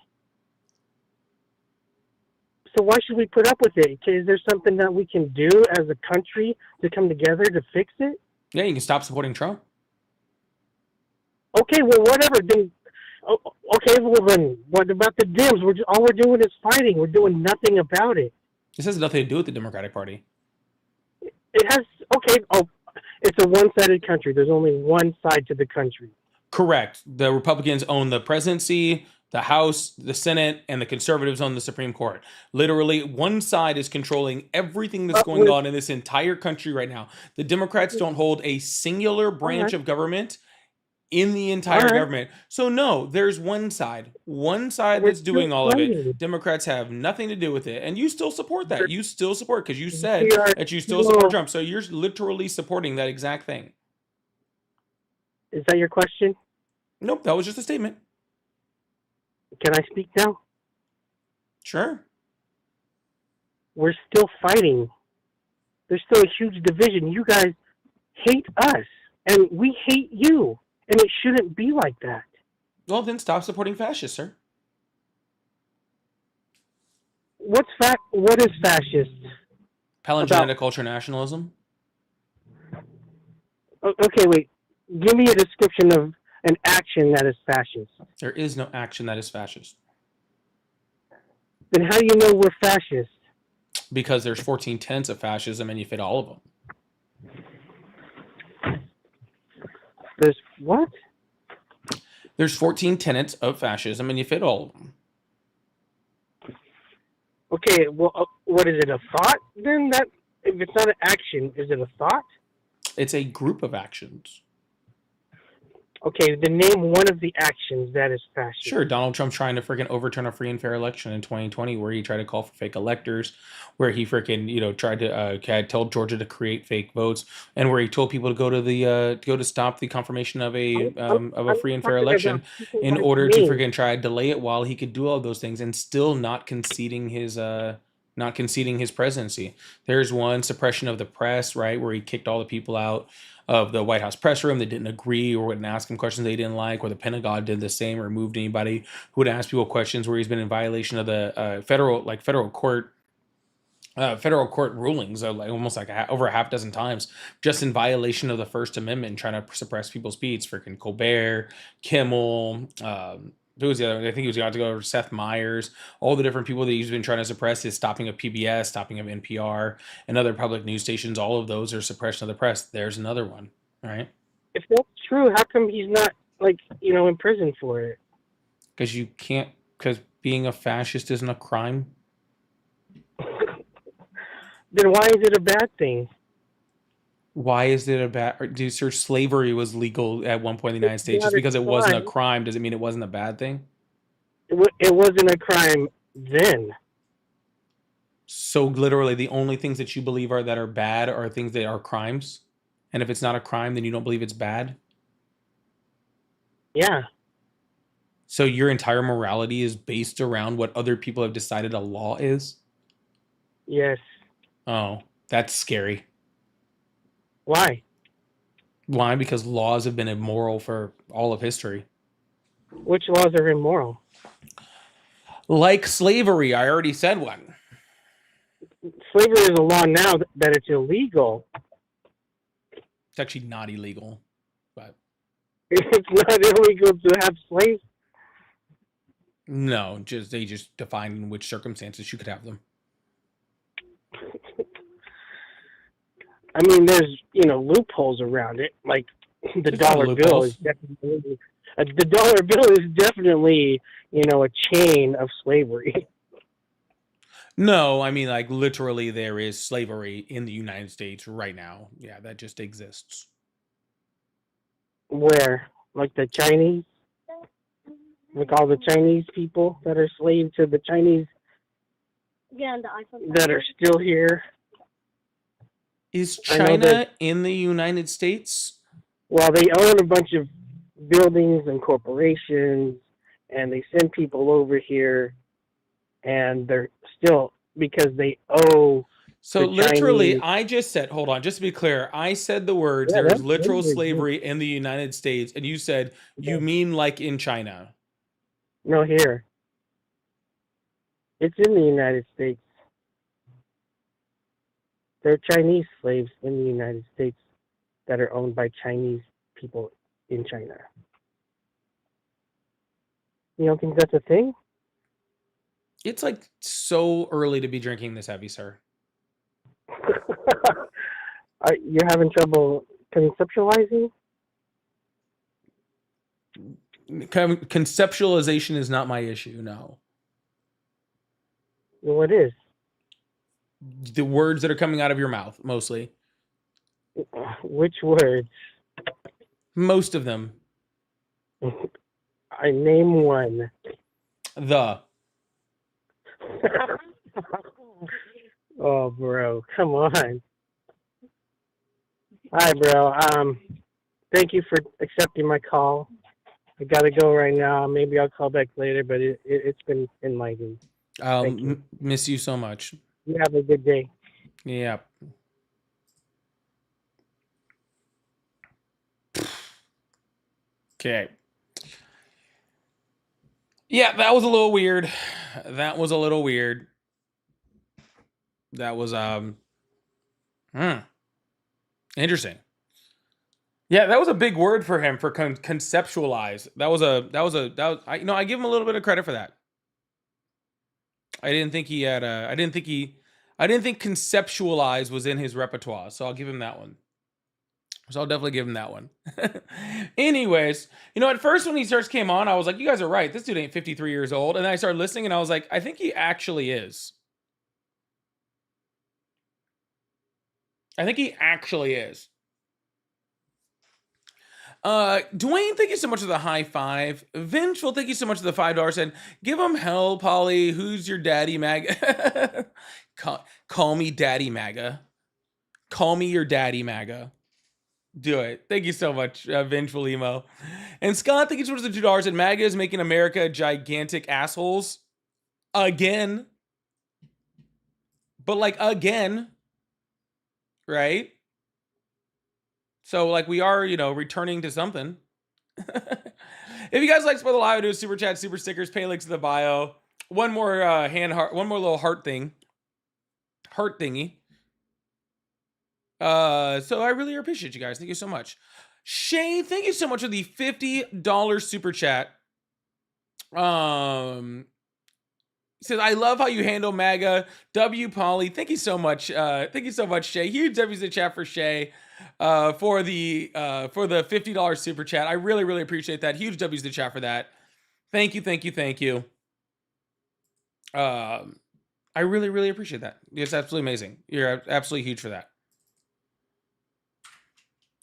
Speaker 14: So why should we put up with it? Is there something that we can do as a country to come together to fix it?
Speaker 1: Yeah, you can stop supporting Trump.
Speaker 14: Okay, well, whatever. Then, okay, well then, what about the Dems? All we're doing is fighting. We're doing nothing about it.
Speaker 1: This has nothing to do with the Democratic Party.
Speaker 14: It has. Okay. Oh, it's a one-sided country. There's only one side to the country.
Speaker 1: Correct. The Republicans own the presidency, The House, the Senate, and the conservatives on the Supreme Court. Literally, one side is controlling everything that's going on in this entire country right now. The Democrats don't hold a singular branch of government in the entire government. So no, there's one side that's doing all of it. Democrats have nothing to do with it. And you still support that. You still support, because you said that you still support Trump. So you're literally supporting that exact thing.
Speaker 14: Is that your question?
Speaker 1: Nope, that was just a statement.
Speaker 14: Can I speak now?
Speaker 1: Sure.
Speaker 14: We're still fighting. There's still a huge division. You guys hate us, and we hate you. And it shouldn't be like that.
Speaker 1: Well, then stop supporting fascists, sir.
Speaker 14: What is fascist?
Speaker 1: Palingenic ultranationalism.
Speaker 14: Okay, wait. Give me a description of an action that is fascist.
Speaker 1: There is no action that is fascist.
Speaker 14: Then how do you know we're fascist?
Speaker 1: Because there's 14 tenets of fascism, and you fit all of them.
Speaker 14: There's what?
Speaker 1: There's 14 tenets of fascism, and you fit all of them.
Speaker 14: Okay, well, what is it, a thought then? That if it's not an action, is it a thought?
Speaker 1: It's a group of actions.
Speaker 14: Okay, then name one of the actions that is fascist.
Speaker 1: Sure, Donald Trump trying to freaking overturn a free and fair election in 2020, where he tried to call for fake electors, where he freaking tried to told Georgia to create fake votes, and where he told people to go to stop the confirmation of a free and fair election in order to freaking try to delay it while he could do all those things and still not conceding his presidency. There's one, suppression of the press, right, where he kicked all the people out of the White House press room that didn't agree or wouldn't ask him questions they didn't like, or the Pentagon did the same, or removed anybody who would ask people questions, where he's been in violation of the federal court rulings almost like over a half dozen times, just in violation of the First Amendment and trying to suppress people's speech. Freaking Colbert, Kimmel, who was the other? I think he was about to go over Seth Meyers, all the different people that he's been trying to suppress. His stopping of PBS, stopping of NPR, and other public news stations. All of those are suppression of the press. There's another one, right?
Speaker 14: If that's true, how come he's not in prison for it?
Speaker 1: Because you can't. Because being a fascist isn't a crime.
Speaker 14: Then why is it a bad thing?
Speaker 1: Why is it a bad? Sir, slavery was legal at one point in the United States. Just because it wasn't a crime doesn't mean it wasn't a bad thing.
Speaker 14: It wasn't a crime then.
Speaker 1: So literally, the only things that you believe that are bad are things that are crimes. And if it's not a crime, then you don't believe it's bad.
Speaker 14: Yeah.
Speaker 1: So your entire morality is based around what other people have decided a law is?
Speaker 14: Yes.
Speaker 1: Oh, that's scary.
Speaker 14: Why?
Speaker 1: Why? Because laws have been immoral for all of history.
Speaker 14: Which laws are immoral?
Speaker 1: Like slavery. I already said one.
Speaker 14: Slavery is a law now that it's illegal.
Speaker 1: It's actually not illegal, but
Speaker 14: it's not illegal to have slaves.
Speaker 1: No, they just define in which circumstances you could have them.
Speaker 14: I mean, there's loopholes around it. Like the dollar bill is definitely a chain of slavery.
Speaker 1: No, I mean, like, literally there is slavery in the United States right now. Yeah, that just exists.
Speaker 14: Where? Like the Chinese? Like all the Chinese people that are slaves to the Chinese that are still here?
Speaker 1: Is China in the United States?
Speaker 14: Well, they own a bunch of buildings and corporations, and they send people over here, and they're still, because they owe.
Speaker 1: So literally, I just said, hold on, just to be clear, I said the words, there is literal slavery in the United States, and you said, you mean like in China?
Speaker 14: No, here. It's in the United States. There are Chinese slaves in the United States that are owned by Chinese people in China. You don't think that's a thing?
Speaker 1: It's like so early to be drinking this heavy, sir.
Speaker 14: You're having trouble conceptualizing?
Speaker 1: Conceptualization is not my issue. No,
Speaker 14: What is?
Speaker 1: the words that are coming out of your mouth, mostly.
Speaker 14: Which words?
Speaker 1: Most of them.
Speaker 14: I name one.
Speaker 1: The.
Speaker 14: Oh, bro, come on. Hi, bro. Thank you for accepting my call. I gotta go right now. Maybe I'll call back later, but it's been enlightening. Thank you.
Speaker 1: Miss you so much.
Speaker 14: You have a good day.
Speaker 1: Yeah. Okay. Yeah, that was a little weird. That was a little weird. That was interesting. Yeah, that was a big word for him for conceptualize. I give him a little bit of credit for that. I didn't think conceptualize was in his repertoire, so I'll give him that one. So I'll definitely give him that one. Anyways, at first when he first came on, I was like, you guys are right. This dude ain't 53 years old. And then I started listening and I was like, I think he actually is. Dwayne, thank you so much for the high five. Vengeful, thank you so much for the $5. And give him hell, Polly. Who's your daddy, MAGA? Call me Daddy MAGA. Call me your daddy, MAGA. Do it. Thank you so much, Vengeful Emo. And Scott, thank you so much for the $2. And MAGA is making America gigantic assholes. Again. But again. Right? So we are, returning to something. If you guys like Spoil the Live, do a super chat, super stickers, pay links in the bio. One more one more little heart thingy. So I really appreciate you guys. Thank you so much. Shay, thank you so much for the $50 super chat. Says, I love how you handle MAGA. W Polly, thank you so much. Thank you so much, Shay. Huge W's in chat for Shay. For the $50 super chat. I really, really appreciate that. Huge W's in chat for that. Thank you. I really, really appreciate that. It's absolutely amazing. You're absolutely huge for that.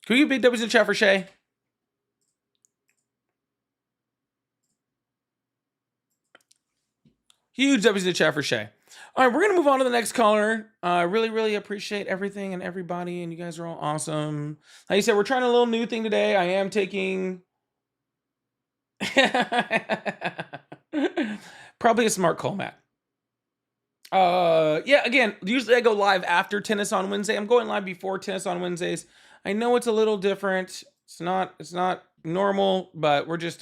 Speaker 1: Can we get big W's in chat for Shay? Huge W's in the chat for Shay. All right, we're going to move on to the next caller. I really, really appreciate everything and everybody, and you guys are all awesome. Like I said, we're trying a little new thing today. I am taking... probably a smart call, Matt. Yeah, again, usually I go live after Tennis on Wednesday. I'm going live before Tennis on Wednesdays. I know it's a little different. It's not normal, but we're just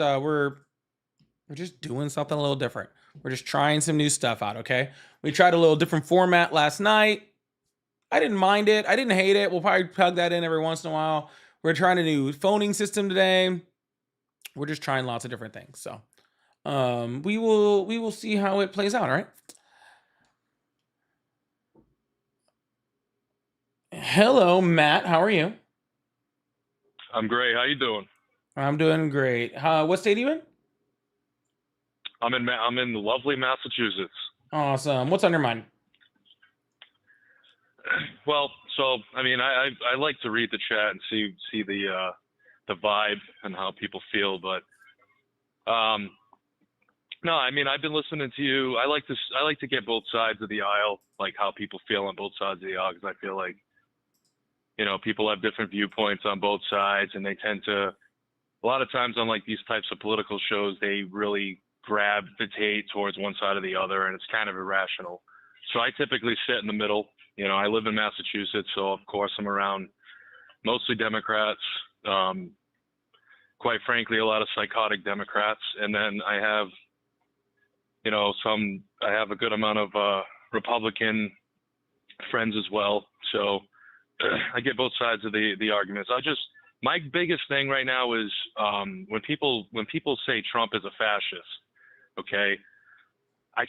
Speaker 1: doing something a little different. We're just trying some new stuff out, okay? We tried a little different format last night. I didn't mind it. I didn't hate it. We'll probably plug that in every once in a while. We're trying a new phoning system today. We're just trying lots of different things. So we will see how it plays out, all right? Hello, Matt. How are you?
Speaker 15: I'm great. How you doing?
Speaker 1: I'm doing great. What state are you in?
Speaker 15: I'm in lovely Massachusetts.
Speaker 1: Awesome. What's on your mind?
Speaker 15: Well, so I mean, I like to read the chat and see the vibe and how people feel, but no, I mean, I've been listening to you. I like to get both sides of the aisle, like how people feel on both sides of the aisle, because I feel like people have different viewpoints on both sides, and they tend to, a lot of times on like these types of political shows, they really gravitate towards one side or the other, and it's kind of irrational. So I typically sit in the middle. I live in Massachusetts, so of course I'm around mostly Democrats, quite frankly, a lot of psychotic Democrats. And then I have, I have a good amount of Republican friends as well. So I get both sides of the arguments. My biggest thing right now is when people say Trump is a fascist, okay, I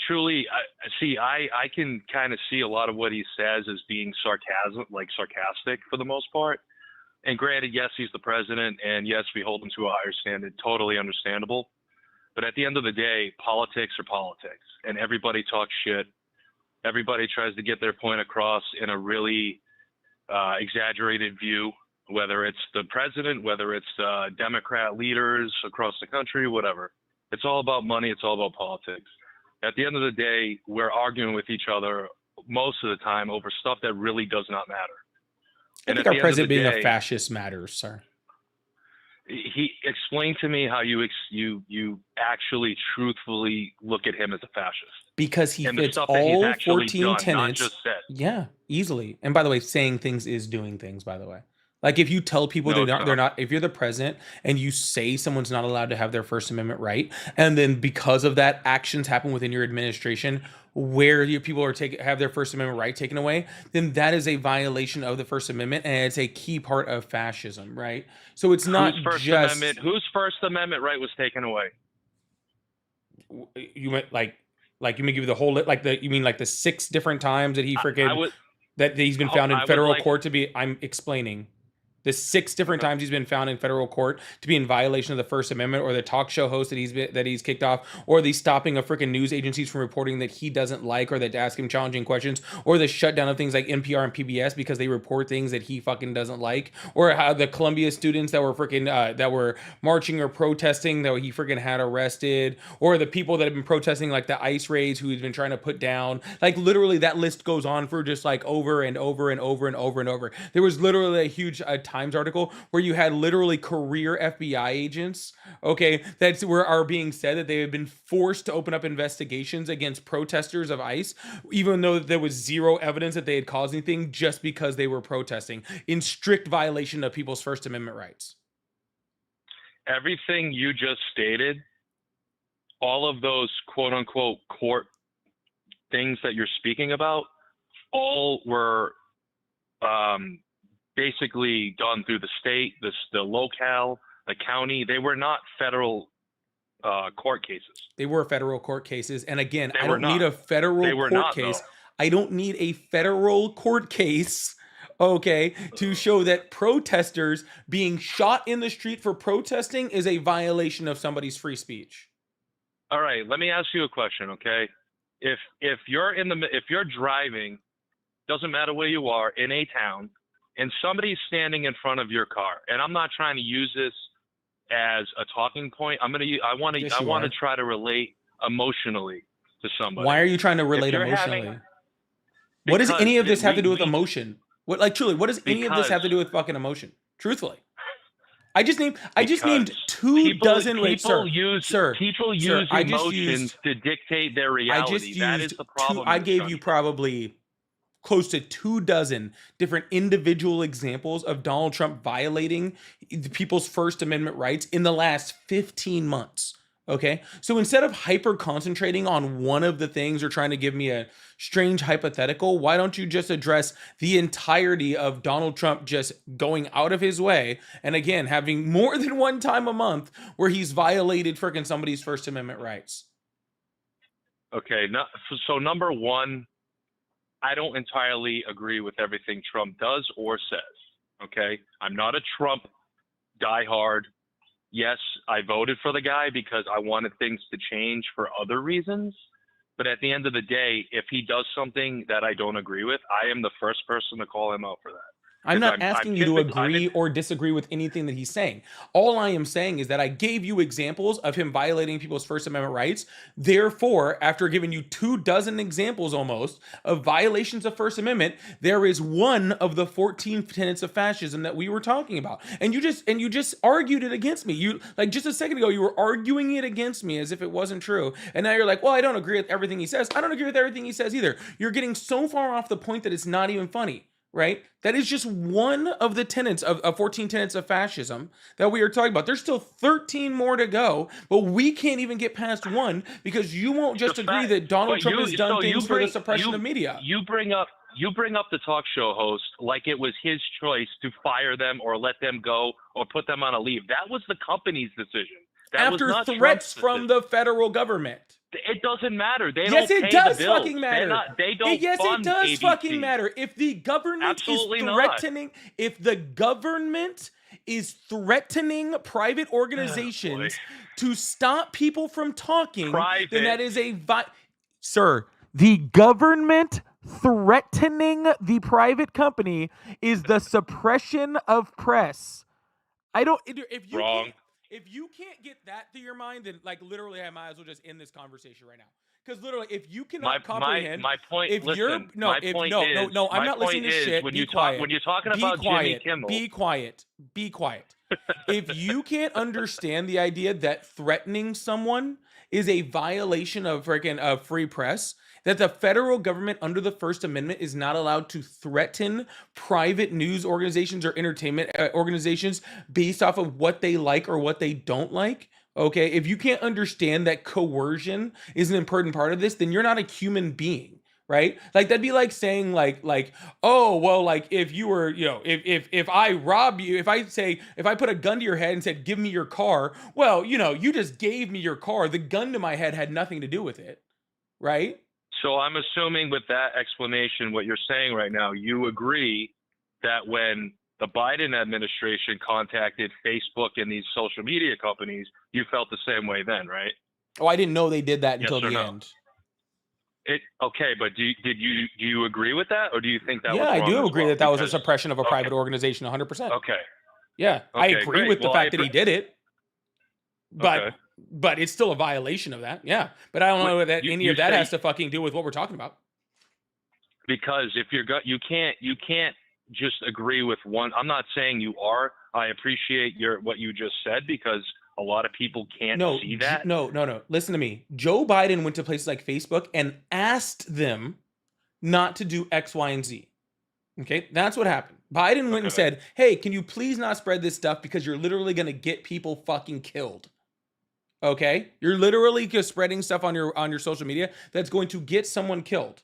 Speaker 15: can kind of see a lot of what he says as being sarcastic for the most part. And granted, yes, he's the president, and yes, we hold him to a higher standard. Totally understandable. But at the end of the day, politics are politics, and everybody talks shit. Everybody tries to get their point across in a really exaggerated view, whether it's the president, whether it's Democrat leaders across the country, whatever. It's all about money. It's all about politics. At the end of the day, we're arguing with each other most of the time over stuff that really does not matter.
Speaker 1: I think our president being a fascist matters, sir.
Speaker 15: He explained to me how you actually truthfully look at him as a fascist.
Speaker 1: Because he
Speaker 15: and
Speaker 1: fits all 14 tenets. Yeah, easily. And by the way, saying things is doing things, by the way. Like if you tell people they're not, if you're the president and you say someone's not allowed to have their First Amendment right, and then because of that, actions happen within your administration where people are have their First Amendment right taken away, then that is a violation of the First Amendment, and it's a key part of fascism, right? So it's not
Speaker 15: whose First Amendment right was taken away?
Speaker 1: You meant like you may give the whole you mean like the 6 different times that he freaking that he's been found in federal court to be. I'm explaining. The 6 different times he's been found in federal court to be in violation of the First Amendment, or the talk show host that he's kicked off, or the stopping of freaking news agencies from reporting that he doesn't like, or that ask him challenging questions, or the shutdown of things like NPR and PBS because they report things that he fucking doesn't like, or how the Columbia students that were freaking that were marching or protesting that he freaking had arrested, or the people that have been protesting like the ICE raids who he's been trying to put down. Like literally that list goes on for just like over and over and over and over and over. There was literally a huge Times article where you had literally career FBI agents, okay, are being said that they have been forced to open up investigations against protesters of ICE, even though there was zero evidence that they had caused anything, just because they were protesting in strict violation of people's First Amendment rights.
Speaker 15: Everything you just stated, all of those quote unquote court things that you're speaking about, all were basically done through the state, the locale, the county. They were not federal court cases.
Speaker 1: They were federal court cases. And again, I don't need a federal court case. I don't need a federal court case, okay, to show that protesters being shot in the street for protesting is a violation of somebody's free speech.
Speaker 15: All right, let me ask you a question, okay? If you're driving, doesn't matter where you are, in a town, and somebody's standing in front of your car, and I'm not trying to use this as a talking point. I want to try to relate emotionally to somebody.
Speaker 1: Why are you trying to relate emotionally? What does any of this have to do with emotion? What, like, truly, what does any of this have to do with fucking emotion? Truthfully, I just named 2 dozen.
Speaker 15: People use emotions to dictate their reality. That is the problem.
Speaker 1: I gave you probably close to 2 dozen different individual examples of Donald Trump violating the people's First Amendment rights in the last 15 months. Okay, so instead of hyper concentrating on one of the things or trying to give me a strange hypothetical, why don't you just address the entirety of Donald Trump just going out of his way and again having more than one time a month where he's violated freaking somebody's First Amendment rights?
Speaker 15: Okay, so number one, I don't entirely agree with everything Trump does or says. Okay, I'm not a Trump diehard. Yes, I voted for the guy because I wanted things to change for other reasons. But at the end of the day, if he does something that I don't agree with, I am the first person to call him out for that.
Speaker 1: I'm not asking you to agree or disagree with anything that he's saying. All I am saying is that I gave you examples of him violating people's First Amendment rights. Therefore, after giving you 2 dozen examples almost of violations of First Amendment, there is one of the 14 tenets of fascism that we were talking about. And you just argued it against me. You, like, just a second ago, you were arguing it against me as if it wasn't true. And now you're like, well, I don't agree with everything he says. I don't agree with everything he says either. You're getting so far off the point that it's not even funny. Right? That is just one of the tenets of 14 tenets of fascism that we are talking about. There's still 13 more to go, but we can't even get past one because you won't just agree that Donald Trump has done things for the suppression of media.
Speaker 15: You bring up the talk show host like it was his choice to fire them or let them go or put them on a leave. That was the company's decision. That
Speaker 1: after threats from the federal government.
Speaker 15: It doesn't matter. They
Speaker 1: Yes,
Speaker 15: don't
Speaker 1: it
Speaker 15: pay
Speaker 1: does
Speaker 15: the bills.
Speaker 1: fucking matter.
Speaker 15: They don't
Speaker 1: Yes, it
Speaker 15: fund
Speaker 1: does
Speaker 15: ABC.
Speaker 1: fucking matter. If the government
Speaker 15: Absolutely
Speaker 1: is
Speaker 15: not.
Speaker 1: threatening, if the government is threatening private organizations to stop people from talking, then that is a sir, the government threatening the private company is the suppression of press. I don't if you
Speaker 15: Wrong.
Speaker 1: if you can't get that through your mind, then like literally I might as well just end this conversation right now. Because literally, if you cannot comprehend,
Speaker 15: my point.
Speaker 1: if
Speaker 15: listen,
Speaker 1: you're
Speaker 15: my
Speaker 1: no,
Speaker 15: point
Speaker 1: I'm not listening to shit.
Speaker 15: When
Speaker 1: Be
Speaker 15: you
Speaker 1: quiet.
Speaker 15: when you're talking
Speaker 1: Be
Speaker 15: about
Speaker 1: quiet.
Speaker 15: Jimmy Kimmel,
Speaker 1: Be quiet. Be quiet. If you can't understand the idea that threatening someone is a violation of freaking free press, that the federal government under the First Amendment is not allowed to threaten private news organizations or entertainment organizations based off of what they like or what they don't like. Okay, if you can't understand that coercion is an important part of this, then you're not a human being, right? Like that'd be like saying like oh well, like if you were, you know, if I rob you, if I put a gun to your head and said give me your car, well, you know, you just gave me your car. The gun to my head had nothing to do with it, right?
Speaker 15: So I'm assuming with that explanation, what you're saying right now, you agree that when the Biden administration contacted Facebook and these social media companies, you felt the same way then, right?
Speaker 1: Oh, I didn't know they did that until
Speaker 15: Yes or
Speaker 1: the
Speaker 15: no?
Speaker 1: end.
Speaker 15: Okay, but do you agree with that, or do you think that was
Speaker 1: Yeah,
Speaker 15: wrong
Speaker 1: I do
Speaker 15: as
Speaker 1: agree
Speaker 15: well?
Speaker 1: that that was a
Speaker 15: Because-
Speaker 1: suppression of a private organization 100%.
Speaker 15: Okay.
Speaker 1: Yeah, I
Speaker 15: Okay,
Speaker 1: agree
Speaker 15: great.
Speaker 1: with the
Speaker 15: Well, I
Speaker 1: fact that he
Speaker 15: appre-
Speaker 1: did it, but
Speaker 15: Okay.
Speaker 1: but it's still a violation of that. Yeah, but I don't know that any of that has to fucking do with what we're talking about.
Speaker 15: Because if you can't just agree with one. I'm not saying you are. I appreciate what you just said, because a lot of people can't see that.
Speaker 1: No. Listen to me. Joe Biden went to places like Facebook and asked them not to do X, Y, and Z. Okay, that's what happened. Biden went and said, "Hey, can you please not spread this stuff because you're literally going to get people fucking killed." Okay, you're literally just spreading stuff on your social media that's going to get someone killed.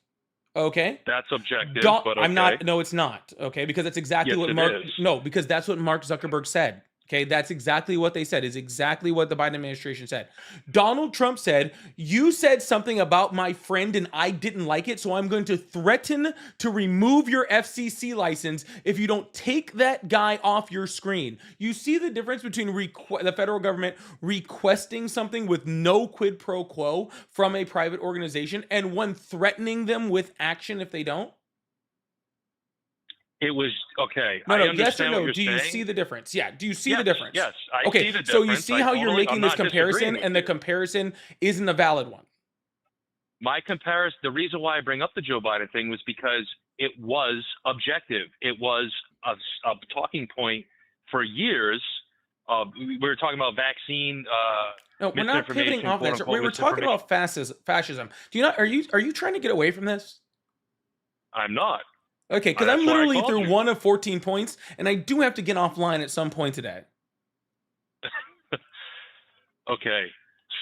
Speaker 1: Okay,
Speaker 15: That's objective, but okay.
Speaker 1: I'm not. No, it's not. Okay, because that's exactly
Speaker 15: Yes,
Speaker 1: what
Speaker 15: it
Speaker 1: Mark.
Speaker 15: is.
Speaker 1: No, because that's what Mark Zuckerberg said. Okay, that's exactly what they said. Is exactly what the Biden administration said. Donald Trump said, "You said something about my friend and I didn't like it, so I'm going to threaten to remove your FCC license if you don't take that guy off your screen." You see the difference between the federal government requesting something with no quid pro quo from a private organization and one threatening them with action if they don't?
Speaker 15: It was okay.
Speaker 1: No,
Speaker 15: I
Speaker 1: yes or
Speaker 15: understand what
Speaker 1: no.
Speaker 15: you're
Speaker 1: Do you
Speaker 15: saying.
Speaker 1: see the difference? Yeah. Do you see
Speaker 15: Yes,
Speaker 1: the difference?
Speaker 15: yes, I
Speaker 1: okay,
Speaker 15: see the
Speaker 1: so you
Speaker 15: difference.
Speaker 1: see
Speaker 15: I
Speaker 1: how you're
Speaker 15: totally-
Speaker 1: making
Speaker 15: I'm
Speaker 1: this
Speaker 15: not disagreeing
Speaker 1: comparison,
Speaker 15: with
Speaker 1: and the
Speaker 15: you.
Speaker 1: comparison isn't a valid one.
Speaker 15: My comparison, the reason why I bring up the Joe Biden thing was because it was objective. It was a talking point for years. We were talking about vaccine.
Speaker 1: No, we're not pivoting off that.
Speaker 15: quote-unquote
Speaker 1: We were talking about fascism. Do you not? Are you trying to get away from this?
Speaker 15: I'm not.
Speaker 1: Okay, because
Speaker 15: That's
Speaker 1: I'm
Speaker 15: why I
Speaker 1: literally
Speaker 15: called
Speaker 1: through
Speaker 15: you.
Speaker 1: one of 14 points, and I do have to get offline at some point today.
Speaker 15: Okay,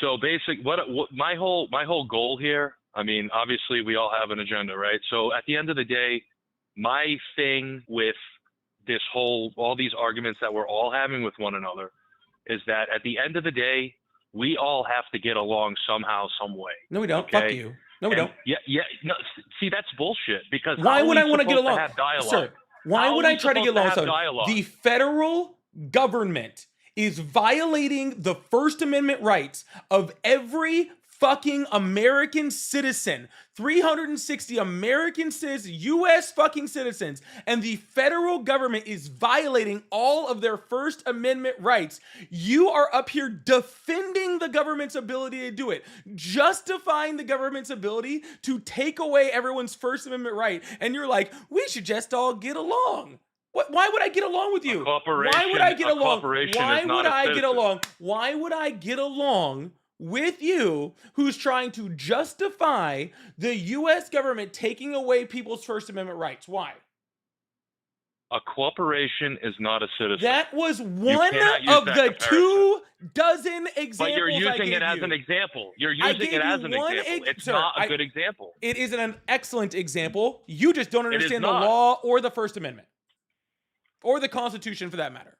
Speaker 15: so what my whole goal here. I mean, obviously we all have an agenda, right? So at the end of the day, my thing with this all these arguments that we're all having with one another is that at the end of the day, we all have to get along somehow, some way.
Speaker 1: No, we don't.
Speaker 15: Okay?
Speaker 1: Fuck you. No, we don't.
Speaker 15: Yeah. No, see, that's bullshit. Because
Speaker 1: Why
Speaker 15: how
Speaker 1: would
Speaker 15: are
Speaker 1: I
Speaker 15: we
Speaker 1: want to get
Speaker 15: supposed
Speaker 1: along,
Speaker 15: have dialogue?
Speaker 1: sir? Why
Speaker 15: How
Speaker 1: would
Speaker 15: are
Speaker 1: I
Speaker 15: we
Speaker 1: try to get
Speaker 15: supposed
Speaker 1: along?
Speaker 15: have
Speaker 1: With
Speaker 15: dialogue?
Speaker 1: The federal government is violating the First Amendment rights of every fucking American citizen. 360 American citizens, U.S. fucking citizens, and the federal government is violating all of their First Amendment rights. You are up here defending the government's ability to do it, justifying the government's ability to take away everyone's First Amendment right, and you're like, we should just all get along. Why would I get along with you? Why would I get along? Why would I get along? Why would I get along with you who's trying to justify the U.S. government taking away people's First Amendment rights? Why?
Speaker 15: A corporation is not a citizen.
Speaker 1: That was
Speaker 15: You
Speaker 1: one
Speaker 15: cannot use
Speaker 1: of
Speaker 15: that
Speaker 1: the
Speaker 15: comparison.
Speaker 1: 24 examples.
Speaker 15: But you're
Speaker 1: I
Speaker 15: using
Speaker 1: gave
Speaker 15: it as
Speaker 1: you.
Speaker 15: an example. You're
Speaker 1: I
Speaker 15: using
Speaker 1: gave
Speaker 15: it as
Speaker 1: you
Speaker 15: an
Speaker 1: one
Speaker 15: example. It's
Speaker 1: sir,
Speaker 15: not a good example.
Speaker 1: It is an excellent example. You just don't
Speaker 15: It is
Speaker 1: understand the
Speaker 15: not.
Speaker 1: law or the First Amendment or the Constitution for that matter.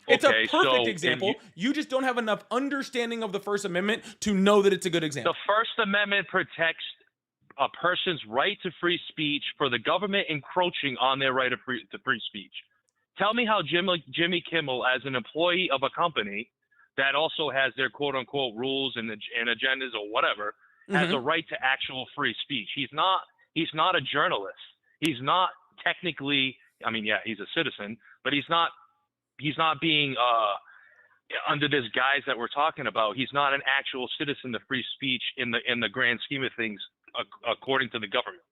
Speaker 1: It's
Speaker 15: Okay,
Speaker 1: a perfect
Speaker 15: so
Speaker 1: example. You just don't have enough understanding of the First Amendment to know that it's a good example.
Speaker 15: the First Amendment protects a person's right to free speech for the government encroaching on their right to free speech. Tell me how Jimmy Kimmel, as an employee of a company that also has their quote unquote rules and agendas or whatever, has a right to actual free speech. He's not a journalist. He's not technically, I mean, yeah, he's a citizen, but he's not being under this guise that we're talking about. He's not an actual citizen of free speech in the grand scheme of things, according to the government.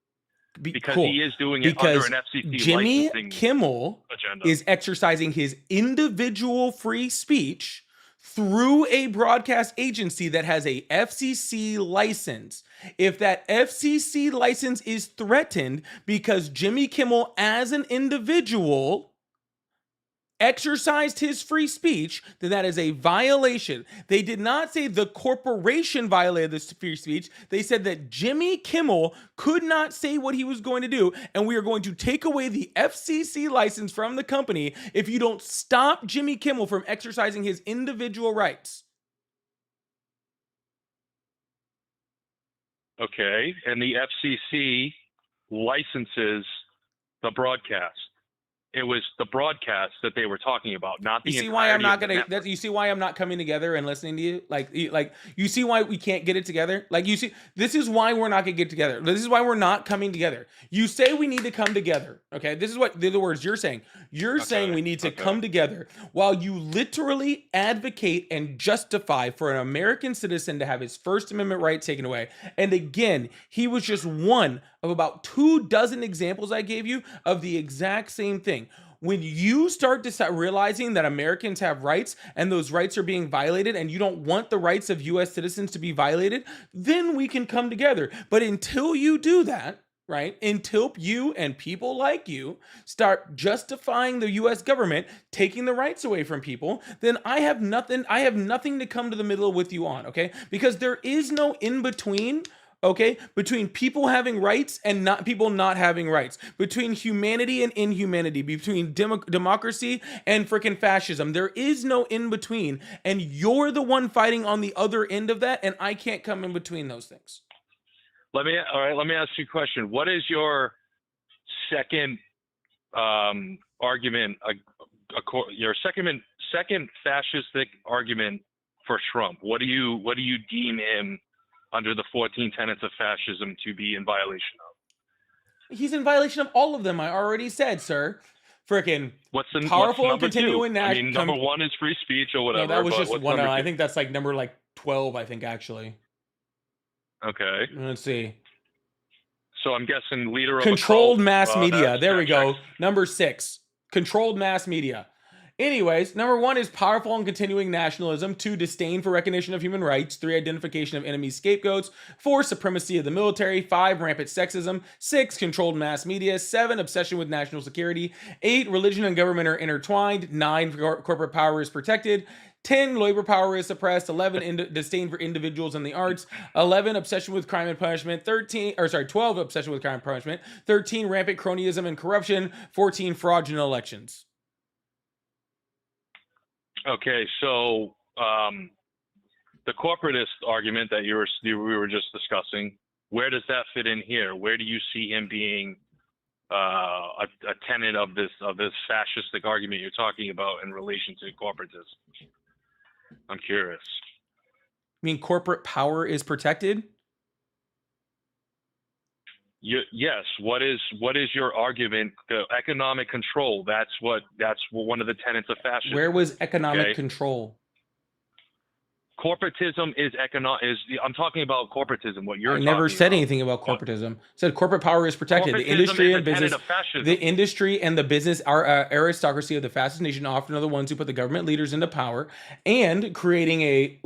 Speaker 15: Because he is doing it under an FCC
Speaker 1: Jimmy
Speaker 15: licensing
Speaker 1: Kimmel
Speaker 15: agenda.
Speaker 1: is exercising his individual free speech through a broadcast agency that has a FCC license. If that FCC license is threatened because Jimmy Kimmel as an individual exercised his free speech, then that is a violation. They did not say the corporation violated this free speech. They said that Jimmy Kimmel could not say what he was going to do, and we are going to take away the FCC license from the company if you don't stop Jimmy Kimmel from exercising his individual rights.
Speaker 15: Okay, and the FCC licenses the broadcast. It was the broadcast that they were talking about, not the.
Speaker 1: You see why I'm not
Speaker 15: entirety of the
Speaker 1: gonna?
Speaker 15: network.
Speaker 1: You see why I'm not coming together and listening to you? Like you see why we can't get it together? Like you see, this is why we're not gonna get together. This is why we're not coming together. You say we need to come together. Okay, this is what the words you're saying. You're saying we need to come together while you literally advocate and justify for an American citizen to have his First Amendment right taken away. And again, he was just one of about 24 examples I gave you of the exact same thing. When you start realizing that Americans have rights and those rights are being violated and you don't want the rights of US citizens to be violated, then we can come together. But until you do that, right? Until you and people like you start justifying the US government taking the rights away from people, then I have nothing to come to the middle with you on, okay? Because there is no in between. Okay, between people having rights and not people not having rights, between humanity and inhumanity, between democracy and freaking fascism, there is no in between. And you're the one fighting on the other end of that, and I can't come in between those things.
Speaker 15: Let me ask you a question. What is your second argument? Your second fascistic argument for Trump? What do you deem him under the 14 tenets of fascism to be in violation of?
Speaker 1: He's in violation of all of them. I already said, sir. Freaking powerful and continuing.
Speaker 15: I mean, number one is free speech or whatever.
Speaker 1: No, that was just one. I
Speaker 15: two?
Speaker 1: think that's like number 12. I think actually.
Speaker 15: Okay.
Speaker 1: Let's see.
Speaker 15: So I'm guessing leader of
Speaker 1: controlled mass media. There we go. Number 6. Controlled mass media. Anyways, number 1 is powerful and continuing nationalism. 2, disdain for recognition of human rights. 3, identification of enemy scapegoats. 4, supremacy of the military. 5, rampant sexism. 6, controlled mass media. 7, obsession with national security. 8, religion and government are intertwined. 9, corporate power is protected. 10, labor power is suppressed. 11, disdain for individuals and the arts. 11, obsession with crime and punishment. 12, obsession with crime and punishment. 13, rampant cronyism and corruption. 14, fraudulent elections.
Speaker 15: Okay, so the corporatist argument that we were just discussing, where does that fit in here? Where do you see him being a tenet of this fascistic argument you're talking about in relation to corporatism? I'm curious.
Speaker 1: I mean, corporate power is protected?
Speaker 15: Yes. What is your argument? The economic control. That's one of the tenets of fascism.
Speaker 1: Where was economic control?
Speaker 15: Corporatism is I'm talking about corporatism. What you're
Speaker 1: I never said anything about corporatism. I said corporate power is protected. The industry and business, the industry and the business aristocracy of the fascist nation often are the ones who put the government leaders into power and creating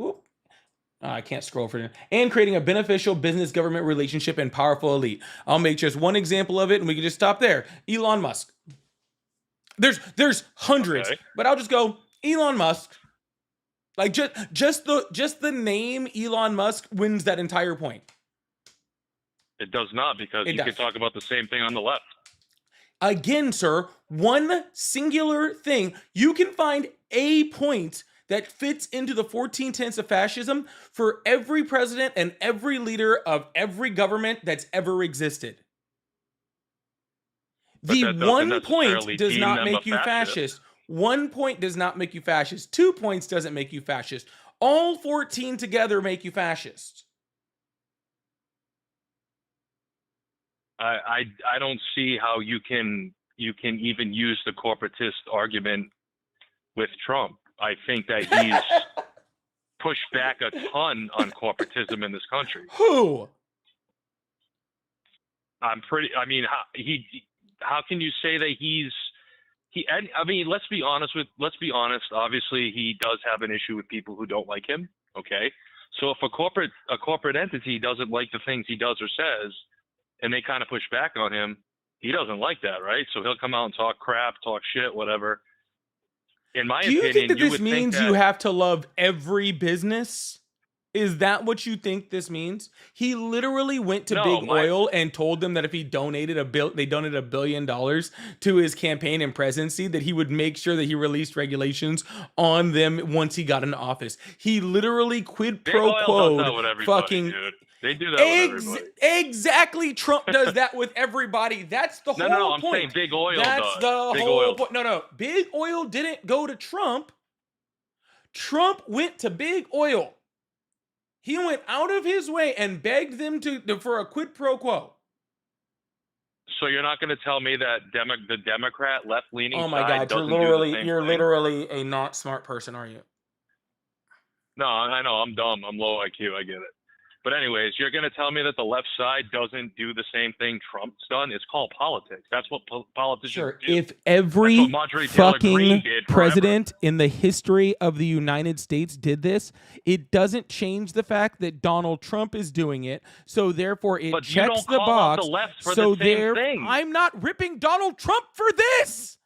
Speaker 1: I can't scroll for it. And creating a beneficial business-government relationship and powerful elite. I'll make just one example of it, and we can just stop there. Elon Musk. There's hundreds, but I'll just go Elon Musk. Like just the name Elon Musk wins that entire point.
Speaker 15: It does not, because you can talk about the same thing on the left.
Speaker 1: Again, sir, one singular thing. You can find a point that fits into the 14 tenets of fascism for every president and every leader of every government that's ever existed.
Speaker 15: But
Speaker 1: The
Speaker 15: that doesn't
Speaker 1: 1 point
Speaker 15: necessarily
Speaker 1: does
Speaker 15: deem
Speaker 1: not
Speaker 15: them a
Speaker 1: make you
Speaker 15: fascist.
Speaker 1: fascist. 1 point does not make you fascist. 2 points doesn't make you fascist. All 14 together make you fascist.
Speaker 15: I don't see how you can even use the corporatist argument with Trump. I think that he's pushed back a ton on corporatism in this country.
Speaker 1: Who?
Speaker 15: I mean, how can you say that I mean, let's be honest. Obviously, he does have an issue with people who don't like him. Okay, so if a corporate entity doesn't like the things he does or says, and they kind of push back on him, he doesn't like that, right? So he'll come out and talk crap, talk shit, whatever. In my opinion,
Speaker 1: Do you think that this
Speaker 15: would
Speaker 1: means
Speaker 15: think
Speaker 1: you
Speaker 15: that,
Speaker 1: have to love every business? Is that what you think this means? He literally went to Big Oil and told them that if he donated they donated $1 billion to his campaign and presidency, that he would make sure that he released regulations on them once he got into office. He literally quid
Speaker 15: Big
Speaker 1: pro
Speaker 15: Oil does
Speaker 1: quoed
Speaker 15: that with everybody,
Speaker 1: fucking.
Speaker 15: dude. They do that with everybody.
Speaker 1: Exactly. Trump does that with everybody. That's the whole
Speaker 15: No, I'm
Speaker 1: point.
Speaker 15: saying Big Oil
Speaker 1: That's
Speaker 15: does.
Speaker 1: the
Speaker 15: Big
Speaker 1: whole
Speaker 15: Oil.
Speaker 1: point. No. Big Oil didn't go to Trump. Trump went to Big Oil. He went out of his way and begged them for a quid pro quo.
Speaker 15: So you're not going to tell me that the Democrat left-leaning
Speaker 1: Oh my
Speaker 15: side
Speaker 1: God,
Speaker 15: doesn't do the same
Speaker 1: you're
Speaker 15: thing?
Speaker 1: literally a not smart person, are you?
Speaker 15: No, I know. I'm dumb. I'm low IQ. I get it. But anyways, you're going to tell me that the left side doesn't do the same thing Trump's done? It's called politics. That's what politicians
Speaker 1: Sure.
Speaker 15: do.
Speaker 1: If every
Speaker 15: That's what Marjorie Taylor Greene
Speaker 1: fucking
Speaker 15: did forever.
Speaker 1: president in the history of the United States did this, it doesn't change the fact that Donald Trump is doing it. So therefore, it
Speaker 15: But you
Speaker 1: checks
Speaker 15: don't
Speaker 1: the
Speaker 15: call out
Speaker 1: box.
Speaker 15: the left for
Speaker 1: so
Speaker 15: the same thing.
Speaker 1: I'm not ripping Donald Trump for this.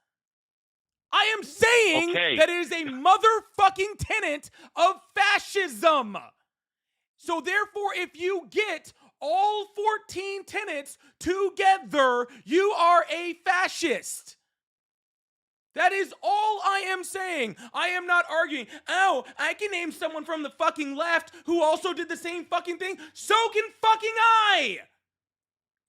Speaker 1: I am saying that it is a motherfucking tenet of fascism. So therefore, if you get all 14 tenets together, you are a fascist. That is all I am saying. I am not arguing. Oh, I can name someone from the fucking left who also did the same fucking thing. So can fucking I.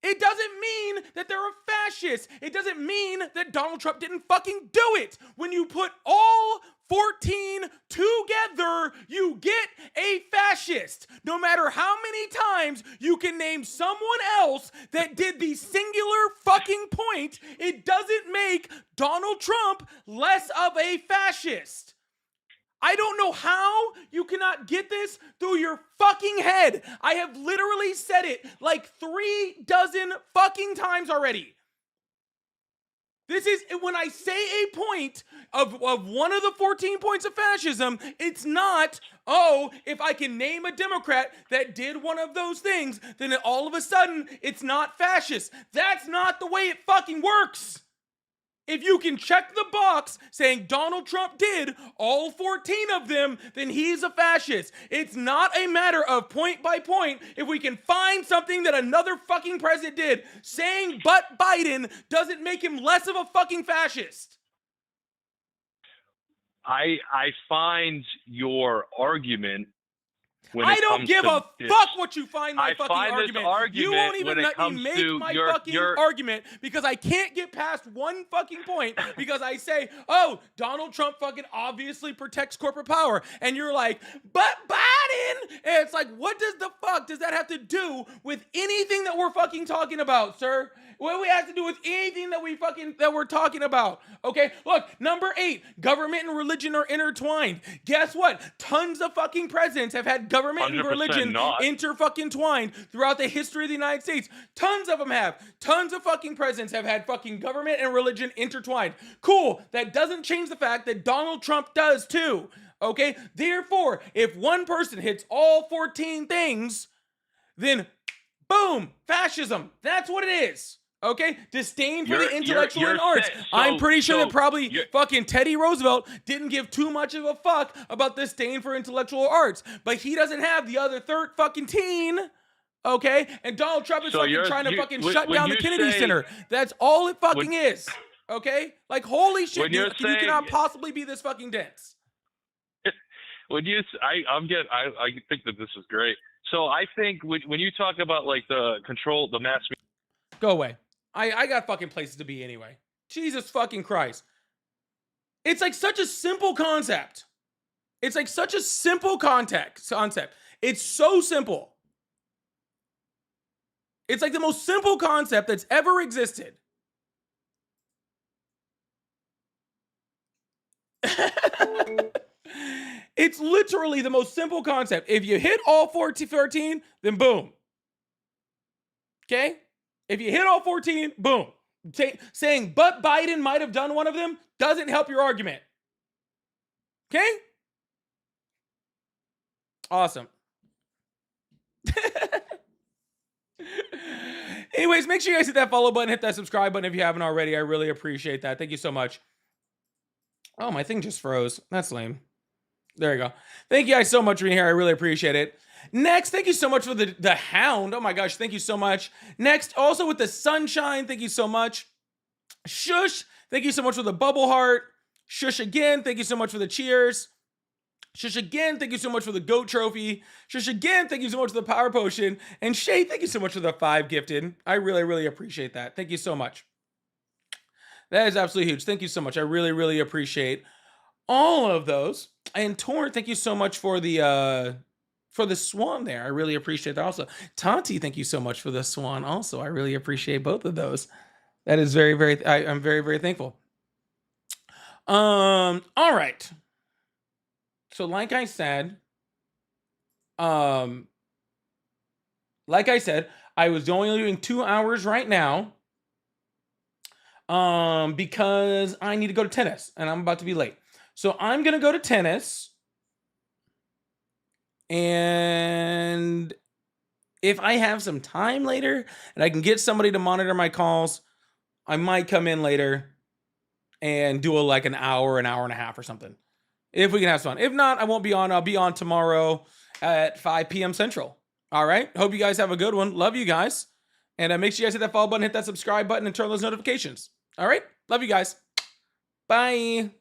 Speaker 1: It doesn't mean that they're a fascist. It doesn't mean that Donald Trump didn't fucking do it. When you put all 14 together, you get a fascist. No matter how many times you can name someone else that did the singular fucking point, it doesn't make Donald Trump less of a fascist. I don't know how you cannot get this through your fucking head. I have literally said it like 36 fucking times already. This is, when I say a point of one of the 14 points of fascism, it's not, oh, if I can name a Democrat that did one of those things, then all of a sudden it's not fascist. That's not the way it fucking works. If you can check the box saying Donald Trump did all 14 of them, then he's a fascist. It's not a matter of point by point. If we can find something that another fucking president did, saying but Biden doesn't make him less of a fucking fascist.
Speaker 15: I find your argument when
Speaker 1: I
Speaker 15: it
Speaker 1: don't
Speaker 15: comes
Speaker 1: give
Speaker 15: to
Speaker 1: a
Speaker 15: this,
Speaker 1: fuck what you find my
Speaker 15: I
Speaker 1: fucking
Speaker 15: find this
Speaker 1: argument. You won't
Speaker 15: argument
Speaker 1: even
Speaker 15: when it
Speaker 1: let me
Speaker 15: comes
Speaker 1: make
Speaker 15: to
Speaker 1: my
Speaker 15: your-
Speaker 1: fucking
Speaker 15: your-
Speaker 1: argument because I can't get past one fucking point because I say, oh, Donald Trump fucking obviously protects corporate power. And you're like, but Biden! And it's like, what does the fuck does that have to do with anything that we're fucking talking about, sir? What do we have to do with anything that we're talking about? Okay, look, number 8, government and religion are intertwined. Guess what? Tons of fucking presidents have had government and
Speaker 15: 100%
Speaker 1: religion
Speaker 15: not.
Speaker 1: inter-fucking twined throughout the history of the United States. Tons of them have. Tons of fucking presidents have had fucking government and religion intertwined. Cool. That doesn't change the fact that Donald Trump does too. Okay? Therefore, if one person hits all 14 things, then boom, fascism. That's what it is. Okay? Disdain for the intellectual and arts. I'm pretty sure that probably fucking Teddy Roosevelt didn't give too much of a fuck about disdain for intellectual arts. But he doesn't have the other third fucking teen. Okay? And Donald Trump is fucking trying to fucking shut down the Kennedy Center. That's all it fucking is. Okay? Like, holy shit,
Speaker 15: When you're
Speaker 1: dude, you
Speaker 15: saying-
Speaker 1: cannot possibly be this fucking dense.
Speaker 15: When you, I think that this is great. So I think when you talk about like the mass.
Speaker 1: Go away. I got fucking places to be anyway. Jesus fucking Christ. It's like such a simple concept. It's like such a simple concept. It's so simple. It's like the most simple concept that's ever existed. It's literally the most simple concept. If you hit all 13, then boom. Okay? If you hit all 14, boom. Saying, but Biden might have done one of them doesn't help your argument. Okay? Awesome. Anyways, make sure you guys hit that follow button, hit that subscribe button if you haven't already. I really appreciate that. Thank you so much. Oh, my thing just froze. That's lame. There you go. Thank you guys so much for being here. I really appreciate it. Next, thank you so much for the hound. Oh my gosh, thank you so much. Next, also with the sunshine, thank you so much. Shush, thank you so much for the bubble heart. Shush again, thank you so much for the cheers. Shush again, thank you so much for the goat trophy. Shush again, thank you so much for the power potion. And Shay, thank you so much for the 5 gifted. I really, really appreciate that. Thank you so much. That is absolutely huge. Thank you so much. I really, really appreciate all of those. And Torn, thank you so much for the swan there. I really appreciate that also. Tanti, thank you so much for the swan also. I really appreciate both of those. That is very, very, I'm very, very thankful. All right. So like I said, I was only doing 2 hours right now. Because I need to go to tennis and I'm about to be late. So I'm going to go to tennis. And if I have some time later and I can get somebody to monitor my calls, I might come in later and do like an hour and a half or something. If we can have fun. If not, I won't be on. I'll be on tomorrow at 5 p.m. Central. All right. Hope you guys have a good one. Love you guys. And make sure you guys hit that follow button, hit that subscribe button, and turn on those notifications. All right. Love you guys. Bye.